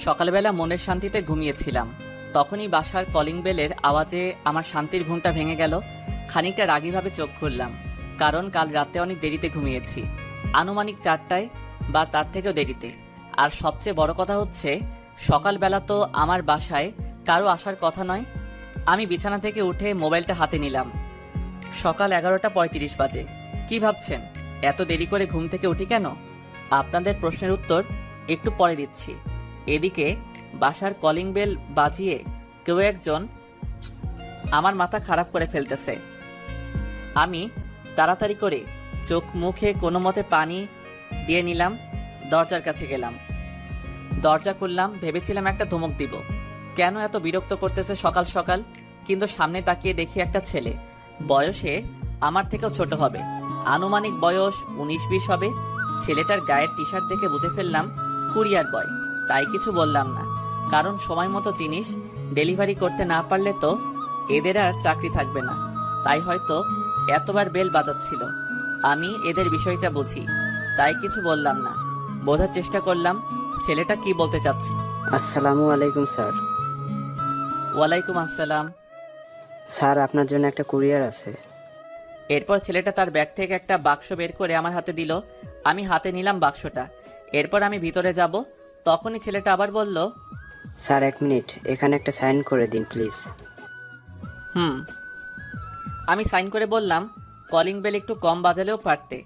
সকালবেলা মনের শান্তিতে ঘুমিয়েছিলাম, তখনই বাসার কলিং বেলের আওয়াজে আমার শান্তির ঘুমটা ভেঙে গেল। খানিকটা রাগীভাবে চোখ খুললাম, কারণ কাল রাতে অনেক দেরিতে ঘুমিয়েছি, আনুমানিক 4টায় বা তার থেকেও দেরিতে। আর সবচেয়ে বড় কথা হচ্ছে, সকালবেলা তো আমার বাসায় কারো আসার কথা নয়। আমি বিছানা থেকে উঠে মোবাইলটা হাতে নিলাম। সকাল 11টা 35 বাজে। কি ভাবছেন এত দেরি করে ঘুম থেকে উঠি কেন? আপনাদের প্রশ্নের উত্তর একটু পরে দিচ্ছি। এদিকে বাসার কলিং বেল বাজিয়ে কেউ একজন আমার মাথা খারাপ করে ফেলতেছে। আমি তাড়াতাড়ি করে চোখ মুখে কোনো মতে পানি দিয়ে নিলাম, দরজার কাছে গেলাম, দরজা খুললাম। ভেবেছিলাম একটা ধমক দিব, কেন এত বিরক্ত করতেছে সকাল সকাল। কিন্তু সামনে তাকিয়ে দেখি একটা ছেলে, বয়সে আমার থেকেও ছোট হবে, আনুমানিক বয়স 19-20 হবে। ছেলেটার গায়ের টি শার্ট দেখে বুঝে ফেললাম কুরিয়ার বয়। তাই কিছু বললাম না, কারণ সময় মতো জিনিস ডেলিভারি করতে না পারলে তো এদের আর চাকরি থাকবে না। তাই হয়তো এতবার বেল বাজাচ্ছিল। আমি এদের বিষয়টা বুঝি, তাই কিছু বললাম না, বোঝার চেষ্টা করলাম ছেলেটা কি বলতে চাচ্ছে। আসসালামু আলাইকুম স্যার। ওয়ালাইকুম আসসালাম। স্যার, আপনার জন্য একটা কুরিয়ার আছে। এরপর ছেলেটা তার ব্যাগ থেকে একটা বাক্স বের করে আমার হাতে দিল। আমি হাতে নিলাম বাক্সটা। এরপর আমি ভিতরে যাব, তখনই ছেলেটা আবার বলল, স্যার 1 মিনিট, এখানে একটা সাইন করে দিন প্লিজ। হুম। আমি সাইন করে বললাম, কলিং বেল একটু কম বাজালেও পারতে।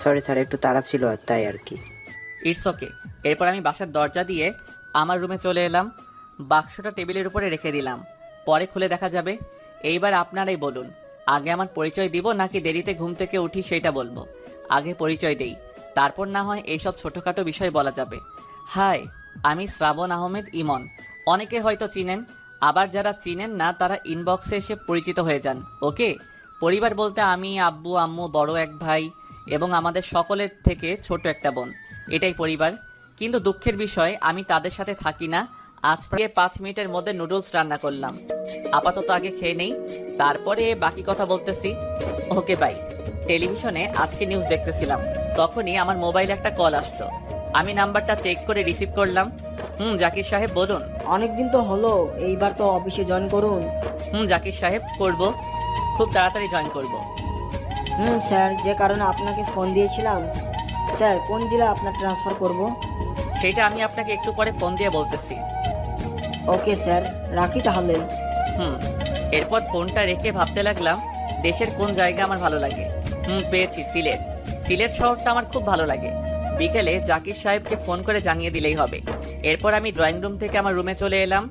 সরি স্যার, একটু তাড়া ছিল আর তাই আর কি। It's okay. এরপর আমি বাসার দরজা দিয়ে আমার রুমে চলে এলাম, বাক্সটা টেবিলের উপরে রেখে দিলাম, পরে খুলে দেখা যাবে। এইবার আপনারাই বলুন, আগে আমার পরিচয় দিব নাকি দেরিতে ঘুম থেকে উঠি সেটা বলবো? আগে পরিচয় দেই, তারপর না হয় এইসব ছোটোখাটো বিষয় বলা যাবে। হাই, আমি শ্রাবণ আহমেদ ইমন। অনেকে হয়তো চিনেন, আবার যারা চিনেন না তারা ইনবক্সে এসে পরিচিত হয়ে যান। ওকে। পরিবার বলতে আমি, আব্বু আম্মু, বড় এক ভাই এবং আমাদের সকলের থেকে ছোট একটা বোন, এটাই পরিবার। কিন্তু দুঃখের বিষয়, আমি তাদের সাথে থাকি না। আজ প্রায় 5 মিনিটের মধ্যে নুডলস রান্না করলাম, আপাতত আগে খেয়ে নেই, তারপরে বাকি কথা বলতেছি। Okay bye. টেলিভিশনে আজকে নিউজ দেখতেছিলাম, তখনই আমার মোবাইলে একটা কল আসতো। আমি নাম্বারটা চেক করে রিসিভ করলাম। জাকির সাহেব বলুন। অনেকদিন তো হলো, এইবার তো অফিসে জয়েন করুন। জাকির সাহেব, করব, খুব তাড়াতাড়ি জয়েন করব। স্যার, যে কারণে আপনাকে ফোন দিয়েছিলাম, স্যার কোন জেলা আপনার ট্রান্সফার করব? সেটা আমি আপনাকে একটু পরে ফোন দিয়ে বলতেছি। ওকে স্যার, রাখি তাহলে। এরপর ফোনটা রেখে ভাবতে লাগলাম দেশের কোন জায়গা আমার ভালো লাগে। পেয়েছি, সিলেট। সিলেট শহরটা আমার খুব ভালো লাগে। বিকেলে জাকির সাহেবকে ফোন করে জানিয়ে দিলেই হবে। এরপর আমি ড্রয়িং রুম থেকে আমার রুমে চলে এলাম।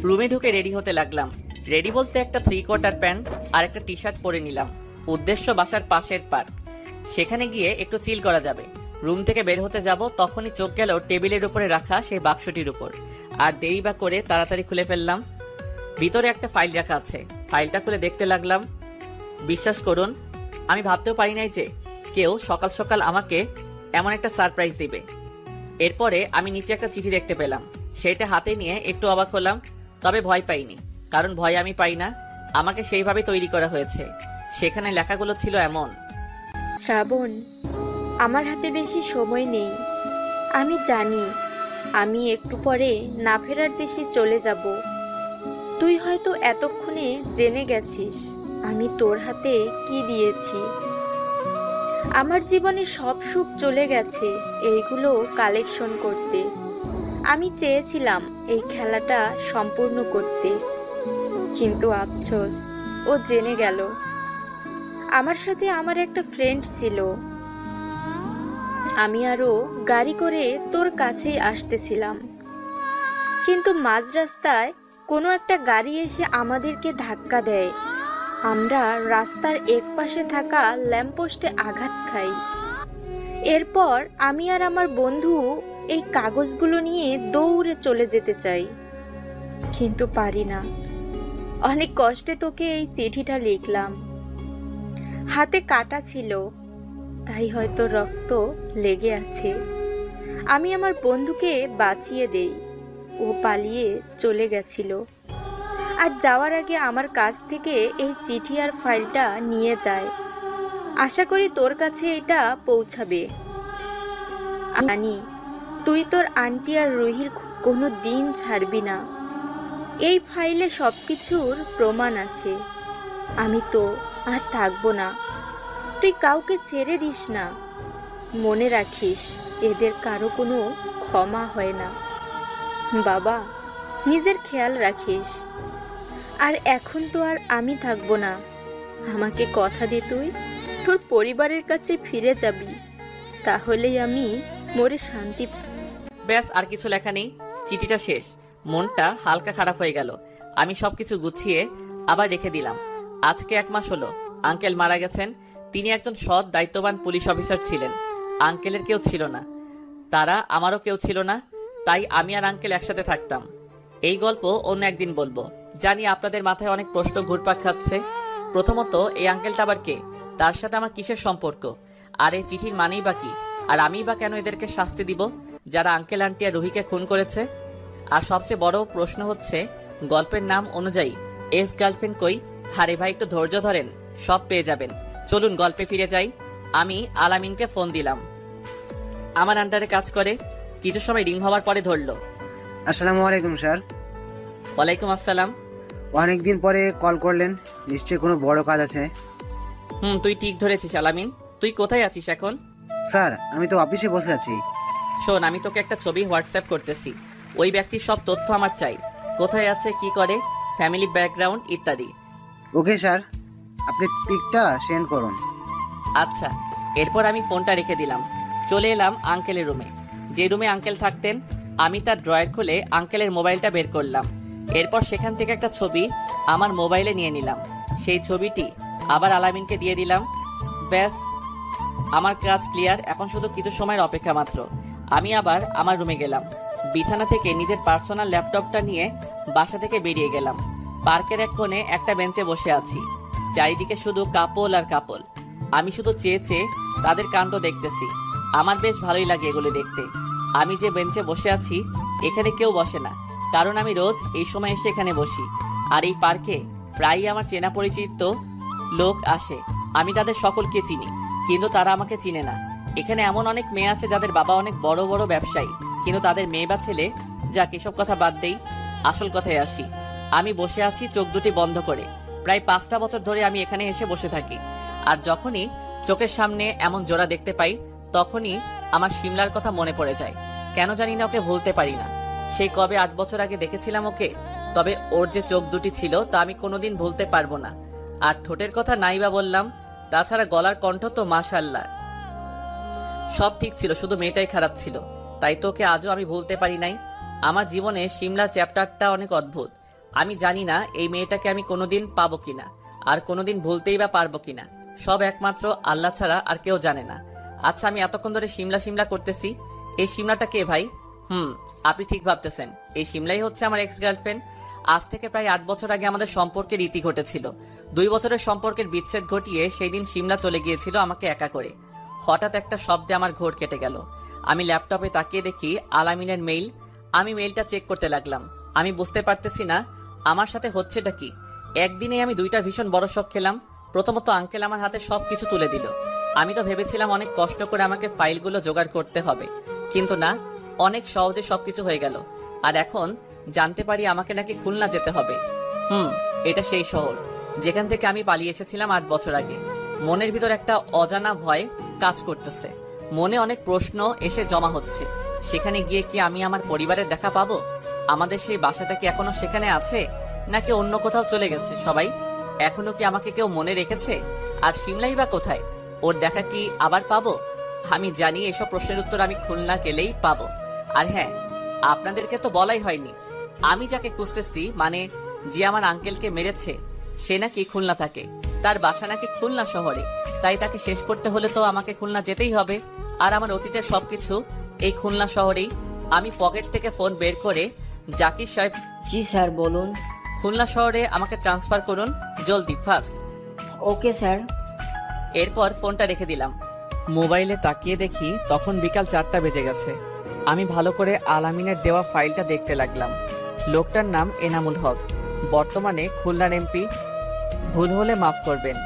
রুমে ঢুকে রেডি হতে লাগলাম। রেডি বলতে একটা 3/4 প্যান্ট আর একটা টি শার্ট পরে নিলাম। উদ্দেশ্য বাসার পাশের পার্ক, সেখানে গিয়ে একটু চিল করা যাবে। রুম থেকে বের হতে যাব, তখনই চোখ গেল টেবিলের উপরে রাখা সেই বাক্সটির উপর। আর দেরি বা করে তাড়াতাড়ি খুলে ফেললাম। ভিতরে একটা ফাইল রাখা আছে। ফাইলটা খুলে দেখতে লাগলাম। বিশ্বাস করুন, আমি ভাবতেও পারি নাই যে কেউ সকাল সকাল আমাকে এমন একটা সারপ্রাইজ দিবে। এরপরে আমি নিচে একটা চিঠি দেখতে পেলাম, সেটা হাতে নিয়ে একটু অবাক হলাম, তবে ভয় পাইনি, কারণ ভয় আমি পাই না। আমাকে সেইভাবে তৈরি করা হয়েছে। সেখানে লেখাগুলো ছিল এমন। শ্রাবণ, আমার হাতে বেশি সময় নেই। আমি জানি আমি একটু পরে না ফেরার দেশে চলে যাব। তুই হয়তো এতক্ষণে জেনে গেছিস আমি তোর হাতে কি দিয়েছি। আমার জীবনে সব সুখ চলে গেছে এইগুলো কালেকশন করতে। আমি চেয়েছিলাম এই খেলাটা সম্পূর্ণ করতে, কিন্তু আফসোস, ও জেনে গেল। আমার সাথে আমার একটা ফ্রেন্ড ছিল, আমি আরো গাড়ি করে তোর কাছেই আসতেছিলাম, কিন্তু মাঝ রাস্তায় কোনো একটা গাড়ি এসে আমাদেরকে ধাক্কা দেয়। আমরা রাস্তার একপাশে থাকা ল্যাম্পপোস্টে আঘাত খাই। এরপর আমি আর আমার বন্ধু এই কাগজগুলো নিয়ে দৌড়ে চলে যেতে চাই, কিন্তু পারি না। অনেক কষ্টে তোকে এই চিঠিটা লিখলাম। হাতে কাটা ছিল, তাই হয়তো রক্ত লেগে আছে। আমি আমার বন্ধুকে বাঁচিয়ে দেই, ও পালিয়ে চলে গেছিল। আর যাওয়ার আগে আমার কাছ থেকে এই চিঠি আর ফাইলটা নিয়ে যায়। আশা করি তোর কাছে এটা পৌঁছাবে। আমি জানি তুই তোর আন্টি আর রুহির কোনো দিন ছাড়বি না। এই ফাইলে সব কিছুর প্রমাণ আছে। আমি তো আর থাকবো না। তুই কাউকে ছেড়ে দিস না। মনে রাখিস, এদের কারো কোনো ক্ষমা হয় না। বাবা, নিজের খেয়াল রাখিস। আর এখন তো আর আমি থাকবো না। আমাকে কথা দে তুই তোর পরিবারের কাছে ফিরে যাবি, তাহলেই আমি মরে শান্তি। ব্যাস, আর কিছু লেখা নেই। চিঠিটা শেষ। মনটা হালকা খারাপ হয়ে গেল। আমি সবকিছু গুছিয়ে আবার রেখে দিলাম। আজকে 1 মাস হলো আঙ্কেল মারা গেছেন। তিনি একজন সৎ দায়িত্ববান পুলিশ অফিসার ছিলেন। আঙ্কেলের কেউ ছিল না, তারা আমারও কেউ ছিল না। তাই আমি আর আঙ্কেল একসাথে থাকতাম। এই গল্প অন্য একদিন বলবো। জানি আপনাদের মাথায় অনেক প্রশ্ন ঘুরপাক খাচ্ছে। প্রথমত, এই আঙ্কেলটা আবার কে? তার সাথে আমার কিসের সম্পর্ক? আর এই চিঠির মানেই বা কি? আর আমিই বা কেন এদেরকে শাস্তি দিব যারা আঙ্কেল আন্টি আর রুহিকে খুন করেছে? আর সবচেয়ে বড় প্রশ্ন হচ্ছে, গল্পের নাম অনুযায়ী এক্স গার্লফ্রেন্ড কই? আরে ভাই, একটু ধৈর্য ধরেন, সব পেয়ে যাবেন। চলুন গল্পে ফিরে যাই। আমি আলামিনকে ফোন দিলাম। আমার আন্ডারে কাজ করে। কিছু সময় রিং হওয়ার পরে ধরলো। আসসালামু আলাইকুম স্যার। ওয়ালাইকুম আসসালাম। অনেকদিন পরে কল করলেন, নিশ্চয়ই কোনো বড় কাজ আছে। তুই ঠিক ধরেছিস আলামিন। তুই কোথায় আছিস এখন? স্যার, আমি তো অফিসে বসে আছি। শোন, আমি তোকে একটা ছবি হোয়াটসঅ্যাপ করতেছি। ওই ব্যক্তির সব তথ্য আমার চাই। কোথায় আছে, কি করে, ফ্যামিলি ব্যাকগ্রাউন্ড ইত্যাদি। ওকে স্যার, আপনি পিকটা সেন্ড করুন। আচ্ছা। এরপর আমি ফোনটা রেখে দিলাম। চলে এলাম আঙ্কেলের রুমে। যে রুমে আঙ্কেল থাকতেন, আমি তার ড্রয়ার খুলে আঙ্কেলের মোবাইলটা বের করলাম। এরপর সেখান থেকে একটা ছবি আমার মোবাইলে নিয়ে নিলাম। সেই ছবিটি আবার আলামিনকে দিয়ে দিলাম। ব্যাস, আমার কাজ ক্লিয়ার। এখন শুধু কিছু সময়ের অপেক্ষা মাত্র। আমি আবার আমার রুমে গেলাম। বিছানা থেকে নিজের পার্সোনাল ল্যাপটপটা নিয়ে বাসা থেকে বেরিয়ে গেলাম। পার্কের এক কোণে একটা বেঞ্চে বসে আছি। চারিদিকে শুধু কাপল আর কাপল। আমি শুধু চেয়ে চেয়ে তাদের কাণ্ড দেখতেছি। আমার বেশ ভালোই লাগে এগুলো দেখতে। আমি যে বেঞ্চে বসে আছি, এখানে কেউ বসে না, কারণ আমি রোজ এই সময় এসে এখানে বসি। আর এই পার্কে প্রায়ই আমার চেনা পরিচিত লোক আসে। আমি তাদের সকলকে চিনি, কিন্তু তারা আমাকে চিনে না। এখানে এমন অনেক মেয়ে আছে যাদের বাবা অনেক বড় বড় ব্যবসায়ী, কিন্তু তাদের মেয়ে বা ছেলে, যাক এসব কথা বাদ দেই, আসল কথায় আসি। আমি বসে আছি চোখ দুটি বন্ধ করে। প্রায় 5টা বছর ধরে আমি এখানে এসে বসে থাকি। আর যখনই চোখের সামনে এমন জোড়া দেখতে পাই, তখনই আমার শিমলার কথা মনে পড়ে যায়। কেন জানি না, ওকে ভুলতে পারি না। সেই কবে 8 বছর আগে দেখেছিলাম ওকে। তবে ওর যে চোখ দুটি ছিল, তা আমি কোনোদিন ভুলতে পারবো না। আর ঠোঁটের কথা নাই বা বললাম, তাছাড়া গলার কণ্ঠ তো মাশাআল্লাহ, সব ঠিক ছিল, শুধু মেয়েটাই খারাপ ছিল। তাই তোকে আজও আমি ভুলতে পারি নাই। আমার জীবনে শিমলার চ্যাপ্টারটা অনেক অদ্ভুত। আমি জানি না এই মেয়েটাকে আমি কোনোদিন পাবো কিনা, আর কোনোদিন ভুলতেই বা পারবো কিনা। সব একমাত্র আল্লাহ ছাড়া আর কেউ জানে না। আচ্ছা, আমি এতক্ষণ ধরে শিমলা শিমলা করতেছি। এই শিমলাটা কে ভাই? আপনি ঠিক ভাবতেছেন, এই শিমলাই হচ্ছে আমার এক্স গার্লফ্রেন্ড। আজ থেকে প্রায় 8 বছর আগে আমাদের সম্পর্কের রীতি ঘটেছিল। 2 বছরের সম্পর্কের বিচ্ছেদ ঘটিয়ে সেই দিন শিমলা চলে গিয়েছিল আমাকে একা করে। হঠাৎ একটা শব্দে আমার ঘোর কেটে গেল। আমি ল্যাপটপে তাকিয়ে দেখি আলামিনের মেইল। আমি মেইলটা চেক করতে লাগলাম। আমি বুঝতে পারতেছি না আমার সাথে হচ্ছেটা কি। একদিনেই আমি 2টা ভীষণ বড় শক খেলাম। প্রথমত, আঙ্কেল আমার হাতে সবকিছু তুলে দিল। আমি তো ভেবেছিলাম অনেক কষ্ট করে আমাকে ফাইলগুলো জোগাড় করতে হবে, কিন্তু না, অনেক সহজে সবকিছু হয়ে গেল। আর এখন জানতে পারি আমাকে নাকি খুলনা যেতে হবে। এটা সেই শহর যেখান থেকে আমি পালিয়ে এসেছিলাম 8 বছর আগে। মনের ভিতর একটা অজানা ভয় কাজ করতেছে। মনে অনেক প্রশ্ন এসে জমা হচ্ছে। সেখানে গিয়ে কি আমি আমার পরিবারের দেখা পাবো? আমাদের সেই বাসাটা কি এখনো সেখানে আছে, নাকি অন্য কোথাও চলে গেছে সবাই? এখনো কি আমাকে কেউ মনে রেখেছে? আর শিমলাই বা কোথায়? ওর দেখা কি আবার পাবো? আমি জানি এসব প্রশ্নের উত্তর আমি খুলনা গেলেই পাবো। আর হ্যাঁ, আপনাদেরকে তো বলাই হয়নি, আমি যাকে খুঁজতেছি, মানে যে আমার আঙ্কেলকে মেরেছে, সে নাকি খুলনা থাকে। তার বাসা নাকি খুলনা শহরে। তাই তাকে শেষ করতে হলে তো আমাকে খুলনা যেতেই হবে। আর আমার অতীতের সবকিছু এই খুলনা শহরেই। আমি পকেট থেকে ফোন বের করে, জাকির সাহেব। জি স্যার, বলুন। খুলনা শহরে আমাকে ট্রান্সফার করুন জলদি, ফাস্ট। Okay sir. এরপর ফোনটা রেখে দিলাম। মোবাইলে তাকিয়ে দেখি তখন বিকাল 4টা বেজে গেছে। আমি ভালো করে আলামিনের দেওয়া ফাইলটা দেখতে লাগলাম। লোকটার নাম এনামুল হক, বর্তমানে খুলনার এমপি। ভুল হলে মাফ করবেন,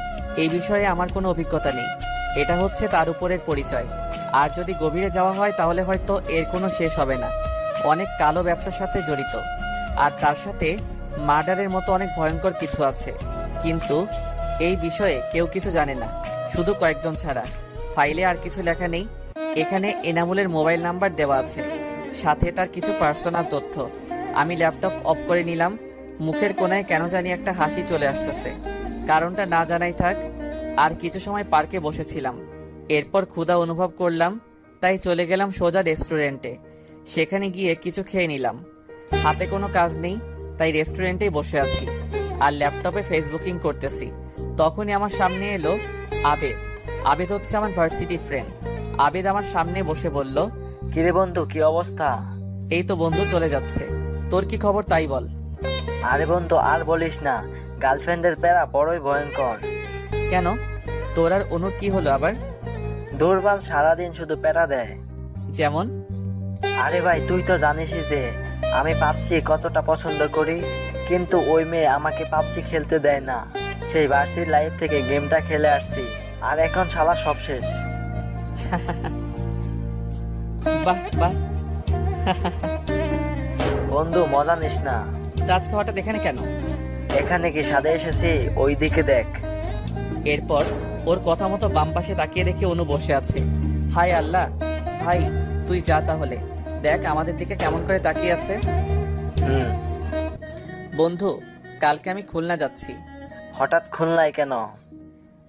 এই বিষয়ে আমার কোনো অভিজ্ঞতা নেই। এটা হচ্ছে তার উপরের পরিচয়। আর যদি গভীরে যাওয়া হয় তাহলে হয়তো এর কোনো শেষ হবে না। অনেক কালো ব্যবসার সাথে জড়িত, আর তার সাথে মার্ডারের মতো অনেক ভয়ঙ্কর কিছু আছে। কিন্তু এই বিষয়ে কেউ কিছু জানে না, শুধু কয়েকজন ছাড়া। ফাইলে আর কিছু লেখা নেই। এখানে এনামুলের মোবাইল নাম্বার দেওয়া আছে, সাথে তার কিছু পার্সোনাল তথ্য। আমি ল্যাপটপ অফ করে নিলাম। মুখের কোণায় কেন জানি একটা হাসি চলে আসতেছে, কারণটা না জানাই থাক। আর কিছু সময় পার্কে বসেছিলাম, এরপর ক্ষুধা অনুভব করলাম, তাই চলে গেলাম সোজা রেস্টুরেন্টে। সেখানে গিয়ে কিছু খেয়ে নিলাম। হাতে কোনো কাজ নেই, তাই রেস্টুরেন্টেই বসে আছি আর ল্যাপটপে ফেসবুকিং করতেছি। তখনই আমার সামনে এলো আবেদ। আবেদ হচ্ছে আমার ভার্সিটি ফ্রেন্ড। আবেদ আমার সামনে বসে বলল, কিরে বন্ধু, কি অবস্থা? এই তো বন্ধু, চলে যাচ্ছে। তোর কি খবর তাই বল। আরে বন্ধু, আর বলিস না, গার্লফ্রেন্ডের প্যারা বড়ই ভয়ঙ্কর। কেন, তোর আর অনুর কি হলো আবার? দুর্বল, সারাদিন শুধু প্যারা দেয়। যেমন? আরে ভাই, তুই তো জানিসই যে আমি পাবজি কতটা পছন্দ করি, কিন্তু ওই মেয়ে আমাকে পাবজি খেলতে দেয় না। সেই ভার্সিটি লাইফ থেকে গেমটা খেলে আসছি, আর এখন শালা সব শেষ। বাহ বাহ। বন্ধু, মজা নিস না। টাচ খাওয়াটা দেখানে কেন? এখানে কি সাদে এসেছি? ওই দিকে দেখ। এরপর ওর কথা মতো বাম পাশে তাকিয়ে দেখে অনু বসে আছে। হায় আল্লাহ, ভাই তুই যা তাহলে, দেখ আমাদের দিকে কেমন করে তাকিয়ে আছে। হুম। বন্ধু, কালকে আমি খুলনা যাচ্ছি। হঠাৎ খুলনায় কেন?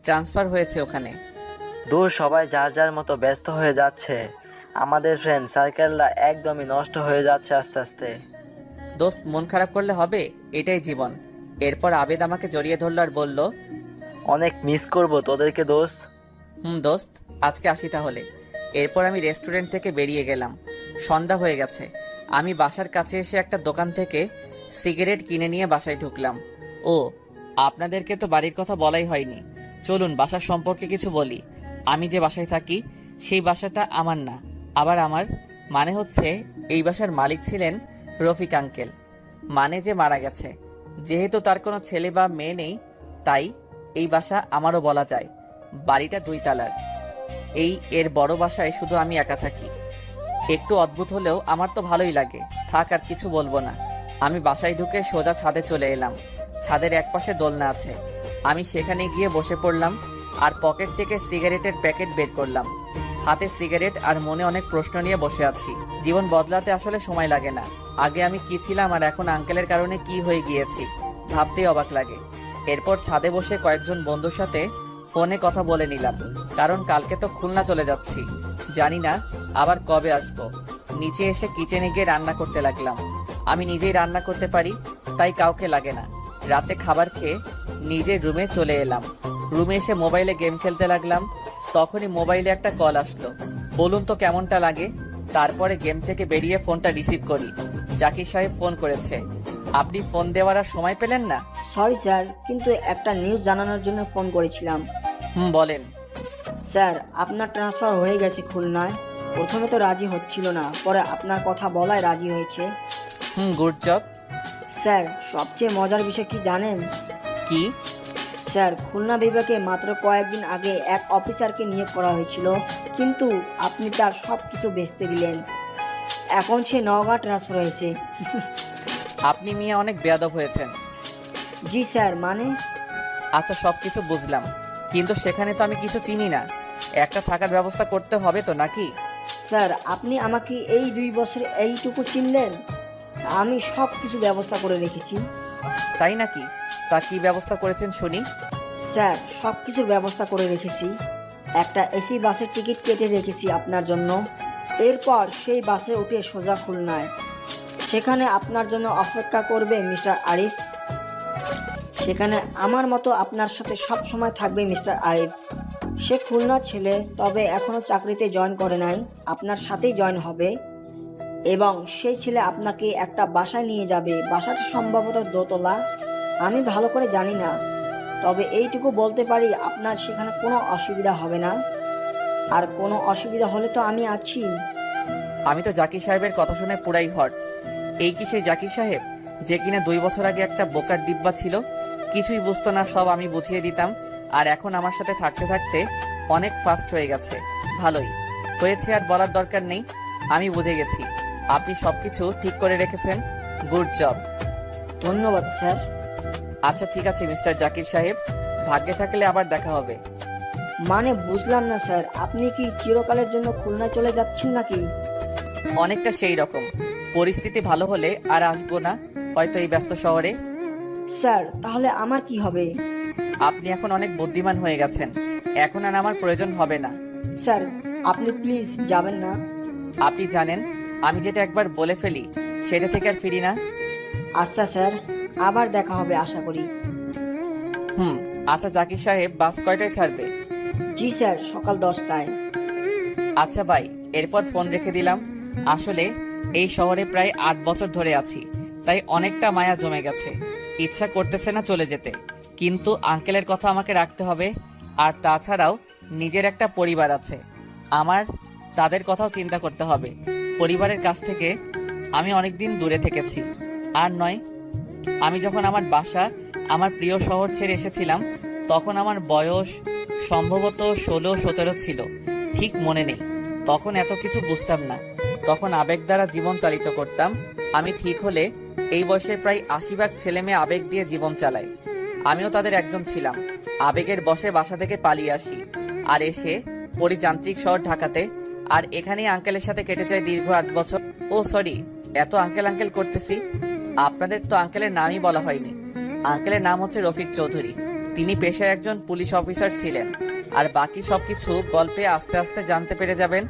ট্রান্সফার হয়েছে ওখানে। দূর, সবাই যার যার মতো ব্যস্ত হয়ে যাচ্ছে। আমাদের ফ্রেন্ড সার্কেলটা একদমই নষ্ট হয়ে যাচ্ছে আস্তে আস্তে। দোস্ত, মন খারাপ করলে হবে? এটাই জীবন। এরপর আবেদ আমাকে জড়িয়ে ধরলো আর বলল, অনেক মিস করব তোদেরকে দোস্ত। দোস্ত, আজকে আসি তাহলে। এরপর আমি রেস্টুরেন্ট থেকে বেরিয়ে গেলাম। সন্ধ্যা হয়ে গেছে। আমি বাসার কাছে এসে একটা দোকান থেকে সিগারেট কিনে নিয়ে বাসায় ঢুকলাম। ও, আপনাদেরকে তো বাড়ির কথা বলাই হয়নি। চলুন বাসার সম্পর্কে কিছু বলি। আমি যে বাসায় থাকি সেই বাসাটা আমার না, আবার আমার মানে হচ্ছে এই বাসার মালিক ছিলেন রফিক আঙ্কেল, মানে যে মারা গেছে। যেহেতু তার কোনো ছেলে বা মেয়ে নেই, তাই এই বাসা আমারও বলা যায়। বাড়িটা 2 তলার। এর বড় বাসায় শুধু আমি একা থাকি। একটু অদ্ভুত হলেও আমার তো ভালোই লাগে। থাক, আর কিছু বলবো না। আমি বাসায় ঢুকে সোজা ছাদে চলে এলাম। ছাদের একপাশে দোলনা আছে। আমি সেখানে গিয়ে বসে পড়লাম আর পকেট থেকে সিগারেটের প্যাকেট বের করলাম। হাতে সিগারেট আর মনে অনেক প্রশ্ন নিয়ে বসে আছি। জীবন বদলাতে আসলে সময় লাগে না। আগে আমি কি ছিলাম আর এখন আঙ্কেলের কারণে কি হয়ে গিয়েছি, ভাবতেই অবাক লাগে। এরপর ছাদে বসে কয়েকজন বন্ধুর সাথে ফোনে কথা বলে নিলাম, কারণ কালকে তো খুলনা চলে যাচ্ছি। জানি না আবার কবে আসবো। নিচে এসে কিচেনে গিয়ে রান্না করতে লাগলাম। আমি নিজেই রান্না করতে পারি, তাই কাউকে লাগে না। রাতে খাবার খেয়ে নিজের রুমে চলে এলাম। রুমে এসে মোবাইলে গেম খেলতে লাগলাম। তখনই মোবাইলে একটা কল আসলো। বলুন তো কেমনটা লাগে। তারপরে গেম থেকে বেরিয়ে ফোনটা রিসিভ করি। জাকির সাহেব ফোন করেছে। আপনি ফোন দেওয়ার আর সময় পেলেন না? সরি স্যার, কিন্তু একটা নিউজ জানানোর জন্য ফোন করেছিলাম। বলেন। স্যার, আপনার ট্রান্সফার হয়ে গেছে খুলনায়। প্রথমে তো রাজি হচ্ছিল না, পরে আপনার কথা বলায় রাজি হয়েছে। Good job. স্যার, সবচেয়ে মজার বিষয় কি জানেন? কি? স্যার, খুলনা বিভাগে মাত্র কয়েকদিন আগে এক অফিসারকে নিয়োগ করা হয়েছিল, কিন্তু আপনি তার সবকিছু বেচতে দিলেন। এখন সে নওগাঁ ট্রান্সফার হয়েছে। আপনি মিয়া অনেক বেয়াদব হয়েছেন। জি স্যার, মানে? আচ্ছা, সবকিছু বুঝলাম, কিন্তু সেখানে তো আমি কিছু চিনি না। একটা থাকার ব্যবস্থা করতে হবে তো নাকি? স্যার, আপনি আমাকে এই 2 বছর এইটুকু চিনলেন? আমি সব কিছু ব্যবস্থা করে রেখেছি। তাই নাকি? তা কি ব্যবস্থা করেছেন শুনি। স্যার, সব কিছুর ব্যবস্থা করে রেখেছি। একটা এসি বাসের টিকিট কেটে রেখেছি আপনার জন্য। এরপর সেই বাসে উঠে সোজা খুলনায়। সেখানে আপনার জন্য অপেক্ষা করবে মিস্টার আরিফ। সেখানে আমার মতো আপনার সাথে সব সময় থাকবে মিস্টার আরিফ। সে খুলনার ছেলে, তবে এখনো চাকরিতে জয়েন করে নাই। আপনার সাথেই জয়েন হবে এবং সেই ছেলে আপনাকে একটা বাসায় নিয়ে যাবে। বাসাটা সম্ভবত 2 তলা, আমি ভালো করে জানি না, তবে এইটুকু বলতে পারি আপনার সেখানে কোনো অসুবিধা হবে না। আর কোনো অসুবিধা হলে তো আমি আছি। আমি তো জাকির সাহেবের কথা শুনে পুরাই হট। এই কি সেই জাকির সাহেব যে কিনা 2 বছর আগে একটা বোকার ডিব্বা ছিল, কিছুই বুঝতো না, সব আমি বুঝিয়ে দিতাম, আর এখন আমার সাথে থাকতে থাকতে অনেক ফাস্ট হয়ে গেছে। ভালোই। হয়েছে আর বলার দরকার নেই, আমি বুঝে গেছি আপনি সবকিছু ঠিক করে রেখেছেন। Good job. ধন্যবাদ স্যার। আচ্ছা ঠিক আছে মিস্টার জাকির সাহেব, ভাগ্যে থাকলে আবার দেখা হবে। মানে বুঝলাম না স্যার, আপনি কি চিরকালের জন্য খুলনায় চলে যাচ্ছেন নাকি? অনেকটা সেই রকম, পরিস্থিতি ভালো হলে আর আসবো না হয়তো এই ব্যস্ত শহরে। স্যার তাহলে আমার কি হবে? আপনি এখন অনেক বুদ্ধিমান হয়ে গেছেন, এখন আর আমার প্রয়োজন হবে না। স্যার আপনি প্লিজ যাবেন না। আপনি জানেন আমি যেটা একবার বলে ফেলি সেটা থেকে আর ফিরি না। আচ্ছা স্যার, আবার দেখা হবে আশা করি। আচ্ছা জাকির সাহেব, বাস কয়টায় ছাড়বে? জি স্যার, সকাল 10টায়। আচ্ছা ভাই, এরপর ফোন রেখে দিলাম। আসলে এই শহরে প্রায় 8 বছর ধরে আছি, তাই অনেকটা মায়া জমে গেছে। ইচ্ছা করতেছে না চলে যেতে, কিন্তু আঙ্কেলের কথা আমাকে রাখতে হবে। আর তাছাড়াও নিজের একটা পরিবার আছে আমার, তাদের কথাও চিন্তা করতে হবে। পরিবারের কাছ থেকে আমি অনেকদিন দূরে থেকেছি। আর নয়, আমি যখন আমার বাসা, আমার প্রিয় শহর ছেড়ে এসেছিলাম, তখন আমার বয়স সম্ভবত 16-17 ছিল, ঠিক মনে নেই। তখন এত কিছু বুঝতাম না, তখন আবেগ দ্বারা জীবন চালিত করতাম। আমি ঠিক হলে এই বয়সের প্রায় 80% ছেলে মেয়ে আবেগ দিয়ে জীবন চালায়, আমিও তাদের একজন ছিলাম। আবেগের বশে বাসা থেকে পালিয়ে আসি আর এসে পড়ি যান্ত্রিক শহর ঢাকাতে। আর এখানেই আঙ্কেলের সাথে কেটে যায় দীর্ঘ 8 বছর। ও সরি, এত আঙ্কেল আঙ্কেল করতেছি, আপনাদের তো আঙ্কেলের নামই বলা হয়নি। আঙ্কেলের নাম হচ্ছে রফিক চৌধুরী। তিনি পেশায় একজন পুলিশ অফিসার ছিলেন। আর বাকি সবকিছু গল্পে আস্তে আস্তে জানতে পেরে যাবেন।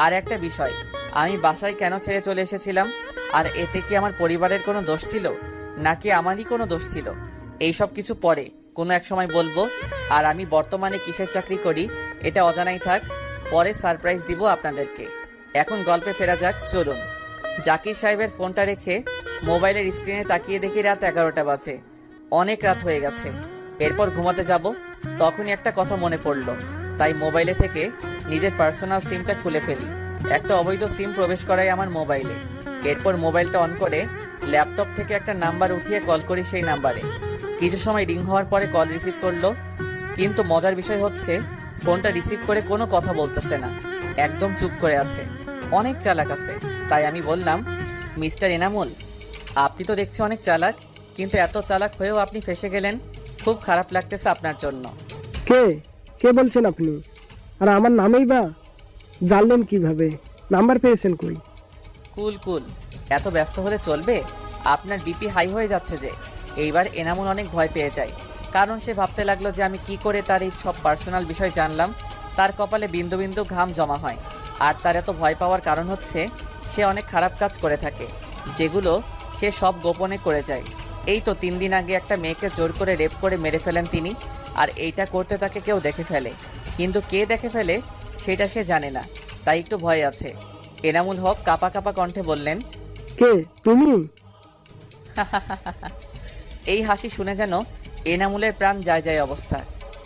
আর একটা বিষয়, আমি বাসায় কেন ছেড়ে চলে এসেছিলাম, আর এতে কি আমার পরিবারের কোনো দোষ ছিল নাকি আমারই কোনো দোষ ছিল, এই সব কিছু পরে কোনো এক সময় বলবো। আর আমি বর্তমানে কিসের চাকরি করি এটা অজানাই থাক, পরে সারপ্রাইজ দিব আপনাদেরকে। এখন গল্পে ফেরা যাক, চলুন। জাকির সাহেবের ফোনটা রেখে মোবাইলের স্ক্রিনে তাকিয়ে দেখি রাত 11টা বাজে। অনেক রাত হয়ে গেছে, এরপর ঘুমাতে যাব। তখনই একটা কথা মনে পড়লো, তাই মোবাইলে থেকে নিজের পার্সোনাল সিমটা খুলে ফেলি। একটা অবৈধ সিম প্রবেশ করাই আমার মোবাইলে। এরপর মোবাইলটা অন করে ল্যাপটপ থেকে একটা নাম্বার উঠিয়ে কল করি সেই নাম্বারে। কিছু সময় রিং হওয়ার পরে কল রিসিভ করলো, কিন্তু মজার বিষয় হচ্ছে ফোনটা রিসিভ করে কোনো কথা বলতেছে না, একদম চুপ করে আছে। অনেক চালাক আছে, তাই আমি বললাম, মিস্টার এনামুল, আপনি তো দেখছি অনেক চালাক, কিন্তু এত চালাক হয়েও আপনি ফেসে গেলেন। খুব খারাপ লাগতেছে আপনার জন্য। কে কে বলছেন আপনি? আর আমার নামেই বা জানলেন কিভাবে? নাম্বার পেয়েছেন কই? কুল কুল, এত ব্যস্ত হলে চলবে? আপনার বিপি হাই হয়ে যাচ্ছে যে। এইবার এনামুল অনেক ভয় পেয়ে যায়, কারণ সে ভাবতে লাগলো যে আমি কি করে তার এই সব পার্সোনাল বিষয় জানলাম। তার কপালে বিন্দু বিন্দু ঘাম জমা হয়। আর তার এত ভয় পাওয়ার কারণ হচ্ছে সে অনেক খারাপ কাজ করে থাকে, যেগুলো সে সব গোপনে করে যায়। এই তো 3 দিন আগে একটা মেয়েকে জোর করে রেপ করে মেরে ফেলেন তিনি। আর এইটা করতে তাকে কেউ দেখে ফেলে, কিন্তু কে দেখে ফেলে সেটা সে জানে না, তাই একটু ভয় আছে। এনামুল হক কাপা কাপা কণ্ঠে বললেন, কে তুমি? এই হাসি শুনে যেন এনামুলের প্রাণ যায় যায় অবস্থা।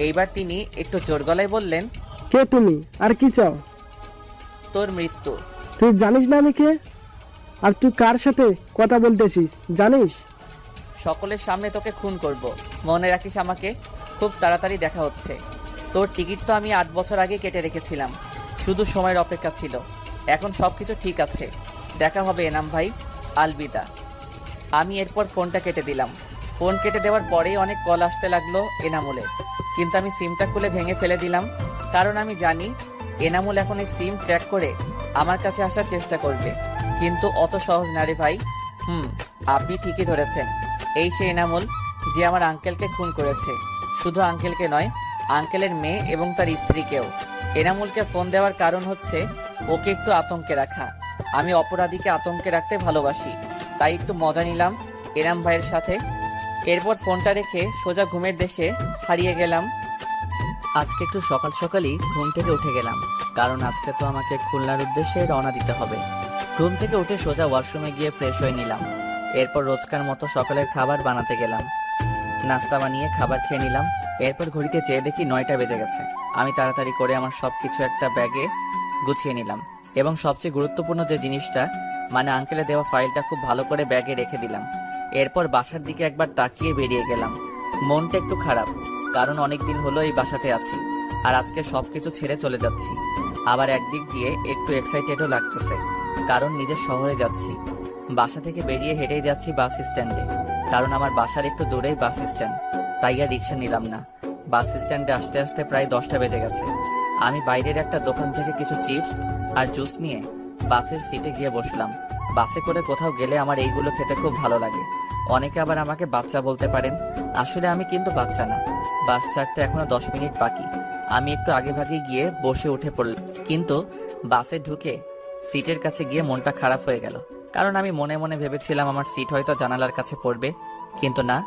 এইবার তিনি একটু জোর গলায় বললেন, কে তুমি আর কি চাও? তোর মৃত্যু। তুই জানিস না আমি কে? আর তুই কার সাথে কথা বলতেছিস জানিস? সকলের সামনে তোকে খুন করব, মনে রাখিস আমাকে। খুব তাড়াতাড়ি দেখা হচ্ছে। তোর টিকিট তো আমি 8 বছর আগে কেটে রেখেছিলাম, শুধু সময়ের অপেক্ষা ছিল। এখন সব কিছু ঠিক আছে, দেখা হবে এনাম ভাই, আলবিদা। আমি এরপর ফোনটা কেটে দিলাম। ফোন কেটে দেওয়ার পরেই অনেক কল আসতে লাগলো এনামুলের, কিন্তু আমি সিমটা খুলে ভেঙে ফেলে দিলাম, কারণ আমি জানি এনামুল এখন এই সিম ট্র্যাক করে আমার কাছে আসার চেষ্টা করবে। কিন্তু অত সহজ না রে ভাই। আপনি ঠিকই ধরেছেন, এই সে এনামুল যে আমার আঙ্কেলকে খুন করেছে। শুধু আঙ্কেলকে নয়, আঙ্কেলের মেয়ে এবং তার স্ত্রীকেও। এনামুলকে ফোন দেওয়ার কারণ হচ্ছে ওকে একটু আতঙ্কে রাখা। আমি অপরাধীকে আতঙ্কে রাখতে ভালোবাসি, তাই একটু মজা নিলাম এনাম ভাইয়ের সাথে। এরপর ফোনটা রেখে সোজা ঘুমের দেশে হারিয়ে গেলাম। আজকে একটু সকাল সকালই ঘুম থেকে উঠে গেলাম, কারণ আজকে তো আমাকে খুলনার উদ্দেশ্যে রওনা দিতে হবে। ঘুম থেকে উঠে সোজা ওয়াশরুমে গিয়ে ফ্রেশ হয়ে নিলাম। এরপর রোজকার মতো সকালের খাবার বানাতে গেলাম। নাস্তা বানিয়ে খাবার খেয়ে নিলাম। এরপর ঘড়িতে চেয়ে দেখি 9টা বেজে গেছে। আমি তাড়াতাড়ি করে আমার সবকিছু একটা ব্যাগে গুছিয়ে নিলাম, এবং সবচেয়ে গুরুত্বপূর্ণ যে জিনিসটা, মানে আঙ্কেলে দেওয়া ফাইলটা খুব ভালো করে ব্যাগে রেখে দিলাম। এরপর বাসার দিকে একবার তাকিয়ে বেরিয়ে গেলাম। মনটা একটু খারাপ, কারণ অনেক দিন হলো এই বাসাতে আছি, আর আজকে সবকিছু ছেড়ে চলে যাচ্ছি। আবার একদিক দিয়ে একটু এক্সাইটেডও লাগতেছে, কারণ নিজের শহরে যাচ্ছি। বাসা থেকে বেরিয়ে হেঁটেই যাচ্ছি বাস স্ট্যান্ডে, কারণ আমার বাসার একটু দূরেই বাস স্ট্যান্ড, তাই আর রিক্সা নিলাম না। বাস স্ট্যান্ডে আসতে আসতে প্রায় 10টা বেজে গেছে। আমি বাইরের একটা দোকান থেকে কিছু চিপস আর জুস নিয়ে বাসের সিটে গিয়ে বসলাম। বাসে করে কোথাও গেলে আমার এইগুলো খেতে খুব ভালো লাগে। অনেকে আবার আমাকে বাচ্চা বলতে পারেন, আসলে আমি কিন্তু বাচ্চা না। বাস ছাড়তে এখনো 10 মিনিট বাকি। আমি একটু আগে ভাগে গিয়ে বসে উঠে পড়লাম, কিন্তু বাসে ঢুকে সিটের কাছে গিয়ে মনটা খারাপ হয়ে গেল, কারণ আমি মনে মনে ভেবেছিলাম আমার সিট হয়তো জানালার কাছে পড়বে, কিন্তু না,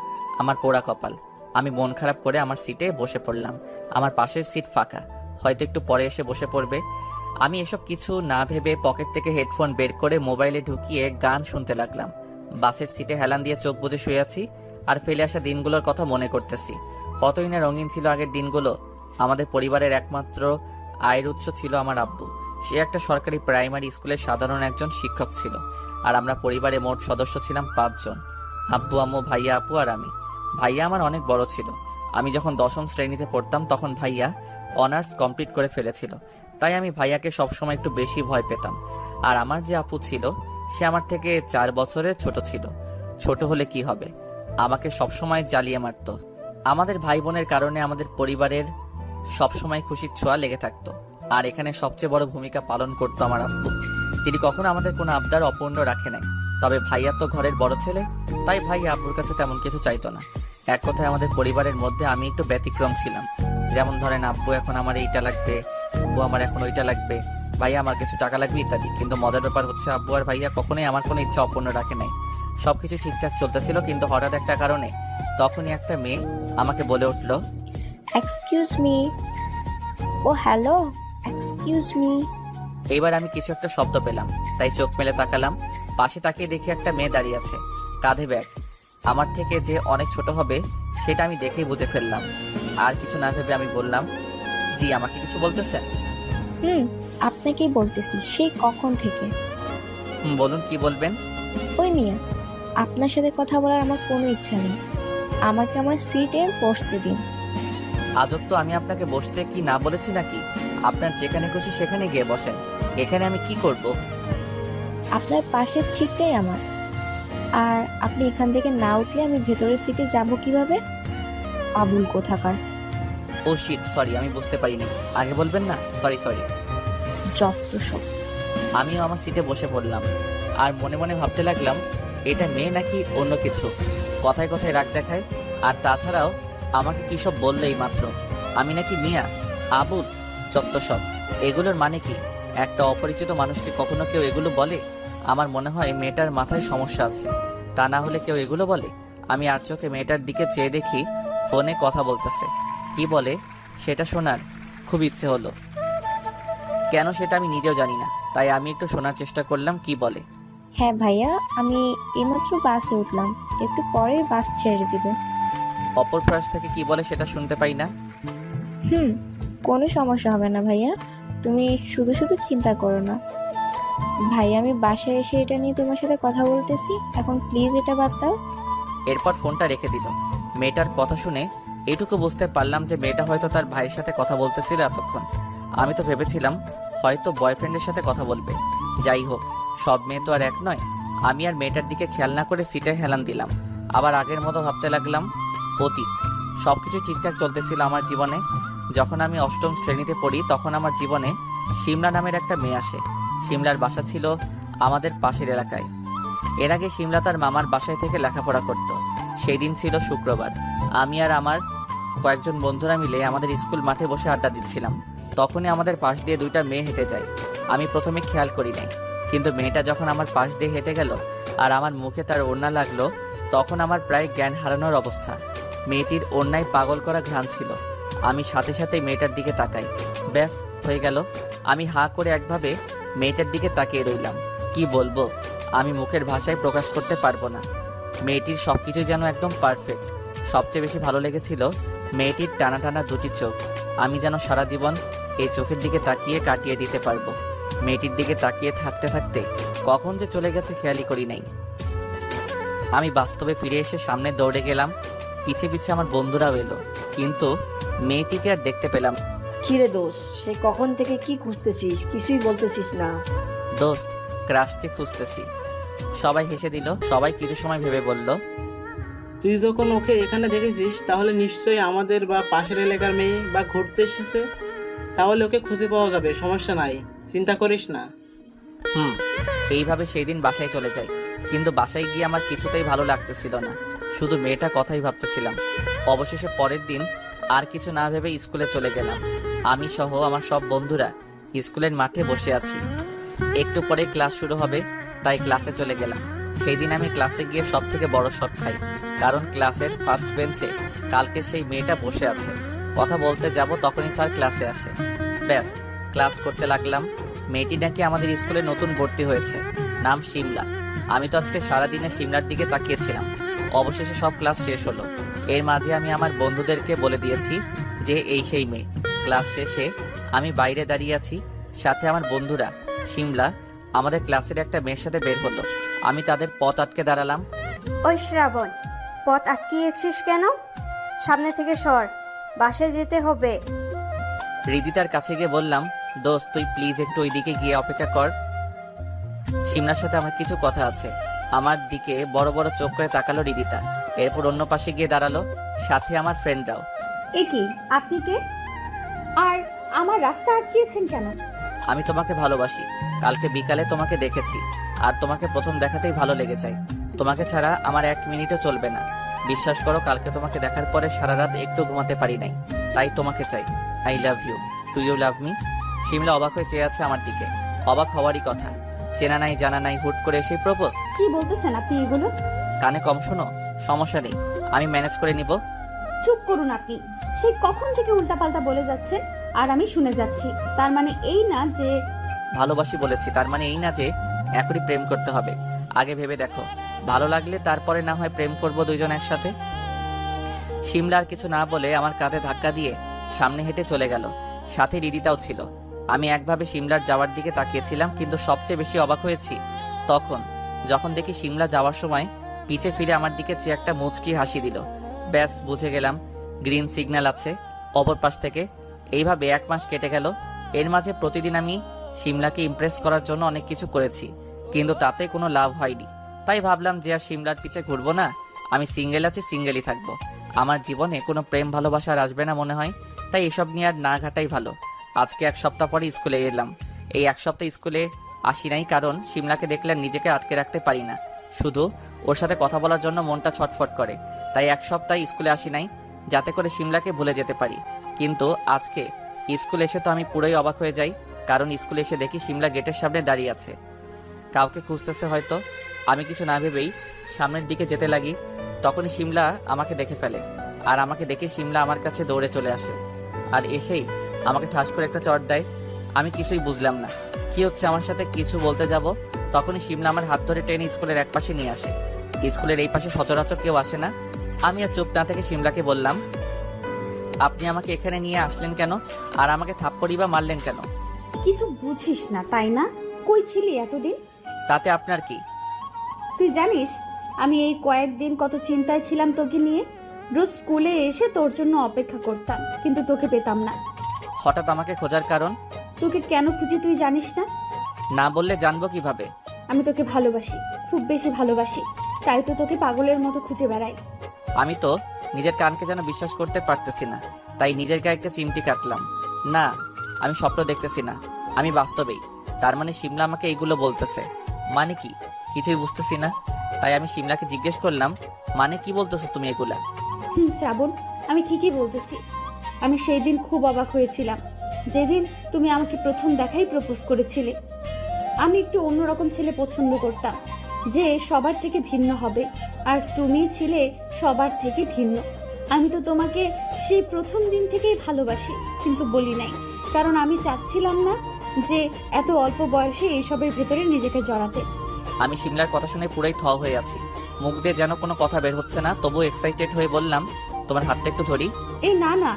আমার পোড়া কপাল। আমি মন খারাপ করে আমার সিটে বসে পড়লাম। আমার পাশের সিট ফাঁকা, হয়তো একটু পরে এসে বসে পড়বে। আমি এসব কিছু না ভেবে পকেট থেকে হেডফোন বের করে মোবাইলে ঢুকিয়ে গান শুনতে লাগলাম। বাসের সিটে হেলান দিয়ে চোখ বুজে শুয়ে আছি আর ফেলে আসা দিনগুলোর কথা মনে করতেছি। কতই না রঙিন ছিল আগের দিনগুলো। আমাদের পরিবারের একমাত্র আয়ের উৎস ছিল আমার আব্বু। সে একটা সরকারি প্রাইমারি স্কুলের সাধারণ একজন শিক্ষক ছিল, আর আমরা পরিবারে মোট সদস্য ছিলাম 5 জন। আব্বু, আম্মু, ভাইয়া, আপু আর আমি। ভাইয়া আমার অনেক বড় ছিল। আমি যখন 10ম শ্রেণীতে পড়তাম তখন ভাইয়া অনার্স কমপ্লিট করে ফেলেছিল, তাই আমি ভাইয়াকে সবসময় একটু বেশি ভয় পেতাম। আর আমার যে আপু ছিল সে আমার থেকে 4 বছরের ছোট ছিল। ছোট হলে কি হবে, আমাকে সবসময় জ্বালিয়ে মারত। আমাদের ভাই বোনের কারণে আমাদের পরিবারের সবসময় খুশির ছোঁয়া লেগে থাকতো। আর এখানে সবচেয়ে বড় ভূমিকা পালন করতো আমার আব্বু। তিনি কখনো আমাদের কোনো আবদার অপূর্ণ রাখে নাই। তবে ভাইয়া তো ঘরের বড় ছেলে, তাই ভাই আব্বুর কাছে তেমন কিছু চাইতো না। এক কথায় আমাদের পরিবারের মধ্যে আমি একটু ব্যতিক্রম ছিলাম। যেমন ধরেন, আব্বু এখন আমার এইটা লাগবে, আব্বু আমার এখন ওইটা লাগবে, ভাইয়া আমার কিছু টাকা লাগবে ইত্যাদি। কিন্তু মজার ব্যাপার হচ্ছে আব্বু আর ভাইয়া কখনোই আমার কোনো ইচ্ছা অপূর্ণ রাখে নাই। সবকিছু ঠিকঠাক চলতেছিল, কিন্তু হঠাৎ একটা কারণে তখনই একটা মেয়ে আমাকে বলে উঠলো, এক্সকিউজ মি। ও হ্যালো, এক্সকিউজ মি। এইবার আমি কিছু একটা শব্দ পেলাম, তাই চোখ মেলে তাকালাম। পাশে তাকিয়ে দেখি একটা মেয়ে দাঁড়িয়ে আছে, কাঁধে ব্যাগ। আমার থেকে যে অনেক ছোট হবে সেটা আমি দেখেই বুঝে ফেললাম। আর কিছু না ভেবে আমি বললাম, জি, আমাকে কিছু বলতেছেন? আপনাকেই বলতেছি, সেই কখন থেকে। বলুন, কি বলবেন? ওই মিয়া, আপনার সাথে কথা বলার আমার কোনো ইচ্ছা নেই। আমাকে আমার সিটে বসতে দিন। আজব তো, আমি আপনাকে বসতে কি না বলেছি নাকি? আপনার যেখানে খুশি সেখানে গিয়ে বসেন, এখানে আমি কি করব? আপনার পাশের সিটটাই আমার, আর আপনি এখান থেকে না উঠলে আমি ভেতরের সিটে যাব কিভাবে? আবুল কোথাকার। ও শিট, সরি, আমি বুঝতে পারিনি। আগে বলবেন না? সরি। যত সব। আমিও আমার সিটে বসে পড়লাম আর মনে মনে ভাবতে লাগলাম, এটা মেয়ে নাকি অন্য কিছু। কথায় কথায় রাগ দেখায়, আর তাছাড়াও আমাকে কি সব বললেই মাত্র আমি নাকি মিয়া, আবুল, যত সব। এগুলোর মানে কি? একটা অপরিচিত মানুষকে কখনো কেউ এগুলো বলে? আমার মনে হয় মেয়েটার মাথায় সমস্যা আছে, তা না হলে কেউ এগুলো বলে? আমি আর চোখে মেয়েটার দিকে চেয়ে দেখি ফোনে কথা বলতেছে। কি বলে সেটা শোনার খুব ইচ্ছে হলো, কেন সেটা আমি নিজেও জানি না। তাই আমি একটু শোনার চেষ্টা করলাম কি বলে। হ্যাঁ ভাইয়া, আমি এইমাত্র বাসে উঠলাম, একটু পরেই বাস ছেড়ে দিবে। অপর পাশ থেকে কি বলে সেটা শুনতে পাই না। কোনো সমস্যা হবে না ভাইয়া, তুমি শুধু শুধু চিন্তা করো না। ভাই, আমি বাসায় এসে এটা নিয়ে তোমার সাথে কথা বলতেছি, এখন প্লিজ এটা বাদ দাও। এরপর ফোনটা রেখে দিল। মেয়েটার কথা শুনে এইটুকু বুঝতে পারলাম যে মেয়েটা হয়তো তার ভাইয়ের সাথে কথা বলতেছিল এতক্ষণ। আমি তো ভেবেছিলাম হয়তো বয়ফ্রেন্ডের সাথে কথা বলবে। যাই হোক, সব মেয়ে তো আর এক নয়। আমি আর মেয়েটার দিকে খেয়াল না করে সিটে হেলান দিলাম। আবার আগের মতো ভাবতে লাগলাম অতীত। সবকিছু ঠিকঠাক চলতেছিল আমার জীবনে। যখন আমি 8ম শ্রেণীতে পড়ি তখন আমার জীবনে সিমলা নামের একটা মেয়ে আসে। সিমলার বাসা ছিল আমাদের পাশের এলাকায়। এর আগে সিমলা তার মামার বাসায় থেকে লেখাপড়া করত। সেই দিন ছিল শুক্রবার। আমি আর আমার কয়েকজন বন্ধুরা মিলে আমাদের স্কুল মাঠে বসে আড্ডা দিচ্ছিলাম। তখনই আমাদের পাশ দিয়ে 2টা মেয়ে হেঁটে যায়। আমি প্রথমে খেয়াল করি নাই, কিন্তু মেয়েটা যখন আমার পাশ দিয়ে হেঁটে গেল আর আমার মুখে তার ওড়না লাগলো, তখন আমার প্রায় জ্ঞান হারানোর অবস্থা। মেয়েটির ওড়নায় পাগল করা ঘ্রাণ ছিল। আমি সাথে সাথে মেয়েটার দিকে তাকাই। ব্যাস, হয়ে গেল। আমি হাঁ করে একভাবে মেয়েটার দিকে তাকিয়ে রইলাম। কি বলবো, আমি মুখের ভাষায় প্রকাশ করতে পারবো না। মেয়েটির সবকিছু যেন একদম পারফেক্ট। সবচেয়ে বেশি ভালো লেগেছিল মেয়েটির টানা টানা 2টি চোখ। আমি যেন সারা জীবন এই চোখের দিকে তাকিয়ে কাটিয়ে দিতে পারবো। মেয়েটির দিকে তাকিয়ে থাকতে থাকতে কখন যে চলে গেছে খেয়ালই করি নাই। আমি বাস্তবে ফিরে এসে সামনে দৌড়ে গেলাম। পিছে পিছে আমার বন্ধুরাও এলো, কিন্তু মেয়েটিকে আর দেখতে পেলাম। কিরে দোষ, সেই কখন থেকে কি খুঁজতেছিস? কিছুই বলতেছিস না। দোস্ত, ক্রাশকে খুঁজতেছি। সবাই হেসে দিল। সবাই কিছু সময় ভেবে বলল, তুই যখন ওকে এখানে দেখেছিস তাহলে নিশ্চয়ই আমাদের বা পাশের এলাকার মেয়ে বা ঘুরতে এসেছে। তাহলে ওকে খুঁজে পাওয়া যাবে, সমস্যা নাই, চিন্তা করিস না। এইভাবে সেই দিন বাসায় চলে যাই। কিন্তু বাসায় গিয়ে আমার কিছুতেই ভালো লাগতেছিল না, শুধু মেয়েটা কথাই ভাবতেছিলাম। অবশেষে পরের দিন আর কিছু না ভেবে স্কুলে চলে গেলাম। আমি সহ আমার সব বন্ধুরা স্কুলের মাঠে বসে আছি। একটু পরে ক্লাস শুরু হবে, তাই ক্লাসে চলে গেলাম। সেই দিন আমি ক্লাসে গিয়ে সব থেকে বড় শট খাই, কারণ ক্লাসের ফার্স্ট বেঞ্চে কালকে সেই মেয়েটা বসে আছে। কথা বলতে যাব তখনই স্যার ক্লাসে আসে। ব্যাস, ক্লাস করতে লাগলাম। মেয়েটি নাকি আমাদের স্কুলে নতুন ভর্তি হয়েছে, নাম শিমলা। আমি তো আজকে সারাদিনে শিমলার দিকে তাকিয়েছিলাম। অবশেষে সব ক্লাস শেষ হলো। এর মাঝে আমি আমার বন্ধুদেরকে বলে দিয়েছি যে এই সেই মেয়ে। ক্লাস শেষে আমি বাইরে দাঁড়িয়ে আছি, সাথে আমার বন্ধুরা। শিমলা আমাদের ক্লাসের একটা মেয়ের সাথে বের হলো। আমি তাদের পথ আটকে দাঁড়ালাম। ওই শ্রাবণ, পথ আটকিয়েছিস কেন? সামনে থেকে সর, বাসায় যেতে হবে। হৃদিতার কাছে গিয়ে বললাম, দোস্ত তুই প্লিজ একটু ওইদিকে গিয়ে অপেক্ষা কর, শিমলার সাথে আমার কিছু কথা আছে। আমার দিকে বড় বড় চোখ করে তাকালো হৃদিতা। এরপর অন্য পাশে গিয়ে দাঁড়ালো, সাথে আমার ফ্রেন্ডরাও। এ কি, আপনি কে? আর আমার রাস্তা আটকিয়েছেন কেন? আমি তোমাকে ভালোবাসি। কালকে বিকালে তোমাকে দেখেছি, আর তোমাকে প্রথম দেখাতেই ভালো লেগে যায়। তোমাকে ছাড়া আমার 1 মিনিটও চলবে না। বিশ্বাস করো, কালকে তোমাকে দেখার পরে সারা রাত একটু ঘুমাতে পারি নাই। তাই তোমাকে চাই। I love you. Do you love me? Shimla অবাক হয়ে চেয়ে আছে আমার দিকে। অবাক হওয়ারই কথা, চেনা নাই জানা নাই হুট করে এসে প্রপোজ। কি বলতেছেন আপনি এগুলো? কানে কম শোনো, সমস্যা নেই, আমি ম্যানেজ করে নিব। চুপ করুন আপনি। সেই কখন থেকে উল্টাপাল্টা বলে যাচ্ছেন আর আমি শুনে যাচ্ছি। তার মানে এই না যে ভালোবাসি বলেছি, তার মানে এই না যে এখনই প্রেম করতে হবে। আগে ভেবে দেখো, ভালো লাগলে তারপরে না হয় প্রেম করব দুইজন একসাথে। শিমলা আর কিছু না বলে আমার কাঁধে ধাক্কা দিয়ে সামনে হেঁটে চলে গেল। সাথে হৃদিতাও ছিল। আমি একভাবে শিমলার যাওয়ার দিকে তাকিয়েছিলাম, কিন্তু সবচেয়ে বেশি অবাক হয়েছি তখন যখন দেখি শিমলা যাওয়ার সময় পিছে ফিরে আমার দিকে চেয়ে একটা মুচকি হাসি দিল। ব্যাস, বুঝে গেলাম গ্রিন সিগন্যাল আছে অপর পাশ থেকে। এইভাবে 1 মাস কেটে গেল। এর মাঝে প্রতিদিন আমি শিমলাকে ইমপ্রেস করার জন্য অনেক কিছু করেছি, কিন্তু তাতে কোনো লাভ হয়নি। তাই ভাবলাম যে আর শিমলার পিছে ঘুরবো না, আমি সিঙ্গেল আছি, সিঙ্গেলই থাকবো। আমার জীবনে কোনো প্রেম ভালোবাসা আর আসবে না মনে হয়। তাই এসব নিয়ে আর না ঘাটাই ভালো। আজকে 1 সপ্তাহ পরে স্কুলে এলাম। এই 1 সপ্তাহ স্কুলে আসি নাই, কারণ শিমলাকে দেখলে আর নিজেকে আটকে রাখতে পারি না। শুধু ওর সাথে কথা বলার জন্য মনটা ছটফট করে। তাই 1 সপ্তাহ স্কুলে আসি নাই, যাতে করে শিমলাকে ভুলে যেতে পারি। কিন্তু আজকে স্কুলে এসে তো আমি পুরোই অবাক হয়ে যাই, কারণ স্কুলে এসে দেখি শিমলা গেটের সামনে দাঁড়িয়ে আছে, কাউকে খুঁজতেছে হয়তো। আমি কিছু না ভেবেই সামনের দিকে যেতে লাগি। তখনই শিমলা আমাকে দেখে ফেলে, আর আমাকে দেখে শিমলা আমার কাছে দৌড়ে চলে আসে, আর এসেই আমাকে ঠাস করে একটা চড় দেয়। আমি কিছুই বুঝলাম না কি হচ্ছে আমার সাথে। কিছু বলতে যাব, তখনই শিমলা আমার হাত ধরে টেনে স্কুলের এক পাশে নিয়ে আসে। স্কুলের এই পাশে সচরাচর কেউ আসে না। আমি আর চুপ না থেকে শিমলাকে বললাম, আপনি আমাকে এখানে নিয়ে আসলেন কেন, আর আমাকে থাপ্পড়ই বা মারলেন কেন? কিছু বুঝিস না তাই না? কই ছিলি এতদিন? তাতে আপনার কি? তুই জানিস আমি এই কয়েকদিন কত চিন্তায় ছিলাম তোকে নিয়ে। রোজ স্কুলে এসে তোর জন্য অপেক্ষা করতাম, কিন্তু তোকে পেতাম না। হঠাৎ আমাকে খোঁজার কারণ? তোকে কেন খুঁজি তুই জানিস না? না বললে জানবো কিভাবে? আমি তোকে ভালোবাসি, খুব বেশি ভালোবাসি। তাই তো তোকে পাগলের মতো খুঁজে বেড়াই। আমি তো নিজের কানকে যেন বিশ্বাস করতে পারতেছি না, তাই নিজের গায়ে একটা চিমটি কাটলাম। না, আমি স্বপ্ন দেখতেছি না, আমি বাস্তবেই। তার মানে শিমলা আমাকে এইগুলো বলতেছে, মানে কি কিছুই বুঝতেছি না। তাই আমি শিমলাকে জিজ্ঞেস করলাম, মানে কি বলতেছো তুমি এগুলা? শ্রাবণ, আমি ঠিকই বলতেছি। আমি সেই দিন খুব অবাক হয়েছিলাম, যেদিন তুমি আমাকে প্রথম দেখাই প্রপোজ করেছিলে। আমি একটু অন্যরকম ছেলে পছন্দ করতাম, যে সবার থেকে ভিন্ন হবে, আর তুমি ছিলে সবার থেকে ভিন্ন। আমি তো তোমাকে সেই প্রথম দিন থেকেই ভালোবাসি, কিন্তু বলি নাই, কারণ আমি চাচ্ছিলাম না যে এত অল্প বয়সে এইসবের ভেতরে নিজেকে জড়াতে। আমি শিমলার কথা শুনে পুরাই থ হয়ে আছি। মুখ দিয়ে যেন কোনো কথা বের হচ্ছে না, তবু এক্সাইটেড হয়ে বললাম, তোমার হাতটা একটু ধরি। এই না না,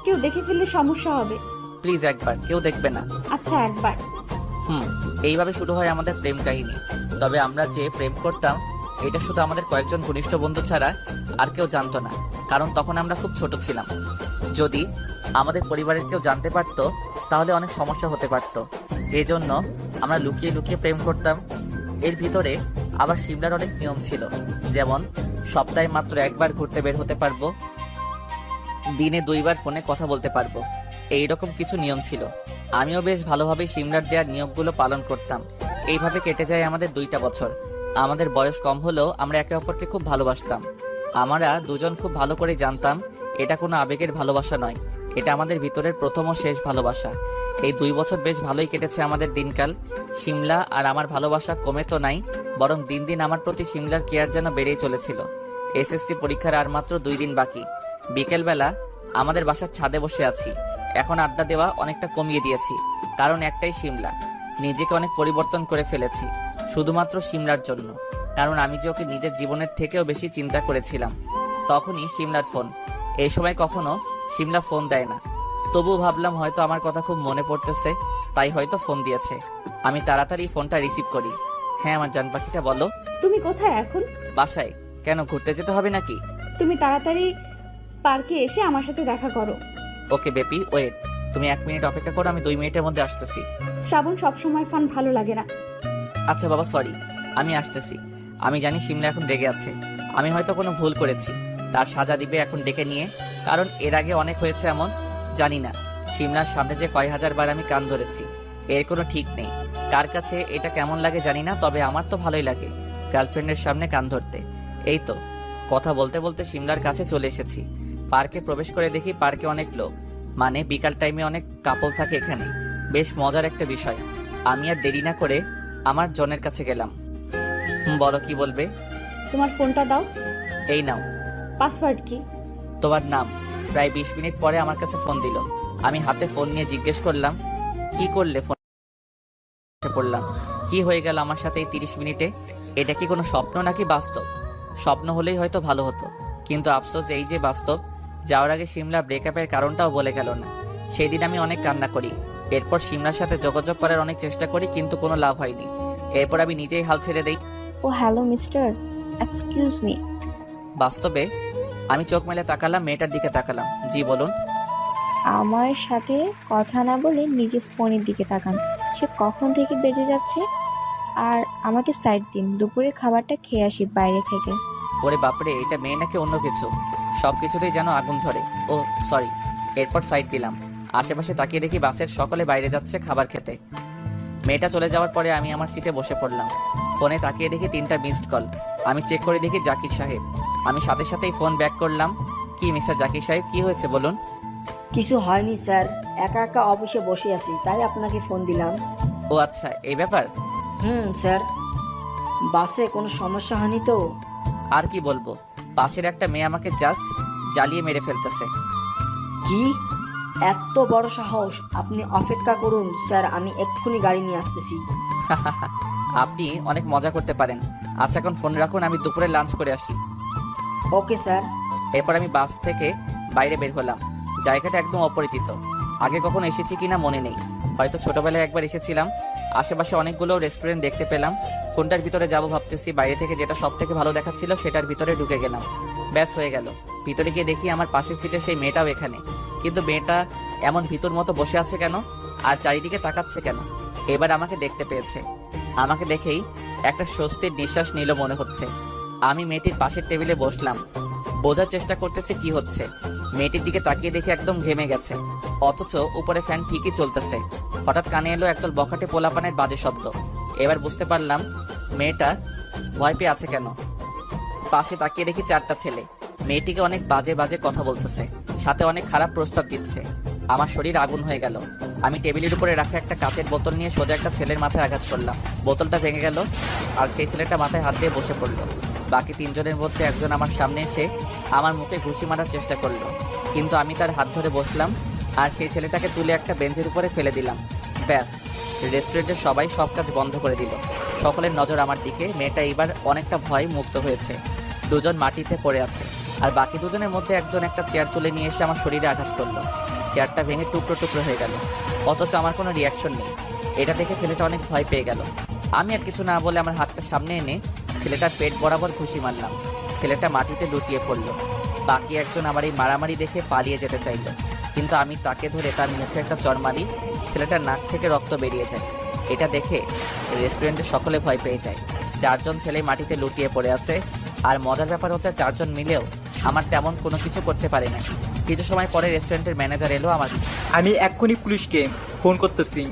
কেউ দেখে ফেললে সমস্যা হবে। প্লিজ একবার, কেউ দেখবে না। আচ্ছা একবার। এইভাবে শুরু হয় আমাদের প্রেম কাহিনী। তবে আমরা যে প্রেম করতাম এটা শুধু আমাদের কয়েকজন ঘনিষ্ঠ বন্ধু ছাড়া আর কেউ জানতো না, কারণ তখন আমরা খুব ছোট ছিলাম। যদি আমাদের পরিবারের কেউ জানতে পারতো তাহলে অনেক সমস্যা হতে পারত। এই জন্য আমরা লুকিয়ে লুকিয়ে প্রেম করতাম। এর ভিতরে আবার শিমলার অনেক নিয়ম ছিল, যেমন সপ্তাহে মাত্র একবার ঘুরতে বের হতে পারবো, দিনে 2 বার ফোনে কথা বলতে পারবো, এইরকম কিছু নিয়ম ছিল। আমিও বেশ ভালোভাবে শিমলার দেওয়ার নিয়মগুলো পালন করতাম। এইভাবে কেটে যায় আমাদের 2টা বছর। আমাদের বয়স কম হলেও আমরা একে অপরকে খুব ভালোবাসতাম। আমরা দুজন খুব ভালো করে জানতাম এটা কোনো আবেগের ভালোবাসা নয়, এটা আমাদের ভিতরের প্রথম ও শেষ ভালোবাসা। এই 2 বছর বেশ ভালোই কেটেছে আমাদের দিনকাল। শিমলা আর আমার ভালোবাসা কমে তো নাই, বরং দিন দিন আমার প্রতি শিমলার কেয়ার যেন বেড়েই চলেছিল। এসএসসি পরীক্ষার আর মাত্র 2 দিন বাকি। বিকেলবেলা আমাদের বাসার ছাদে বসে আছি। এখন আড্ডা দেওয়া অনেকটা কমিয়ে দিয়েছি, কারণ একটাই শিমলা। নিজেকে অনেক পরিবর্তন করে ফেলেছি শুধুমাত্র শিমলার জন্য, কারণ আমি যে ওকে নিজের জীবনের থেকেও বেশি চিন্তা করেছিলাম। তখনই শিমলার ফোন। এই সময় কখনো শিমলা ফোন দেয় না, তবুও ভাবলাম হয়তো আমার কথা খুব মনে পড়তেছে, তাই হয়তো ফোন দিয়েছে। আমি তাড়াতাড়ি ফোনটা রিসিভ করি। হ্যাঁ আমার জান পাখিটা, বলো। তুমি কোথায় এখন? বাসায়। কেন, ঘুরতে যেতে হবে নাকি? তুমি তাড়াতাড়ি পার্কে এসে আমার সাথে দেখা করো। Okay baby, wait. তুমি 1 মিনিট অপেক্ষা করো, আমি 2 মিনিটের মধ্যে আসতেছি। শ্রাবণ, সবসময় ফান ভালো লাগে না। আচ্ছা বাবা, সরি, আমি আসতেছি। আমি জানি শিমলা এখন রেগে আছে, আমি হয়তো কোনো ভুল করেছি, তার সাজা দিবে এখন ডেকে নিয়ে। কারণ এর আগে অনেক হয়েছে এমন। জানি না শিমলার সামনে যে কয় হাজার বার আমি কান ধরেছি, এর কোনো ঠিক নেই। কার কাছে এটা কেমন লাগে জানি না, তবে আমার তো ভালোই লাগে গার্লফ্রেন্ডের সামনে কান ধরতে। এই তো কথা বলতে বলতে শিমলার কাছে চলে এসেছি। পার্কে প্রবেশ করে দেখি পার্কে অনেক লোক, মানে বিকাল টাইমে অনেক কাপল থাকে এখানে। বেশ মজার একটা বিষয়। আমি আর দেরি না করে আমার জনের কাছে গেলাম। বলো, কি বলবে? তোমার ফোনটা দাও। এই নাও। পাসওয়ার্ড কি? তোমার নাম। প্রায় 20 মিনিট পরে আমার কাছে ফোন দিল। আমি হাতে ফোন নিয়ে জিজ্ঞেস করলাম, কি করলে ফোন? পড়লাম, কি হয়ে গেল আমার সাথে এই 30 মিনিটে? এটা কি কোনো স্বপ্ন নাকি বাস্তব? স্বপ্ন হলেই হয়তো ভালো হতো, কিন্তু আফসোস এই যে বাস্তব। যাওয়ার আগে শিমলা ব্রেকআপের কারণটাও বলে গেল না। সেই দিন আমি অনেক কান্না করি। এরপর শিমলার সাথে যোগাযোগ করার অনেক চেষ্টা করি, কিন্তু কোনো লাভ হয়নি। এরপর আমি নিজেই হাল ছেড়ে দেই। ও হ্যালো মিস্টার, এক্সকিউজ মি। বাস্তবে আমি চোখ মেলে তাকালাম, মেয়েটার দিকে তাকালাম। জি বলুন। আমার সাথে কথা না বলে নিজে ফোনের দিকে তাকান। সে কখন থেকে বেজে যাচ্ছে? আর আমাকে সাইড দিন, দুপুরে খাবারটা খেয়ে আসি বাইরে থেকে। ওরে বাপরে, এটা মেয়ে নাকি অন্য কিছু? সবকিছুতেই যেন আগুন ঝরে। ও সরি। এরপর সাইড দিলাম। আশেপাশে তাকিয়ে দেখি বাসের সকলে বাইরে যাচ্ছে খাবার খেতে। মেয়েটা চলে যাওয়ার পরে আমি আমার সিটে বসে পড়লাম। ফোনে তাকিয়ে দেখি 3টা মিসড কল। আমি চেক করে দেখি জাকির সাহেব। আমি সাথে সাথেই ফোন ব্যাক করলাম। কি মিস্টার জাকির সাহেব, কি হয়েছে বলুন? কিছু হয়নি স্যার, একা একা অফিসে বসে আছি, তাই আপনাকে ফোন দিলাম। ও আচ্ছা, এই ব্যাপার। স্যার, বাসে কোনো সমস্যা হয়নি তো? আর কি বলবো, পাশের একটা মেয়ে আমাকে জাস্ট জ্বালিয়ে মেরে ফেলতেছে। কি এত বড় সাহস? আপনি অপেক্ষা করুন স্যার, আমি এক্ষুনি গাড়ি নিয়ে আসতেছি। আপনি অনেক মজা করতে পারেন। আচ্ছা এখন ফোন রাখুন, আমি দুপুরে লাঞ্চ করে আসি। Okay sir. এরপর আমি বাস থেকে বাইরে বের হলাম। জায়গাটা একদম অপরিচিত, আগে কখনো এসেছি কিনা মনে নেই, হয়তো ছোটবেলায় একবার এসেছিলাম। আশেপাশে অনেকগুলো রেস্টুরেন্ট দেখতে পেলাম। কোনটার ভিতরে যাব ভাবতেছি, বাইরে থেকে যেটা সব থেকে ভালো দেখাচ্ছিল সেটার ভিতরে ঢুকে গেলাম। ব্যাস হয়ে গেল। ভিতরে গিয়ে দেখি আমার পাশের সিটে সেই মেয়েটাও এখানে, কিন্তু মেয়েটা এমন ভিতর মতো বসে আছে কেন, আর চারিদিকে তাকাচ্ছে কেন? এবার আমাকে দেখতে পেয়েছে। আমাকে দেখেই একটা স্বস্তির নিঃশ্বাস নিল মনে হচ্ছে। আমি মেয়েটির পাশের টেবিলে বসলাম, বোঝার চেষ্টা করতেছি কি হচ্ছে। মেয়েটির দিকে তাকিয়ে দেখে একদম ঘেমে গেছে, অথচ উপরে ফ্যান ঠিকই চলতেছে। হঠাৎ কানে এলো একদল বখাটে পোলাপানের বাজে শব্দ। এবার বুঝতে পারলাম মেয়েটা ভয় পেয়ে আছে কেন। পাশে তাকিয়ে দেখি 4টা ছেলে মেয়েটিকে অনেক বাজে বাজে কথা বলতেছে, সাথে অনেক খারাপ প্রস্তাব দিচ্ছে। আমার শরীর আগুন হয়ে গেল। আমি টেবিলের উপরে রাখা একটা কাচের বোতল নিয়ে সোজা একটা ছেলের মাথায় আঘাত করলাম। বোতলটা ভেঙে গেল, আর সেই ছেলেটা মাথায় হাত দিয়ে বসে পড়লো। বাকি 3 জনের মধ্যে একজন আমার সামনে এসে আমার মুখে ঘুষি মারার চেষ্টা করলো, কিন্তু আমি তার হাত ধরে বসলাম, আর সেই ছেলেটাকে তুলে একটা বেঞ্চের উপরে ফেলে দিলাম। ব্যাস, রেস্টুরেন্টের সবাই সব কাজ বন্ধ করে দিল। সকলের নজর আমার দিকে। মেয়েটা এবার অনেকটা ভয় মুক্ত হয়েছে। 2 জন মাটিতে পড়ে আছে, আর বাকি 2 জনের মধ্যে একজন একটা চেয়ার তুলে নিয়ে এসে আমার শরীরে আঘাত করলো। চেয়ারটা ভেঙে টুকরো টুকরো হয়ে গেল, অথচ আমার কোনো রিয়াকশন নেই। এটা দেখে ছেলেটা অনেক ভয় পেয়ে গেল। আমি আর কিছু না বলে আমার হাতটা সামনে এনে ছেলেটার পেট বরাবর ঘুষি মারলাম। ছেলেটা মাটিতে লুটিয়ে পড়ল। বাকি একজন আমার এই মারামারি দেখে পালিয়ে যেতে চাইল, কিন্তু আমি তাকে ধরে তার মুখে একটা চড় মারি। ছেলেটার নাক থেকে রক্ত বেরিয়ে যায়। এটা দেখে রেস্টুরেন্টে সকলে ভয় পেয়ে যায়। 4 জন ছেলে মাটিতে লুটিয়ে পড়ে আছে। আর মজার ব্যাপার হচ্ছে 4 জন মিলেও আমার তেমন কোনো কিছু করতে পারে না। কিছু সময় পরে রেস্টুরেন্টের ম্যানেজার এলো আমার। আমি এক্ষুনি পুলিশকে ফোন করতেছি।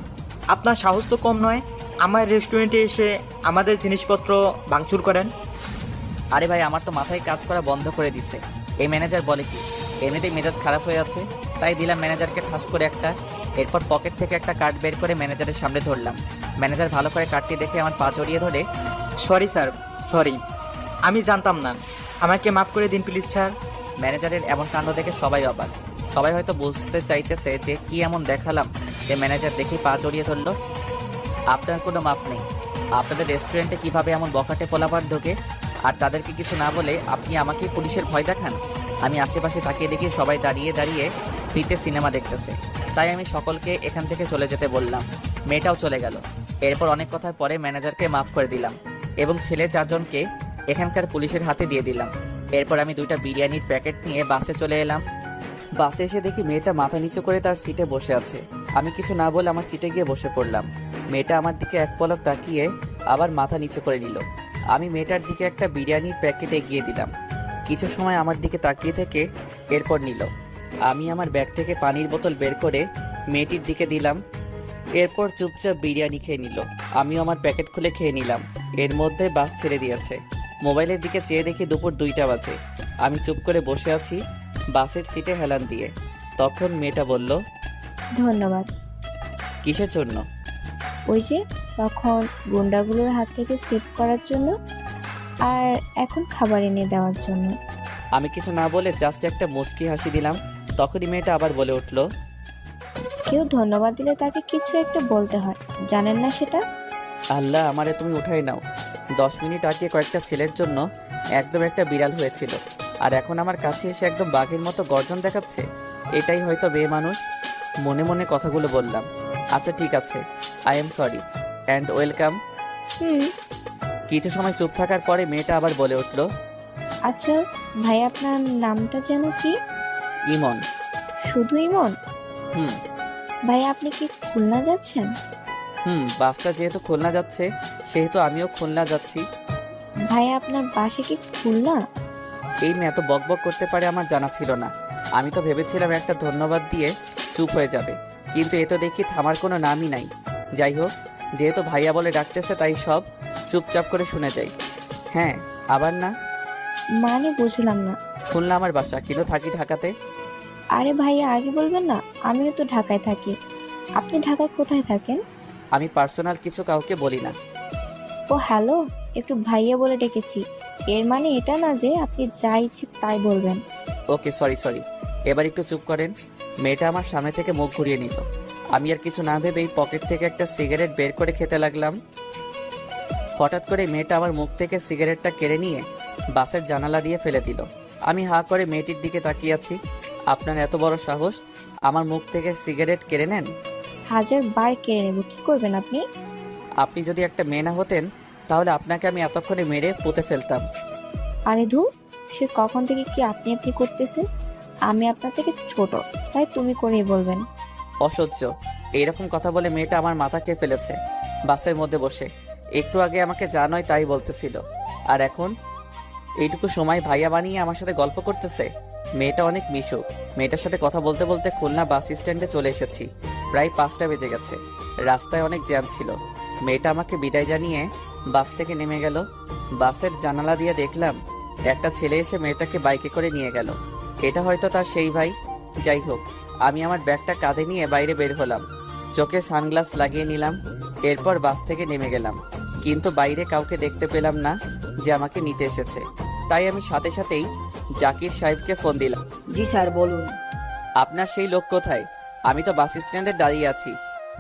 আপনার সাহস তো কম নয়, আমার রেস্টুরেন্টে এসে আমাদের জিনিসপত্র ভাঙচুর করেন। আরে ভাই, আমার তো মাথায় কাজ করা বন্ধ করে দিছে। এই ম্যানেজার বলে কি, এমনিতেই মেজাজ খারাপ হয়ে আছে, তাই দিলাম ম্যানেজারকে ঠাস করে একটা। এরপর পকেট থেকে একটা কার্ড বের করে ম্যানেজারের সামনে ধরলাম। ম্যানেজার ভালো করে কার্ডটি দেখে আমার পা জড়িয়ে ধরে, সরি স্যার, সরি, আমি জানতাম না, আমাকে মাফ করে দিন প্লিজ স্যার। ম্যানেজারের এমন কাণ্ড দেখে সবাই অবাক। সবাই হয়তো বুঝতে চাইতেছে যে কি এমন দেখালাম যে ম্যানেজার দেখে পা জড়িয়ে ধরলো। আপনার কোনো মাফ নেই। আপনাদের রেস্টুরেন্টে কিভাবে এমন বখাটে পোলাপান ঢোকে, আর তাদেরকে কিছু না বলে আপনি আমাকে পুলিশের ভয় দেখান। আমি আশেপাশে তাকিয়ে দেখি সবাই দাঁড়িয়ে দাঁড়িয়ে ফ্রিতে সিনেমা দেখতেছে, তাই আমি সকলকে এখান থেকে চলে যেতে বললাম। মেয়েটাও চলে গেল। এরপর অনেক কথার পরে ম্যানেজারকে মাফ করে দিলাম এবং ছেলে 4 জনকে এখানকার পুলিশের হাতে দিয়ে দিলাম। এরপর আমি 2টা বিরিয়ানির প্যাকেট নিয়ে বাসে চলে এলাম। বাসে এসে দেখি মেয়েটা মাথা নিচু করে তার সিটে বসে আছে। আমি কিছু না বলে আমার সিটে গিয়ে বসে পড়লাম। মেয়েটা আমার দিকে এক পলক তাকিয়ে আবার মাথা নিচু করে নিল। আমি মেয়েটার দিকে একটা বিরিয়ানির প্যাকেট এগিয়ে দিলাম। কিছু সময় আমার দিকে তাকিয়ে থেকে এরপর নিল। আমি আমার ব্যাগ থেকে পানির বোতল বের করে মেয়েটির দিকে দিলাম। এরপর চুপচাপ বিরিয়ানি খেয়ে নিল। আমিও আমার প্যাকেট খুলে খেয়ে নিলাম। এর মধ্যে বাস ছেড়ে দিয়েছে। মোবাইলের দিকে চেয়ে দেখি দুপুর 2টা বাজে। আমি চুপ করে বসে আছি বাসের সিটে হেলান দিয়ে। তখন মেয়েটা বলল, ধন্যবাদ। কিসের জন্য? ওই যে তখন গুন্ডাগুলোর হাত থেকে সেভ করার জন্য, আর এখন খাবার এনে দেওয়ার জন্য। আমি কিছু না বলে জাস্ট একটা মুচকি হাসি দিলাম। তখনই মেয়েটা আবার বলে উঠল, কেউ ধন্যবাদ দিলে তাকে কিছু একটা বলতে হয়, জানেন না সেটা? আল্লাহ, আমারে তুমি উঠাই নাও। 10 মিনিট আগে কয়েকটা ছেলের জন্য একদম একটা বিড়াল হয়েছিল, আর এখন আমার কাছে এসে একদম বাঘের মতো গর্জন দেখাচ্ছে। এটাই হয়তো মেয়ে মানুষ। মনে মনে কথাগুলো বললাম। আচ্ছা ঠিক আছে, I am sorry and welcome. কিছু সময় চুপ থাকার পরে মেয়েটা আবার বলে উঠল, আচ্ছা ভাই, আপনার নামটা যেন কি? ইমন। শুধু ইমন? হুম ভাই, আপনি কি খুলনা যাচ্ছেন? বাসটা যেহেতু খুলনা যাচ্ছে সেহেতু আমিও খুলনা যাচ্ছি। ভাই, আপনার বাসা কি খুলনা? এই মেয়ে এত বকবক করতে পারে আমার জানা ছিল না। আমি তো ভেবেছিলাম একটা ধন্যবাদ দিয়ে চুপ হয়ে যাবে, কিন্তু এ তো দেখি থামার কোনো নামই নাই। যাই হোক, যেহেতু ভাইয়া বলে ডাকতেছে তাই সব চুপচাপ করে শুনে যাই। হ্যাঁ, আবার না, মানে বুঝলাম না। খুলনা আমার বাসা, কিন্তু থাকি ঢাকাতে। আরে ভাইয়া, আগে বলবেন না, আমিও তো ঢাকায় থাকি। আপনি ঢাকায় কোথায় থাকেন? আমি পার্সোনাল কিছু কাউকে বলি না। ও হ্যালো, একটু ভাইয়া বলে ডেকেছি, এর মানে এটা না যে আপনি যা ইচ্ছে তাই বলবেন। ওকে, সরি। এবার একটু চুপ করেন। মেয়েটা আমার সামনে থেকে মুখ ঘুরিয়ে নিল। আমি আর কিছু না ভেবেই পকেট থেকে একটা সিগারেট বের করে খেতে লাগলাম। হঠাৎ করে মেয়েটা আমার মুখ থেকে সিগারেটটা কেড়ে নিয়ে বাসের জানালা দিয়ে ফেলে দিল। আমি হাঁ করে মেয়েটির দিকে তাকিয়ে আছি। আপনার এত বড় সাহস, আমার মুখ থেকে সিগারেট কেড়ে নেন? 1000 বার কেড়ে নেব, কি করবেন আপনি? আপনি যদি একটা মেয়ে না হতেন তাহলে আপনাকে আমি এতক্ষণে মেরে পুঁতে ফেলতাম। আরে ধুর, সে কখন থেকে কি আপনি আপনি করতেছেন? আমি আপনার থেকে ছোট, তাই তুমি করেই বলবেন। অসহ্য। এইরকম কথা বলে মেয়েটা আমার মাথা খেয়ে ফেলেছে বাসের মধ্যে বসে। একটু আগে আমাকে যা নয় তাই বলতেছিল, আর এখন এইটুকু সময় ভাইয়া বানিয়ে আমার সাথে গল্প করতেছে। মেয়েটা অনেক মিশুক। মেয়েটার সাথে কথা বলতে বলতে খুলনা বাস স্ট্যান্ডে চলে এসেছি। প্রায় 5টা বেজে গেছে। রাস্তায় অনেক জ্যাম ছিল। মেয়েটা আমাকে বিদায় জানিয়ে বাস থেকে নেমে গেল। বাসের জানালা দিয়ে দেখলাম একটা ছেলে এসে মেয়েটাকে বাইকে করে নিয়ে গেল। এটা হয়তো তার সেই ভাই। যাই হোক, আমি আমার ব্যাগটা কাঁধে নিয়ে বাইরে বের হলাম। চোখে সানগ্লাস লাগিয়ে নিলাম। এরপর বাস থেকে নেমে গেলাম, কিন্তু বাইরে কাউকে দেখতে পেলাম না যে আমাকে নিতে এসেছে। তাই আমি সাথে সাথেই জাকির সাহেবকে ফোন দিলাম। জি স্যার, বলুন। আপনার সেই লোক কোথায়? আমি তো বাস স্ট্যান্ডে দাঁড়িয়ে আছি।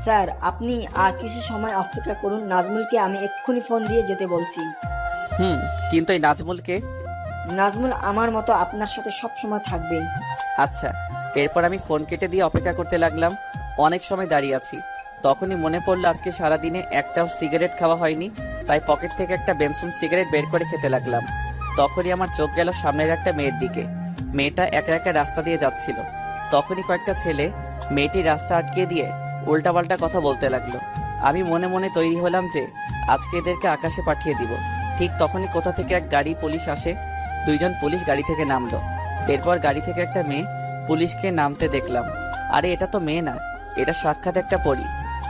স্যার, আপনি আর কিছু সময় অপেক্ষা করুন, নাজমুলকে আমি এক্ষুনি ফোন দিয়ে যেতে বলছি। কিন্তু এই নাজমুলকে? নাজমুল আমার মতো আপনার সাথে সব সময় থাকবে। আচ্ছা। এরপর আমি ফোন কেটে দিয়ে অপেক্ষা করতে লাগলাম। অনেক সময় দাঁড়িয়ে আছি। তখনই মনে পড়লো আজকে সারাদিনে একটাও সিগারেট খাওয়া হয়নি। তাই পকেট থেকে একটা বেনসন সিগারেট বের করে খেতে লাগলাম। তখনই আমার চোখ গেল সামনের একটা মেয়ের দিকে। মেয়েটা একা একা রাস্তা দিয়ে যাচ্ছিল। তখনই কয়েকটা ছেলে মেয়েটির রাস্তা আটকে দিয়ে উল্টাপাল্টা কথা বলতে লাগলো। আমি মনে মনে তৈরি হলাম যে আজকে এদেরকে আকাশে পাঠিয়ে দিব। ঠিক তখনই কোথা থেকে এক গাড়ি পুলিশ আসে। 2 জন পুলিশ গাড়ি থেকে নামলো। এরপর গাড়ি থেকে একটা মেয়ে পুলিশকে নামতে দেখলাম। আরে এটা তো মেয়ে না, এটা সাক্ষাৎ একটা পরী।